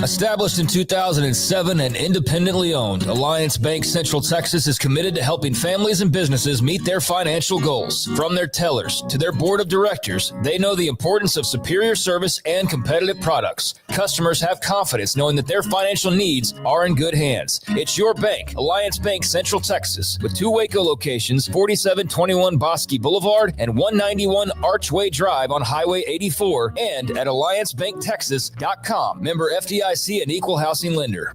Established in 2007 and independently owned, Alliance Bank Central Texas is committed to helping families and businesses meet their financial goals. From their tellers to their board of directors, they know the importance of superior service and competitive products. Customers have confidence knowing that their financial needs are in good hands. It's your bank, Alliance Bank Central Texas, with 2 Waco locations, 4721 Bosque Boulevard and 191 Archway Drive on Highway 84, and at alliancebanktexas.com. Member FDIC and equal housing lender.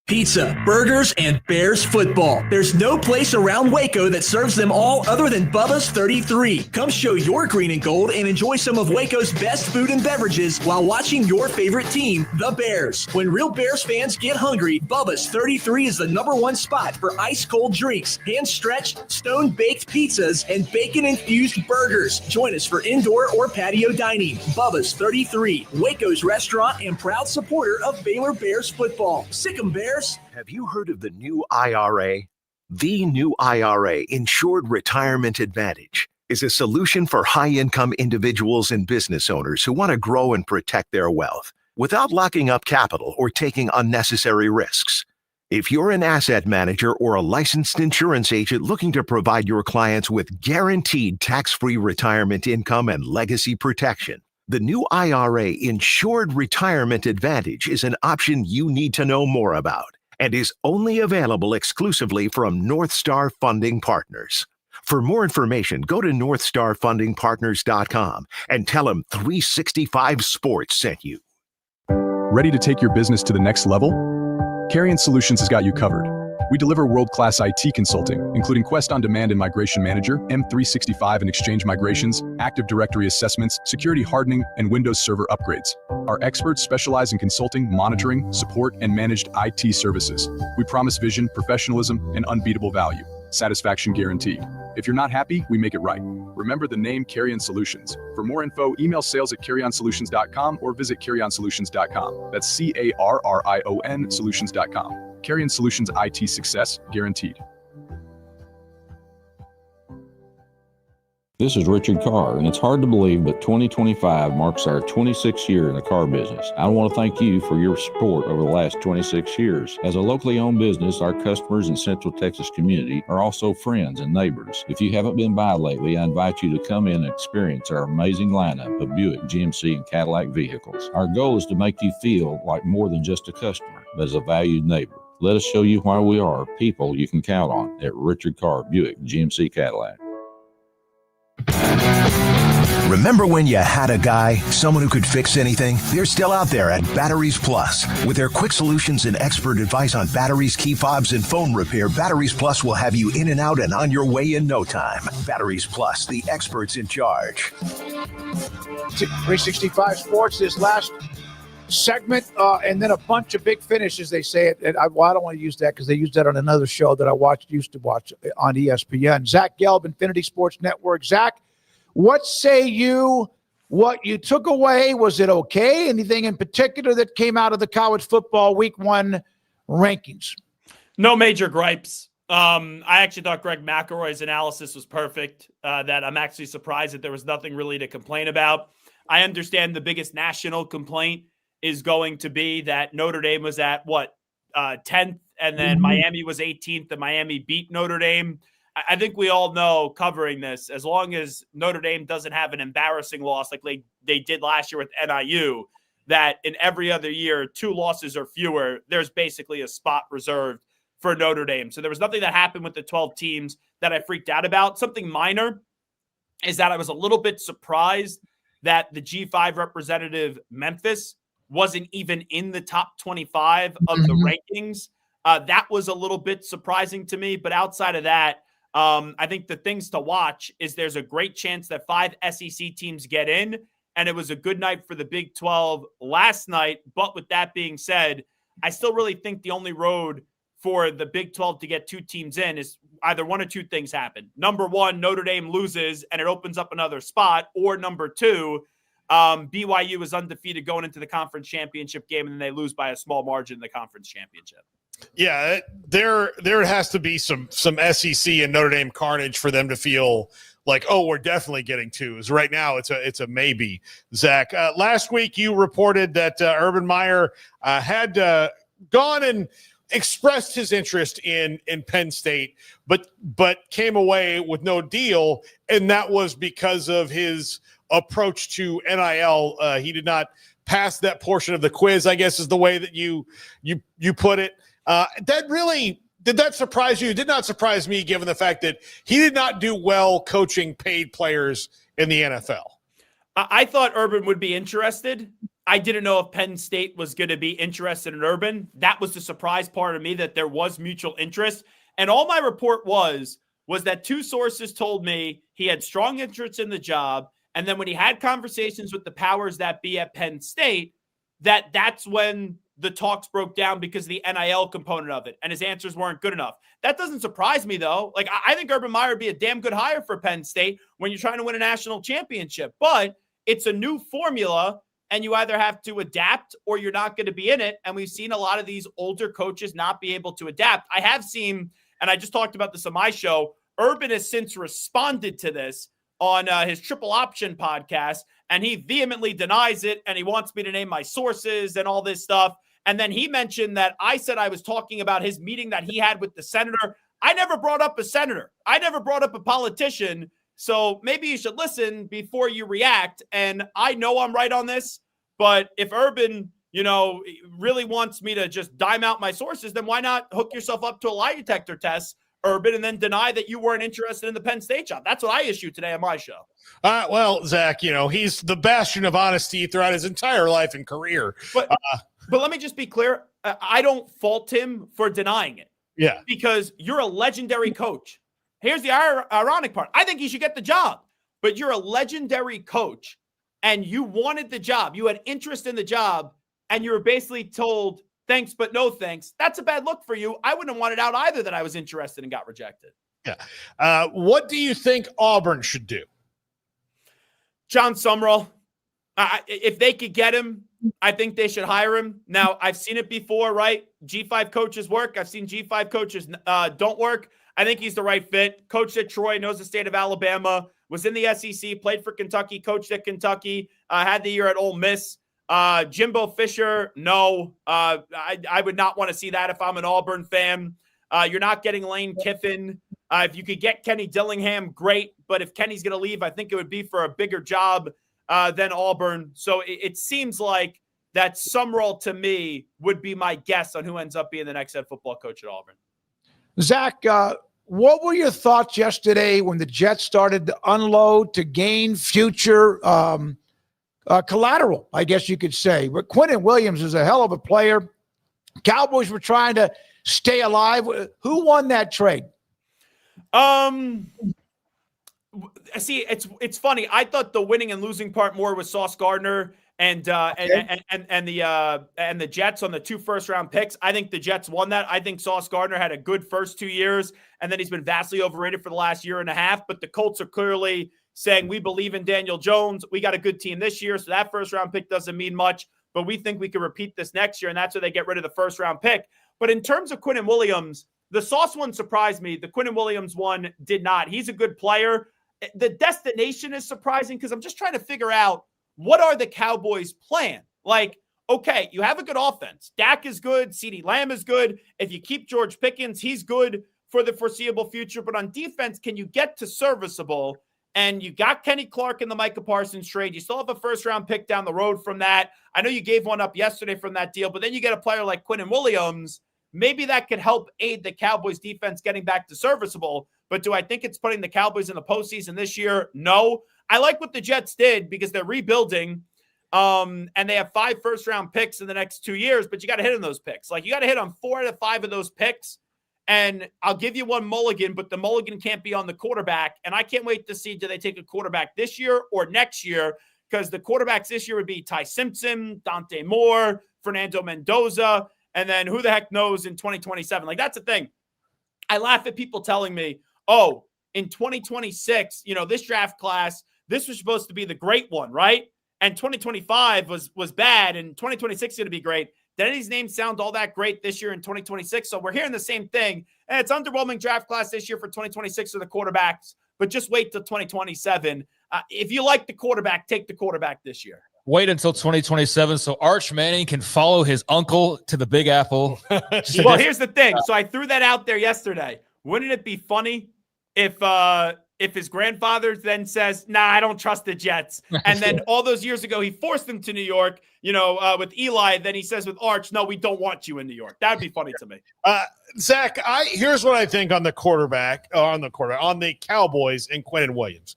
Pizza, burgers, and Bears football. There's no place around Waco that serves them all other than Bubba's 33. Come show your green and gold and enjoy some of Waco's best food and beverages while watching your favorite team, the Bears. When real Bears fans get hungry, Bubba's 33 is the #1 spot for ice-cold drinks, hand-stretched, stone-baked pizzas, and bacon-infused burgers. Join us for indoor or patio dining. Bubba's 33, Waco's restaurant and proud supporter of Baylor Bears football. Sick 'em, Bears. Have you heard of the new IRA? The new IRA, Insured Retirement Advantage, is a solution for high-income individuals and business owners who want to grow and protect their wealth without locking up capital or taking unnecessary risks. If you're an asset manager or a licensed insurance agent looking to provide your clients with guaranteed tax-free retirement income and legacy protection, the new IRA Insured Retirement Advantage is an option you need to know more about and is only available exclusively from North Star Funding Partners. For more information, go to northstarfundingpartners.com and tell them 365 Sports sent you. Ready to take your business to the next level? Carrion Solutions has got you covered. We deliver world-class IT consulting, including Quest On Demand and Migration Manager, M365 and Exchange migrations, Active Directory assessments, security hardening, and Windows Server upgrades. Our experts specialize in consulting, monitoring, support, and managed IT services. We promise vision, professionalism, and unbeatable value. Satisfaction guaranteed. If you're not happy, we make it right. Remember the name Carrion Solutions. For more info, email sales@carrionsolutions.com or visit carrionsolutions.com. That's CARRION solutions.com. Carrion Solutions IT success guaranteed. This is Richard Carr, and it's hard to believe, but 2025 marks our 26th year in the car business. I want to thank you for your support over the last 26 years. As a locally owned business, our customers in Central Texas community are also friends and neighbors. If you haven't been by lately, I invite you to come in and experience our amazing lineup of Buick, GMC, and Cadillac vehicles. Our goal is to make you feel like more than just a customer, but as a valued neighbor. Let us show you why we are people you can count on at Richard Carr, Buick, GMC, Cadillac. Remember when you had a guy, someone who could fix anything? They're still out there at Batteries Plus. With their quick solutions and expert advice on batteries, key fobs, and phone repair, Batteries Plus will have you in and out and on your way in no time. Batteries Plus, the experts in charge. 365 Sports, this last segment, and then a bunch of big finishes, they say it. And I don't want to use that because they used that on another show that I used to watch on ESPN. Zack Gelb, Infinity Sports Network. Zack, what say you? What you took away, was it okay? Anything in particular that came out of the college football week 1 rankings? No major gripes. I actually thought Greg McElroy's analysis was perfect, that I'm actually surprised that there was nothing really to complain about. I understand the biggest national complaint is going to be that Notre Dame was at 10th, and then Miami was 18th, and Miami beat Notre Dame. I think we all know, covering this, as long as Notre Dame doesn't have an embarrassing loss like they did last year with NIU, that in every other year, 2 losses or fewer, there's basically a spot reserved for Notre Dame. So there was nothing that happened with the 12 teams that I freaked out about. Something minor is that I was a little bit surprised that the G5 representative Memphis wasn't even in the top 25 of the rankings. That was a little bit surprising to me. But outside of that, I think the things to watch is there's a great chance that 5 SEC teams get in, and it was a good night for the Big 12 last night. But with that being said, I still really think the only road for the Big 12 to get 2 teams in is either one or 2 things happen. Number 1, Notre Dame loses and it opens up another spot, or number 2, BYU is undefeated going into the conference championship game, and then they lose by a small margin in the conference championship. Yeah, there has to be some SEC and Notre Dame carnage for them to feel like, oh, we're definitely getting 2s. Right now, it's a maybe. Zach, last week you reported that Urban Meyer had gone and expressed his interest in Penn State, but came away with no deal, and that was because of his approach to NIL. He did not pass that portion of the quiz, I guess is the way that you put it. Did that surprise you? It did not surprise me, given the fact that he did not do well coaching paid players in the NFL. I thought Urban would be interested. I didn't know if Penn State was going to be interested in Urban. That was the surprise part of me, that there was mutual interest. And all my report was that 2 sources told me he had strong interest in the job. And then when he had conversations with the powers that be at Penn State, that's when the talks broke down because of the NIL component of it, and his answers weren't good enough. That doesn't surprise me, though. Like, I think Urban Meyer would be a damn good hire for Penn State when you're trying to win a national championship. But it's a new formula, and you either have to adapt or you're not going to be in it. And we've seen a lot of these older coaches not be able to adapt. I have seen, and I just talked about this on my show, Urban has since responded to this on his Triple Option podcast, and he vehemently denies it, and he wants me to name my sources and all this stuff. And then he mentioned that I said I was talking about his meeting that he had with the senator. I never brought up a senator. I never brought up a politician. So maybe you should listen before you react. And I know I'm right on this, but if Urban, really wants me to just dime out my sources, then why not hook yourself up to a lie detector test, Urban, and then deny that you weren't interested in the Penn State job? That's what I issued today on my show. Well, Zach, he's the bastion of honesty throughout his entire life and career. But let me just be clear. I don't fault him for denying it. Yeah. Because you're a legendary coach. Here's the ironic part. I think he should get the job. But you're a legendary coach, and you wanted the job. You had interest in the job, and you were basically told, thanks, but no thanks. That's a bad look for you. I wouldn't have wanted out either that I was interested and got rejected. Yeah. What do you think Auburn should do? John Sumrall. If they could get him, I think they should hire him. Now, I've seen it before, right? G5 coaches work. I've seen G5 coaches don't work. I think he's the right fit. Coached at Troy, knows the state of Alabama, was in the SEC, played for Kentucky, coached at Kentucky, had the year at Ole Miss. Jimbo Fisher, no. I would not want to see that if I'm an Auburn fan. You're not getting Lane Kiffin. If you could get Kenny Dillingham, great. But if Kenny's going to leave, I think it would be for a bigger job than Auburn. So it seems like that Sumrall, to me, would be my guess on who ends up being the next head football coach at Auburn. Zach, what were your thoughts yesterday when the Jets started to unload to gain future collateral, I guess you could say? But Quentin Williams is a hell of a player. Cowboys were trying to stay alive. Who won that trade? See, it's funny. I thought the winning and losing part more was Sauce Gardner and the Jets on the 2 first-round picks. I think the Jets won that. I think Sauce Gardner had a good first 2 years, and then he's been vastly overrated for the last year and a half. But the Colts are clearly saying, we believe in Daniel Jones. We got a good team this year, so that first-round pick doesn't mean much. But we think we can repeat this next year, and that's where they get rid of the first-round pick. But in terms of Quentin Williams, the Sauce one surprised me. The Quentin Williams one did not. He's a good player. The destination is surprising because I'm just trying to figure out, what are the Cowboys' plan? Like, okay, you have a good offense. Dak is good. CeeDee Lamb is good. If you keep George Pickens, he's good for the foreseeable future. But on defense, can you get to serviceable? And you got Kenny Clark in the Micah Parsons trade. You still have a first-round pick down the road from that. I know you gave one up yesterday from that deal, but then you get a player like Quentin Williams. Maybe that could help aid the Cowboys' defense getting back to serviceable. But do I think it's putting the Cowboys in the postseason this year? No. I like what the Jets did because they're rebuilding, and they have 5 first-round picks in the next 2 years, but you got to hit on those picks. Like, you got to hit on 4 out of 5 of those picks, and I'll give you one mulligan, but the mulligan can't be on the quarterback, and I can't wait to see, do they take a quarterback this year or next year, because the quarterbacks this year would be Ty Simpson, Dante Moore, Fernando Mendoza, and then who the heck knows in 2027. Like, that's the thing. I laugh at people telling me, oh, in 2026, this draft class, this was supposed to be the great one, right? And 2025 was bad, and 2026 is going to be great. Did any of these names sound all that great this year in 2026? So we're hearing the same thing. And it's underwhelming draft class this year for 2026 for the quarterbacks, but just wait till 2027. If you like the quarterback, take the quarterback this year. Wait until 2027 so Arch Manning can follow his uncle to the Big Apple. Well, here's the thing. So I threw that out there yesterday. Wouldn't it be funny if his grandfather then says, nah, I don't trust the Jets. And then all those years ago, he forced them to New York, with Eli. Then he says with Arch, no, we don't want you in New York. That'd be funny to me. Zach, here's what I think on the Cowboys and Quentin Williams.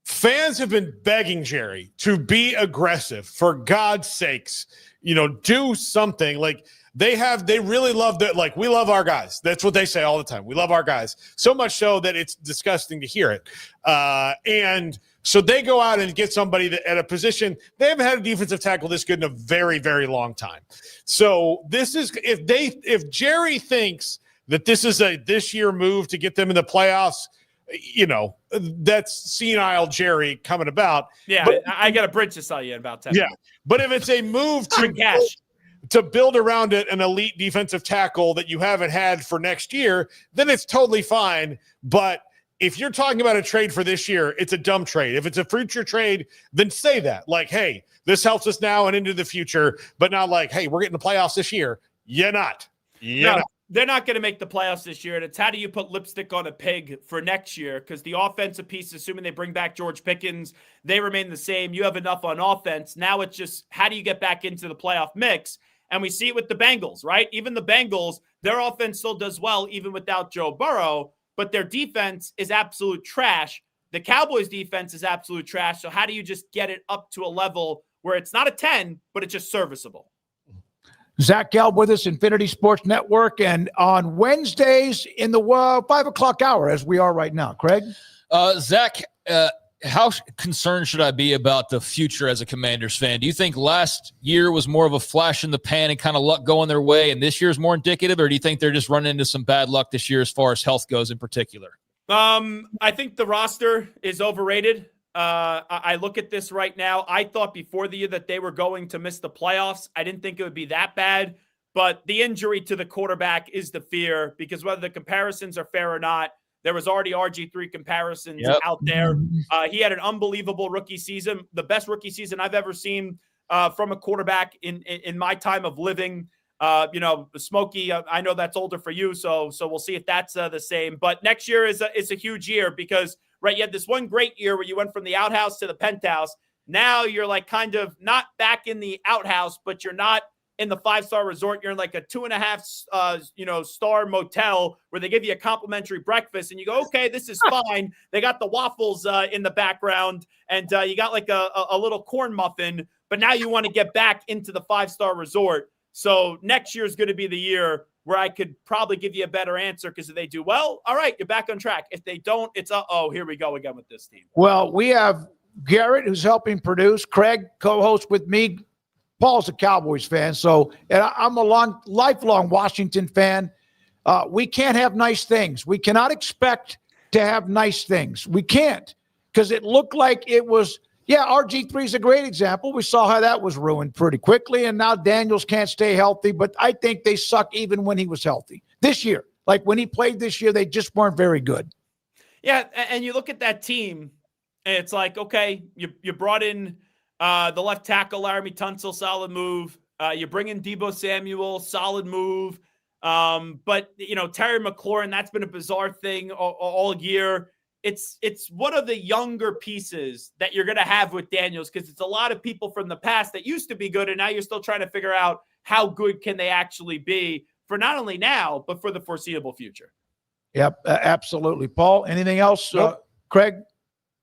Fans have been begging Jerry to be aggressive. For God's sakes, do something. Like, they really love that. Like, we love our guys. That's what they say all the time. We love our guys. So much so that it's disgusting to hear it. And so they go out and get somebody that at a position, they haven't had a defensive tackle this good in a very, very long time. So this is, if Jerry thinks that this is a this year move to get them in the playoffs, that's senile Jerry coming about. Yeah, but I got a bridge to sell you in about 10 minutes. But if it's a move to build around it an elite defensive tackle that you haven't had for next year, then it's totally fine. But if you're talking about a trade for this year, it's a dumb trade. If it's a future trade, then say that. Like, hey, this helps us now and into the future, but not like, hey, we're getting the playoffs this year. You're not. They're not going to make the playoffs this year. And it's how do you put lipstick on a pig for next year? Because the offensive piece, assuming they bring back George Pickens, they remain the same. You have enough on offense. Now it's just, how do you get back into the playoff mix? And we see it with the Bengals, right? Even the Bengals, their offense still does well, even without Joe Burrow, but their defense is absolute trash. The Cowboys' defense is absolute trash. So how do you just get it up to a level where it's not a 10, but it's just serviceable? Zack Gelb with us, Infinity Sports Network, and on Wednesdays in the 5 o'clock hour, as we are right now. Craig? Zach, how concerned should I be about the future as a Commanders fan? Do you think last year was more of a flash in the pan and kind of luck going their way, and this year is more indicative, or do you think they're just running into some bad luck this year as far as health goes in particular? I think the roster is overrated. I look at this right now. I thought before the year that they were going to miss the playoffs. I didn't think it would be that bad, but the injury to the quarterback is the fear, because whether the comparisons are fair or not, there was already RG3 comparisons out there. He had an unbelievable rookie season, the best rookie season I've ever seen from a quarterback in my time of living. Smokey, I know that's older for you, so we'll see if that's the same. But next year is a huge year because, right, you had this one great year where you went from the outhouse to the penthouse. Now you're like kind of not back in the outhouse, but you're not in the 5-star resort. You're in like a 2.5 star motel where they give you a complimentary breakfast, and you go, okay, this is fine. They got the waffles in the background, and you got like a little corn muffin, but now you want to get back into the 5-star resort. So next year is going to be the year where I could probably give you a better answer, because if they do well, all right, you're back on track. If they don't, it's here we go again with this team. Well, we have Garrett, who's helping produce. Craig, co-host with me. Paul's a Cowboys fan, and I'm a lifelong Washington fan. We can't have nice things. We cannot expect to have nice things. We can't, because it looked like it was. Yeah, RG3 is a great example. We saw how that was ruined pretty quickly, and now Daniels can't stay healthy, but I think they suck even when he was healthy. This year, like when he played this year, they just weren't very good. Yeah, and you look at that team, and it's like, okay, you brought in the left tackle, Laramie Tunsil, solid move. You bring in Deebo Samuel, solid move. But, Terry McLaurin, that's been a bizarre thing all year. It's one of the younger pieces that you're going to have with Daniels, because it's a lot of people from the past that used to be good, and now you're still trying to figure out how good can they actually be for not only now, but for the foreseeable future. Yep, absolutely. Paul, anything else? Nope. Craig?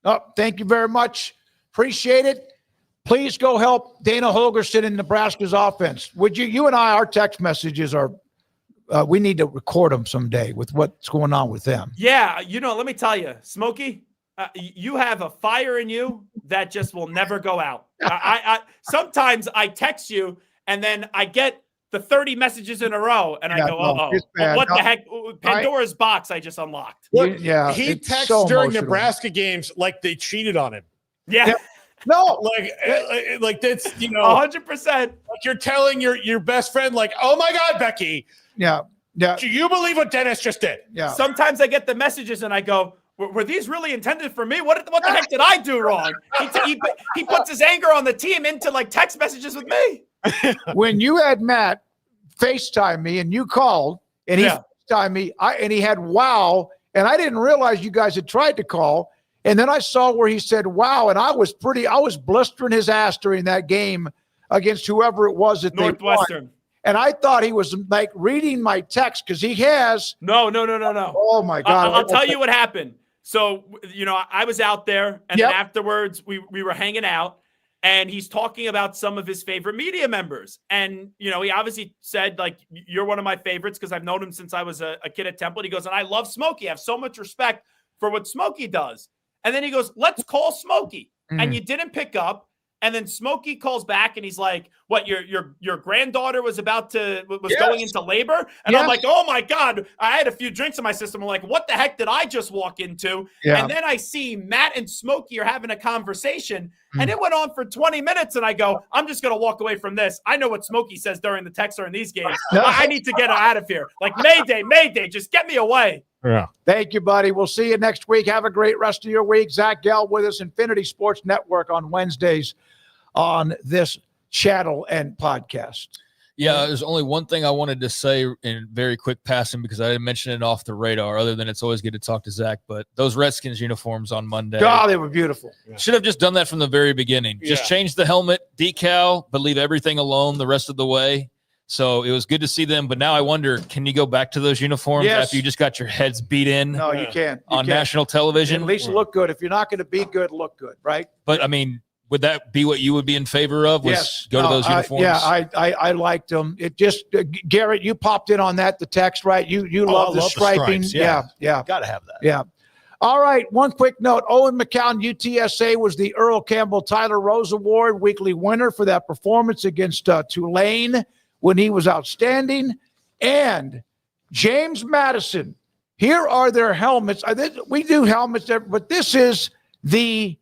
Oh, thank you very much. Appreciate it. Please go help Dana Holgerson in Nebraska's offense. Would you? You and I, our text messages are we need to record them someday with what's going on with them. Yeah, let me tell you, Smokey, you have a fire in you that just will never go out. I sometimes I text you, and then I get the 30 messages in a row, and I go, what the heck? Pandora's box I just unlocked. Look, he texts so during emotional. Nebraska games like they cheated on him. Yeah. No, like that's 100%. Like you're telling your best friend, like, oh my God, Becky. Yeah. Do you believe what Dennis just did? Yeah. Sometimes I get the messages and I go, were these really intended for me? What the heck did I do wrong? He puts his anger on the team into like text messages with me. When you had Matt FaceTime me and you called and he FaceTime me, and he had wow, and I didn't realize you guys had tried to call. And then I saw where he said wow, and I was blistering his ass during that game against whoever it was that Northwestern. They won. And I thought he was like reading my text, because he has. No. Oh my God! I'll tell you what happened. So I was out there, and then afterwards we were hanging out, and he's talking about some of his favorite media members, and he obviously said, like, you're one of my favorites because I've known him since I was a kid at Temple. And he goes, and I love Smokey. I have so much respect for what Smokey does. And then he goes, let's call Smokey. And you didn't pick up. And then Smokey calls back, and he's like, what, your granddaughter was going into labor? And I'm like, oh my God, I had a few drinks in my system. I'm like, what the heck did I just walk into? Yeah. And then I see Matt and Smokey are having a conversation, and it went on for 20 minutes. And I go, I'm just going to walk away from this. I know what Smokey says during the text or in these games. I need to get out of here. Like, Mayday, just get me away. Yeah. Thank you, buddy. We'll see you next week. Have a great rest of your week. Zack Gelb with us, Infinity Sports Network, on Wednesdays on this channel and podcast. Yeah, there's only one thing I wanted to say in very quick passing, because I didn't mention it off the radar, other than it's always good to talk to Zach. But those Redskins uniforms on Monday. Oh, they were beautiful. Should have just done that from the very beginning. Just change the helmet decal, but leave everything alone the rest of the way. So it was good to see them. But now I wonder, can you go back to those uniforms after you just got your heads beat in? No, you can't. On national television? At least look good. If you're not going to be good, look good, right? But, I mean, would that be what you would be in favor of? Go to those uniforms? I liked them. It just, Garrett, you popped in on that, the text, right? You love the striping. Yeah. Got to have that. Yeah. All right, one quick note. Owen McCown, UTSA, was the Earl Campbell Tyler Rose Award weekly winner for that performance against Tulane when he was outstanding. And James Madison, here are their helmets. We do helmets, but this is the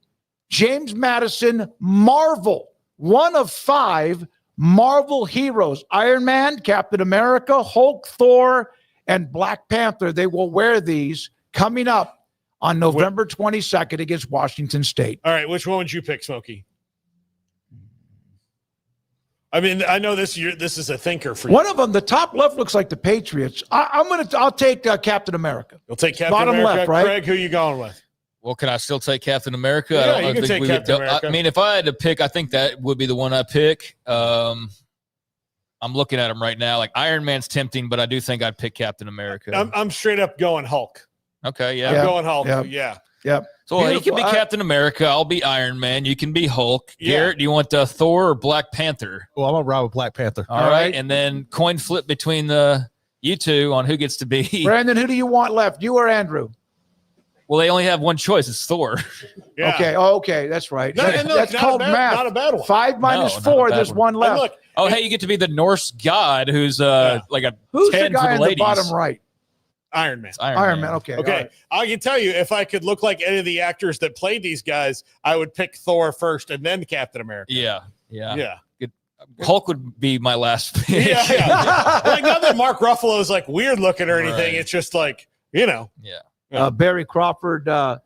James Madison Marvel, one of 5 Marvel heroes: Iron Man, Captain America, Hulk, Thor, and Black Panther. They will wear these coming up on November 22nd against Washington State. All right, which one would you pick, Smokey? I mean, I know this is a thinker for you. One of them, the top left, looks like the Patriots. I'll take Captain America. You'll take Captain Bottom America. left, right? Craig, who are you going with? Well, can I still take Captain America? Yeah, I you can take Captain America. I mean, if I had to pick, I think that would be the one I pick. I'm looking at them right now. Like Iron Man's tempting, but I do think I'd pick Captain America. I'm straight up going Hulk. Okay, yeah. I'm going Hulk. Yep. Yeah. So you can be Captain America. I'll be Iron Man. You can be Hulk. Garrett, do you want Thor or Black Panther? Well, I'm going to ride with Black Panther. All right. And then coin flip between you two on who gets to be. Brandon, who do you want left? You or Andrew? Well, they only have one choice. It's Thor. Yeah. Okay. Oh, okay. That's right. That's called math. Not a bad one. 5 minus 4. There's one left. Look, hey, you get to be the Norse god who's like a Who's 10 the guy for the in ladies. the bottom right? Iron Man. Iron Man. Okay. Okay. Right. I can tell you, if I could look like any of the actors that played these guys, I would pick Thor first and then Captain America. Yeah. Good. Hulk would be my last pick. Yeah. Like, not that Mark Ruffalo is like weird looking or anything. Right. It's just like, you know. Yeah. Barry Crawford,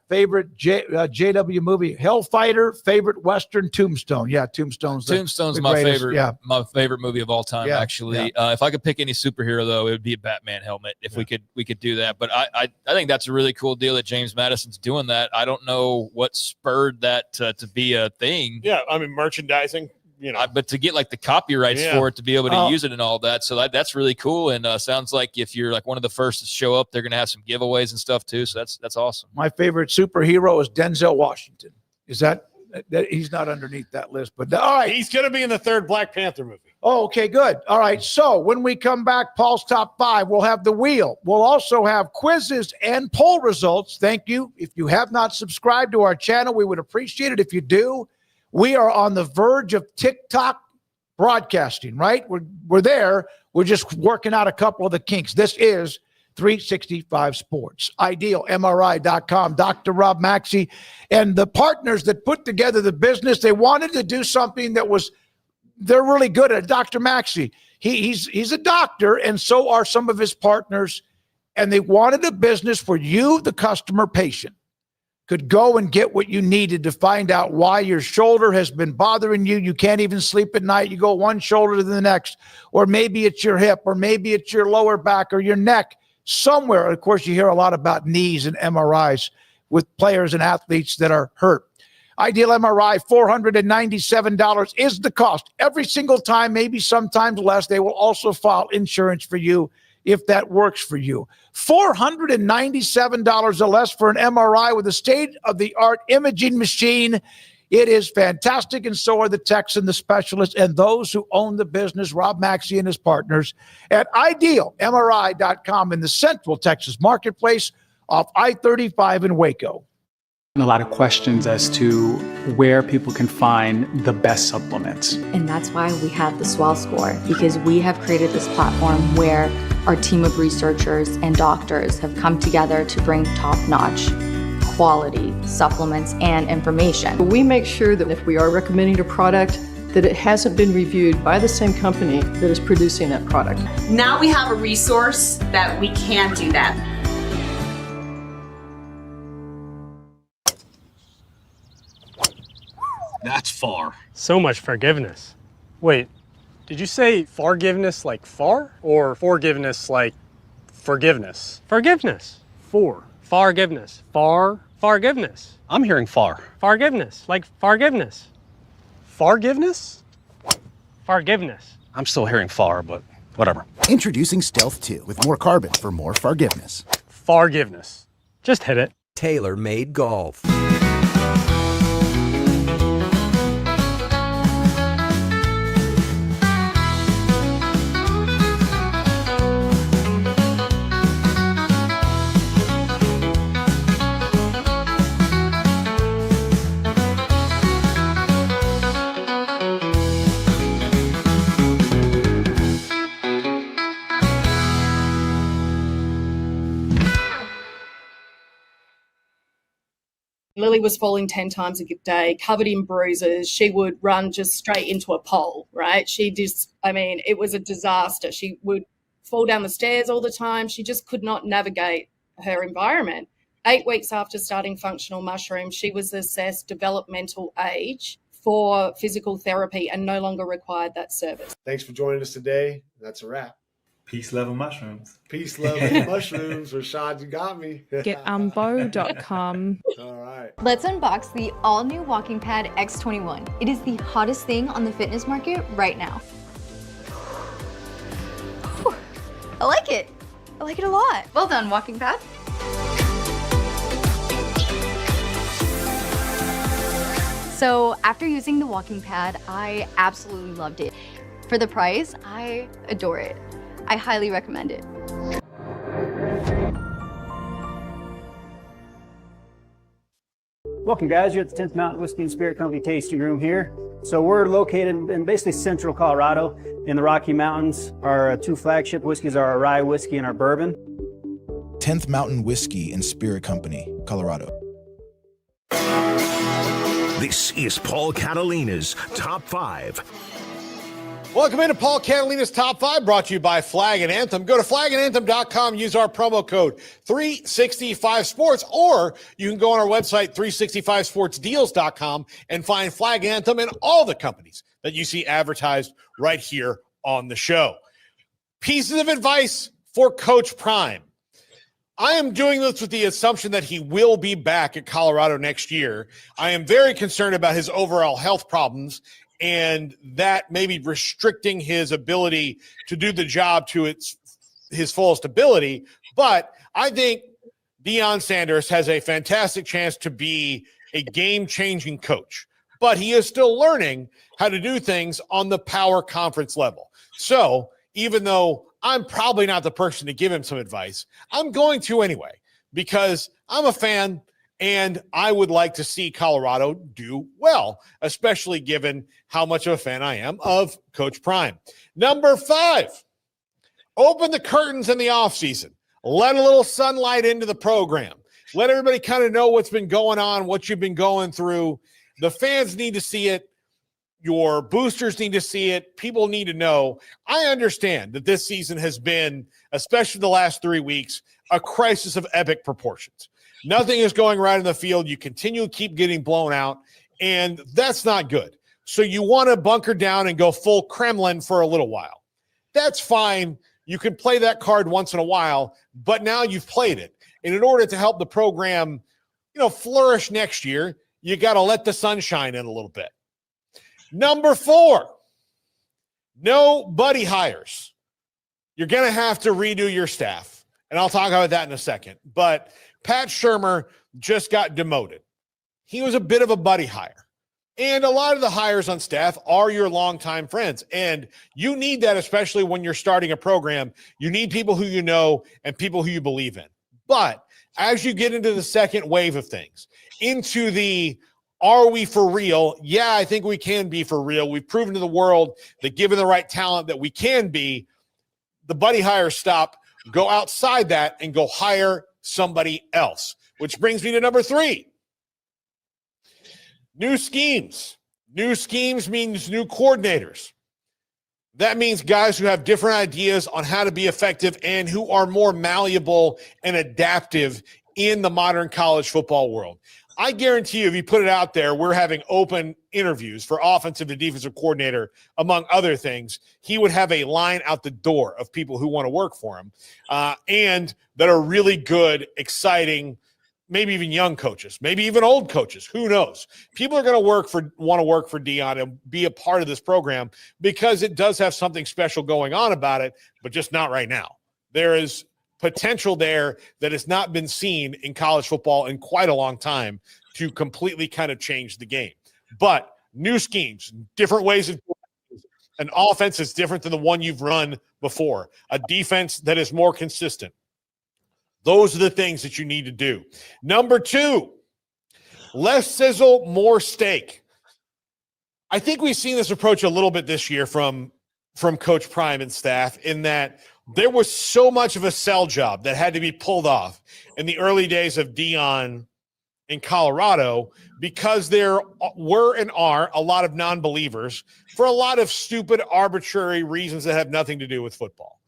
favorite JW movie, Hellfighter, favorite Western, Tombstone. Yeah, Tombstone's the my greatest. favorite. Yeah. My favorite movie of all time. Yeah, Actually, if I could pick any superhero, though, it would be a Batman helmet. If we could do that, but I think that's a really cool deal that James Madison's doing that. I don't know what spurred that to be a thing. Yeah, I mean merchandising. You know, but to get like the copyrights for it to be able to use it and all that, so that's really cool. And sounds like if you're like one of the first to show up, they're gonna have some giveaways and stuff too. So that's awesome. My favorite superhero is Denzel Washington. Is that he's not underneath that list? But all right, he's gonna be in the third Black Panther movie. Oh, okay, good. All right. So when we come back, Paul's top 5, we'll have the wheel. We'll also have quizzes and poll results. Thank you. If you have not subscribed to our channel, we would appreciate it if you do. We are on the verge of TikTok broadcasting, right? We're there. We're just working out a couple of the kinks. This is 365 Sports. Ideal, MRI.com, Dr. Rob Maxey, and the partners that put together the business. They wanted to do something they're really good at. Dr. Maxey, he's a doctor, and so are some of his partners, and they wanted a business where you, the customer patient, could go and get what you needed to find out why your shoulder has been bothering you. You can't even sleep at night. You go one shoulder to the next, or maybe it's your hip, or maybe it's your lower back or your neck somewhere. Of course, you hear a lot about knees and MRIs with players and athletes that are hurt. Ideal MRI, $497 is the cost. Every single time, maybe sometimes less. They will also file insurance for you if that works for you. $497 or less for an MRI with a state-of-the-art imaging machine. It is fantastic, and so are the techs and the specialists and those who own the business, Rob Maxey and his partners, at idealmri.com in the Central Texas marketplace off I-35 in Waco. A lot of questions as to where people can find the best supplements. And that's why we have the Swell Score, because we have created this platform where our team of researchers and doctors have come together to bring top-notch quality supplements and information. We make sure that if we are recommending a product, that it hasn't been reviewed by the same company that is producing that product. Now we have a resource that we can do that. That's far. So much forgiveness. Wait, did you say forgiveness like far? Or forgiveness like forgiveness? Forgiveness. Forgiveness. Forgiveness. I'm hearing far. Forgiveness. Like forgiveness. Forgiveness? Forgiveness. I'm still hearing far, but whatever. Introducing Stealth 2 with more carbon for more forgiveness. Forgiveness. Just hit it. Tailor-made golf. Lily was falling 10 times a day, covered in bruises. She would run just straight into a pole, right? It was a disaster. She would fall down the stairs all the time. She just could not navigate her environment. 8 weeks after starting functional mushrooms, she was assessed developmental age for physical therapy and no longer required that service. Thanks for joining us today. That's a wrap. Peace, love, and mushrooms. Peace, love, and mushrooms. Rashad, you got me. Get umbo.com. All right. Let's unbox the all-new Walking Pad X21. It is the hottest thing on the fitness market right now. I like it. I like it a lot. Well done, walking pad. So after using the walking pad, I absolutely loved it. For the price, I adore it. I highly recommend it. Welcome, guys. You're at the 10th Mountain Whiskey and Spirit Company tasting room here. So we're located in basically central Colorado in the Rocky Mountains. Our two flagship whiskeys are our rye whiskey and our bourbon. 10th Mountain Whiskey and Spirit Company, Colorado. This is Paul Catalina's Top 5. Welcome into Paul Catalina's Top 5, brought to you by Flag and Anthem. Go to flagandanthem.com, use our promo code 365sports, or you can go on our website, 365sportsdeals.com, and find Flag Anthem and all the companies that you see advertised right here on the show. Pieces of advice for Coach Prime. I am doing this with the assumption that he will be back at Colorado next year. I am very concerned about his overall health problems, and that may be restricting his ability to do the job to his fullest ability. But I think Deion Sanders has a fantastic chance to be a game-changing coach. But he is still learning how to do things on the power conference level. So even though I'm probably not the person to give him some advice, I'm going to anyway, because I'm a fan and I would like to see Colorado do well, especially given how much of a fan I am of Coach Prime. Number 5, open the curtains in the offseason. Let a little sunlight into the program. Let everybody kind of know what's been going on, what you've been going through. The fans need to see it. Your boosters need to see it. People need to know. I understand that this season has been, especially the last 3 weeks, a crisis of epic proportions. Nothing is going right in the field. You continue to keep getting blown out, and that's not good. So you want to bunker down and go full Kremlin for a little while. That's fine. You can play that card once in a while, but now you've played it. And in order to help the program, flourish next year, you got to let the sun shine in a little bit. Number 4, no buddy hires. You're going to have to redo your staff, and I'll talk about that in a second. But Pat Shurmur just got demoted. He was a bit of a buddy hire. And a lot of the hires on staff are your longtime friends. And you need that, especially when you're starting a program. You need people who you know and people who you believe in. But as you get into the second wave of things, into the are we for real? Yeah, I think we can be for real. We've proven to the world that given the right talent that we can be. The buddy hires stop, go outside that, and go hire somebody else. Which brings me to number 3. New schemes. New schemes means new coordinators. That means guys who have different ideas on how to be effective and who are more malleable and adaptive in the modern college football world. I guarantee you, if you put it out there, we're having open interviews for offensive and defensive coordinator, among other things. He would have a line out the door of people who want to work for him and that are really good, exciting, maybe even young coaches, maybe even old coaches. Who knows? People are going to want to work for Deion and be a part of this program because it does have something special going on about it, but just not right now. There is potential there that has not been seen in college football in quite a long time to completely kind of change the game. But new schemes, different ways of doing an offense is different than the one you've run before, a defense that is more consistent. Those are the things that you need to do. Number 2, less sizzle, more steak. I think we've seen this approach a little bit this year from Coach Prime and staff, in that there was so much of a sell job that had to be pulled off in the early days of Deion in Colorado, because there were and are a lot of non-believers for a lot of stupid, arbitrary reasons that have nothing to do with football.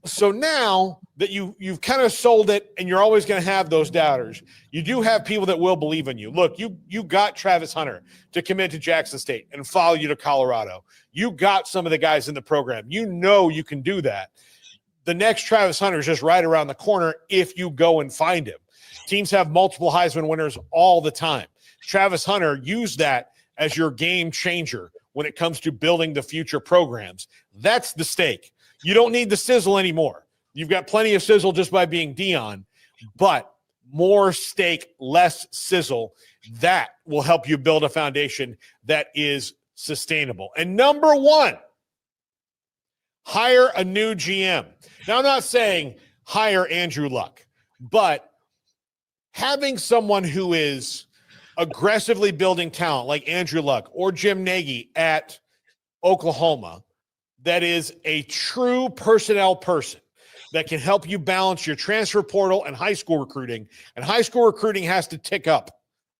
So now that you've kind of sold it, and you're always going to have those doubters, you do have people that will believe in you. Look, you got Travis Hunter to commit to Jackson State and follow you to Colorado. You got some of the guys in the program. You know you can do that. The next Travis Hunter is just right around the corner if you go and find him. Teams have multiple Heisman winners all the time. Travis Hunter used that as your game changer when it comes to building the future programs. That's the stake. You don't need the sizzle anymore. You've got plenty of sizzle just by being Deion, but more steak, less sizzle. That will help you build a foundation that is sustainable. And number one, hire a new GM. Now, I'm not saying hire Andrew Luck, but having someone who is aggressively building talent like Andrew Luck or Jim Nagy at Oklahoma, that is a true personnel person that can help you balance your transfer portal and high school recruiting. And high school recruiting has to tick up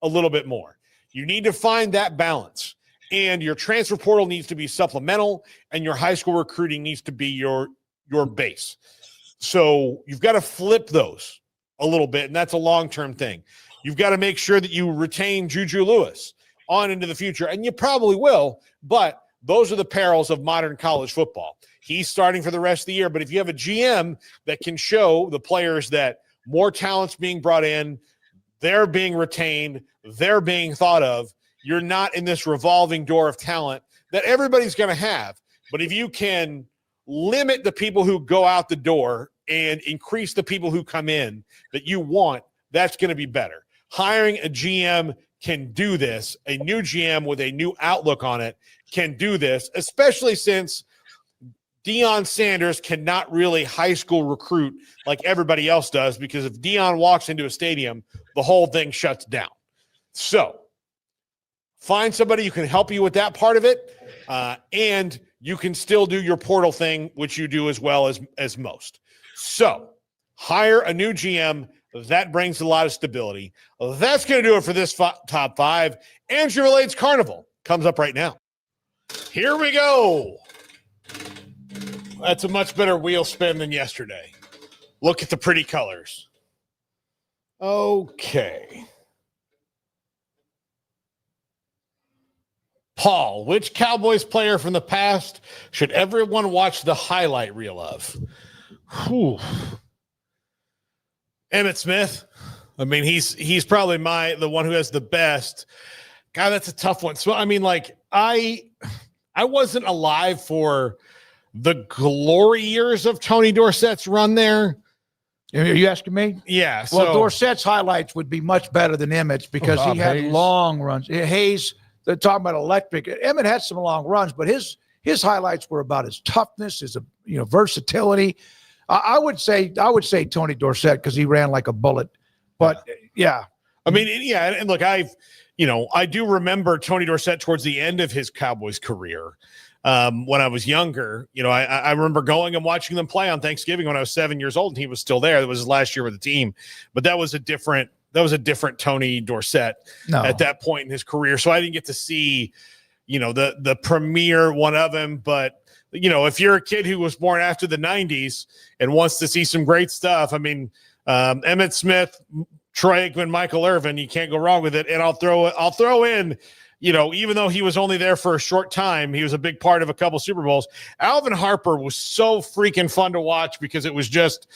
a little bit more. You need to find that balance. And your transfer portal needs to be supplemental, and your high school recruiting needs to be your base. So you've got to flip those a little bit, and that's a long-term thing. You've got to make sure that you retain Juju Lewis on into the future, and you probably will, but those are the perils of modern college football. He's starting for the rest of the year, but if you have a GM that can show the players that more talent's being brought in, they're being retained, they're being thought of, you're not in this revolving door of talent that everybody's going to have. But if you can limit the people who go out the door and increase the people who come in that you want, that's going to be better. Hiring a GM can do this. A new GM with a new outlook on it can do this, especially since Deion Sanders cannot really high school recruit like everybody else does, because if Deion walks into a stadium, the whole thing shuts down. So find somebody who can help you with that part of it, and you can still do your portal thing, which you do as well as most. So hire a new GM. That brings a lot of stability. That's going to do it for this top five. Andrew Relates Carnival comes up right now. Here we go. That's a much better wheel spin than yesterday. Look at the pretty colors. Okay. Paul, which Cowboys player from the past should everyone watch the highlight reel of? Whew. Emmitt Smith. I mean, he's probably the one who has the best. God, that's a tough one. So, I mean, like, I wasn't alive for the glory years of Tony Dorsett's run there. Are you asking me? Yeah. Well, Dorsett's highlights would be much better than Emmitt's because he had long runs. Hayes, they're talking about electric. Emmitt had some long runs, but his highlights were about his toughness, his versatility. I would say Tony Dorsett because he ran like a bullet. But yeah. I mean, yeah, and look, I do remember Tony Dorsett towards the end of his Cowboys career. When I was younger, I remember going and watching them play on Thanksgiving when I was 7 years old, and he was still there. That was his last year with the team, but that was a different Tony Dorsett at that point in his career. So I didn't get to see, the premier one of him. But if you're a kid who was born after the 90s and wants to see some great stuff, I mean, Emmitt Smith, Troy Aikman, Michael Irvin, you can't go wrong with it. And I'll throw in, even though he was only there for a short time, he was a big part of a couple Super Bowls. Alvin Harper was so freaking fun to watch because it was just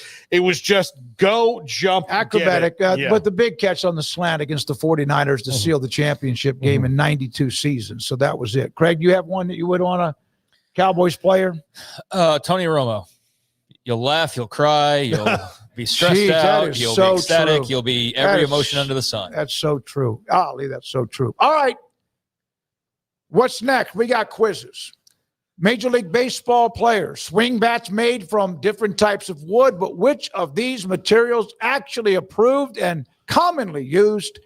go, jump, acrobatic. But the big catch on the slant against the 49ers to seal the championship game in 92 seasons. So that was it. Craig, you have one that you would want a Cowboys player? Tony Romo. You'll laugh, you'll cry, you'll be stressed out, you'll be ecstatic, true. You'll be every emotion under the sun. That's so true. Ollie, that's so true. All right. What's next? We got quizzes. Major League Baseball players, swing bats made from different types of wood, but which of these materials actually approved and commonly used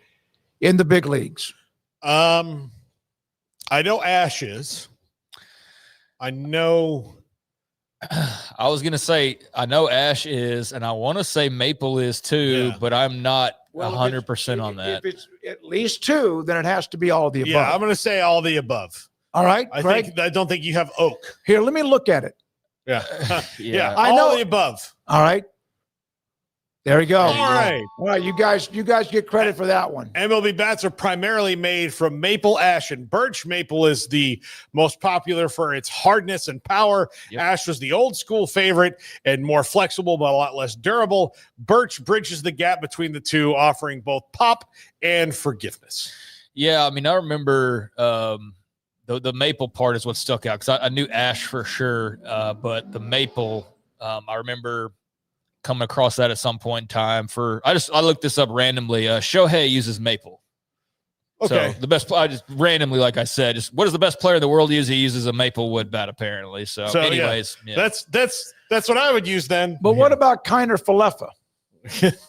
in the big leagues? I know ash is. I was going to say, I know ash is, and I want to say maple is too, but I'm not 100% on that. If it's at least two, then it has to be all of the above. Yeah, I'm going to say all the above. All right, I don't think you have oak. Here, let me look at it. Yeah. Yeah. I know all the above. All right. There we go. All right. All right, you guys get credit for that one. MLB bats are primarily made from maple, ash, and birch. Maple is the most popular for its hardness and power. Yep. Ash was the old school favorite and more flexible, but a lot less durable. Birch bridges the gap between the two, offering both pop and forgiveness. Yeah, I mean, I remember the maple part is what stuck out because I knew ash for sure, but the maple, I remember coming across that at some point in time. I looked this up randomly. Shohei uses maple. Okay. So the best, I just randomly, like I said, just what does the best player in the world use? He uses a maple wood bat, apparently. So anyways, yeah. That's what I would use then. But what about Kiner Falefa?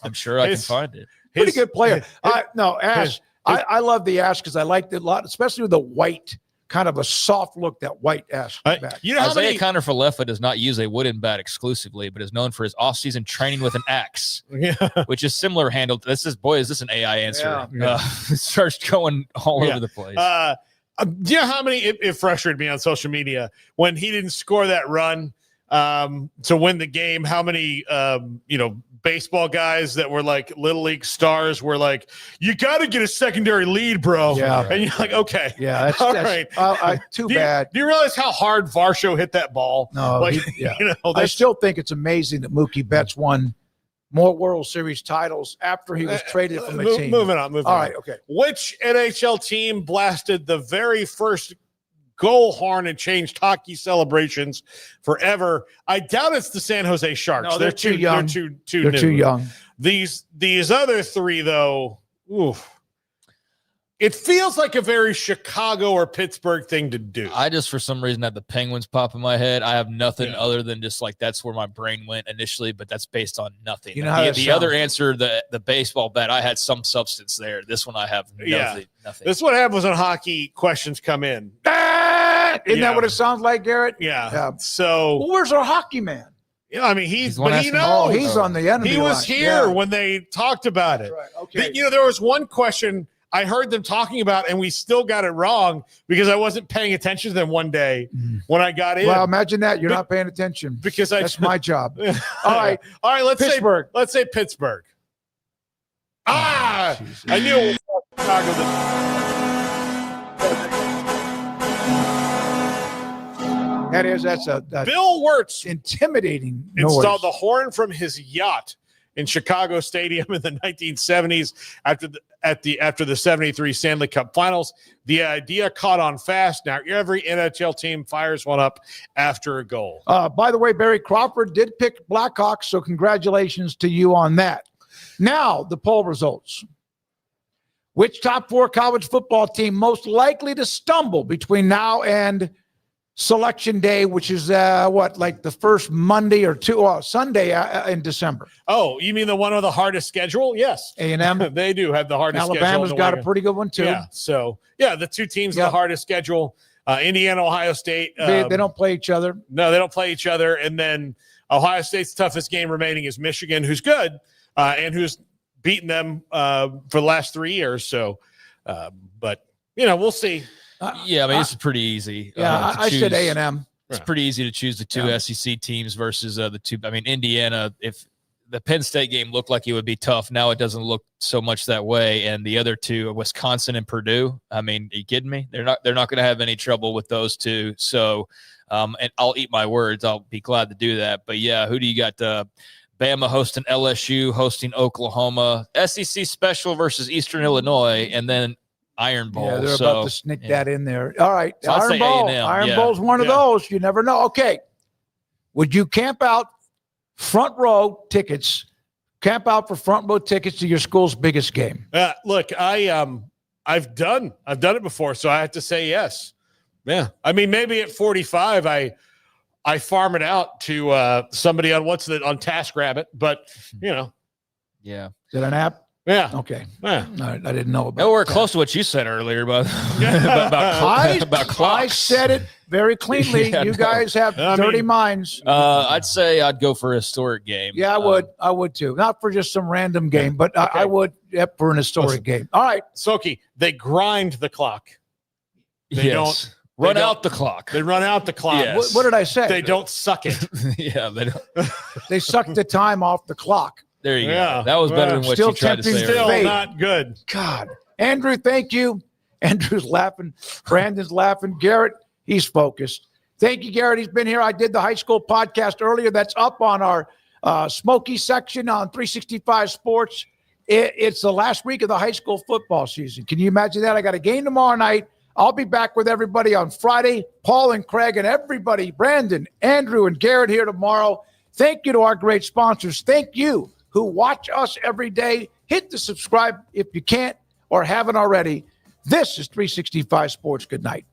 I'm sure I can find it. Pretty good player. Ash. I love the ash because I liked it a lot, especially with the white, kind of a soft look, that white ash bat. You know how Isaiah Kiner Falefa does not use a wooden bat exclusively, but is known for his off-season training with an axe, which is similar handled. Is this an AI answer? It starts going all over the place. Do you know how many it frustrated me on social media when he didn't score that run to win the game? How many baseball guys that were like little league stars were like, you got to get a secondary lead, bro. Yeah. And you're like, okay. Yeah. That's right. Too bad. Do you realize how hard Varsho hit that ball? No. I still think it's amazing that Mookie Betts won more World Series titles after he was traded from a team. Moving on. All right. Okay. Which NHL team blasted the very first goal horn and changed hockey celebrations forever? I doubt it's the San Jose Sharks. No, they're too young. They're They're too young. These other three, though, it feels like a very Chicago or Pittsburgh thing to do. I just, for some reason, had the Penguins pop in my head. I have nothing other than just like that's where my brain went initially, but that's based on nothing. You know how the other answer, the baseball bet, I had some substance there. This one I have nothing. This is what happens when hockey questions come in. Isn't that what it sounds like, Garrett? Yeah. So, well, where's our hockey man? Yeah, I mean, he knows. Oh, he's on the enemy He was line. here when they talked about it. Right. Okay. There was one question I heard them talking about, and we still got it wrong because I wasn't paying attention to them one day when I got in. Well, imagine that. You're not paying attention. Because that's my job. All right. Let's Pittsburgh. say Pittsburgh. I knew it was Chicago. That's a Bill Wirtz intimidating installed noise. the horn from his yacht in Chicago Stadium in the 1970s after the 73 Stanley Cup Finals. The idea caught on fast. Now every NHL team fires one up after a goal. By the way, Barry Crawford did pick Blackhawks, so congratulations to you on that. Now, the poll results. Which top 4 college football team most likely to stumble between now and Selection Day, which is like the first Monday or Sunday in December? Oh, you mean the one with the hardest schedule? Yes. A&M. They do have the hardest schedule. Alabama's got a pretty good one, too. Yeah. So, the two teams with the hardest schedule, Indiana, Ohio State. They don't play each other. No, they don't play each other. And then Ohio State's toughest game remaining is Michigan, who's good and who's beaten them for the last 3 years. So, but, we'll see. This is pretty easy. I said A&M. It's pretty easy to choose the two SEC teams versus the two. I mean, Indiana, if the Penn State game looked like it would be tough, now it doesn't look so much that way. And the other two, Wisconsin and Purdue, I mean, are you kidding me? They're not going to have any trouble with those two. So, and I'll eat my words. I'll be glad to do that. But who do you got? Bama hosting LSU, hosting Oklahoma, SEC special versus Eastern Illinois, and then Iron Bowl. Yeah, they're about to sneak that in there. All right. So Iron Bowl. Iron Bowl's one of those. You never know. Okay. Would you camp out front row tickets? Camp out for front row tickets to your school's biggest game? Look, I've done it before, so I have to say yes. Yeah. I mean, maybe at 45, I farm it out to somebody on on TaskRabbit, but Yeah. Is it an app? Yeah. Okay. Yeah. I didn't know about that. We're that. close to what you said earlier about clocks. I said it very cleanly. You guys have dirty minds. I'd say I'd go for a historic game. Yeah, I would. I would too. Not for just some random game, but I would for an historic game. All right. Soki, they grind the clock. They don't run out the clock. They run out the clock. Yes. What did I say? They don't suck it. They don't. They suck the time off the clock. There you go. That was better than what you tried to say. Still not good. God. Andrew, thank you. Andrew's laughing. Brandon's laughing. Garrett, he's focused. Thank you, Garrett. He's been here. I did the high school podcast earlier. That's up on our Smoky section on 365 Sports. It's the last week of the high school football season. Can you imagine that? I got a game tomorrow night. I'll be back with everybody on Friday. Paul and Craig and everybody, Brandon, Andrew, and Garrett here tomorrow. Thank you to our great sponsors. Thank you who watch us every day. Hit the subscribe if you can't or haven't already. This is 365 Sports. Good night.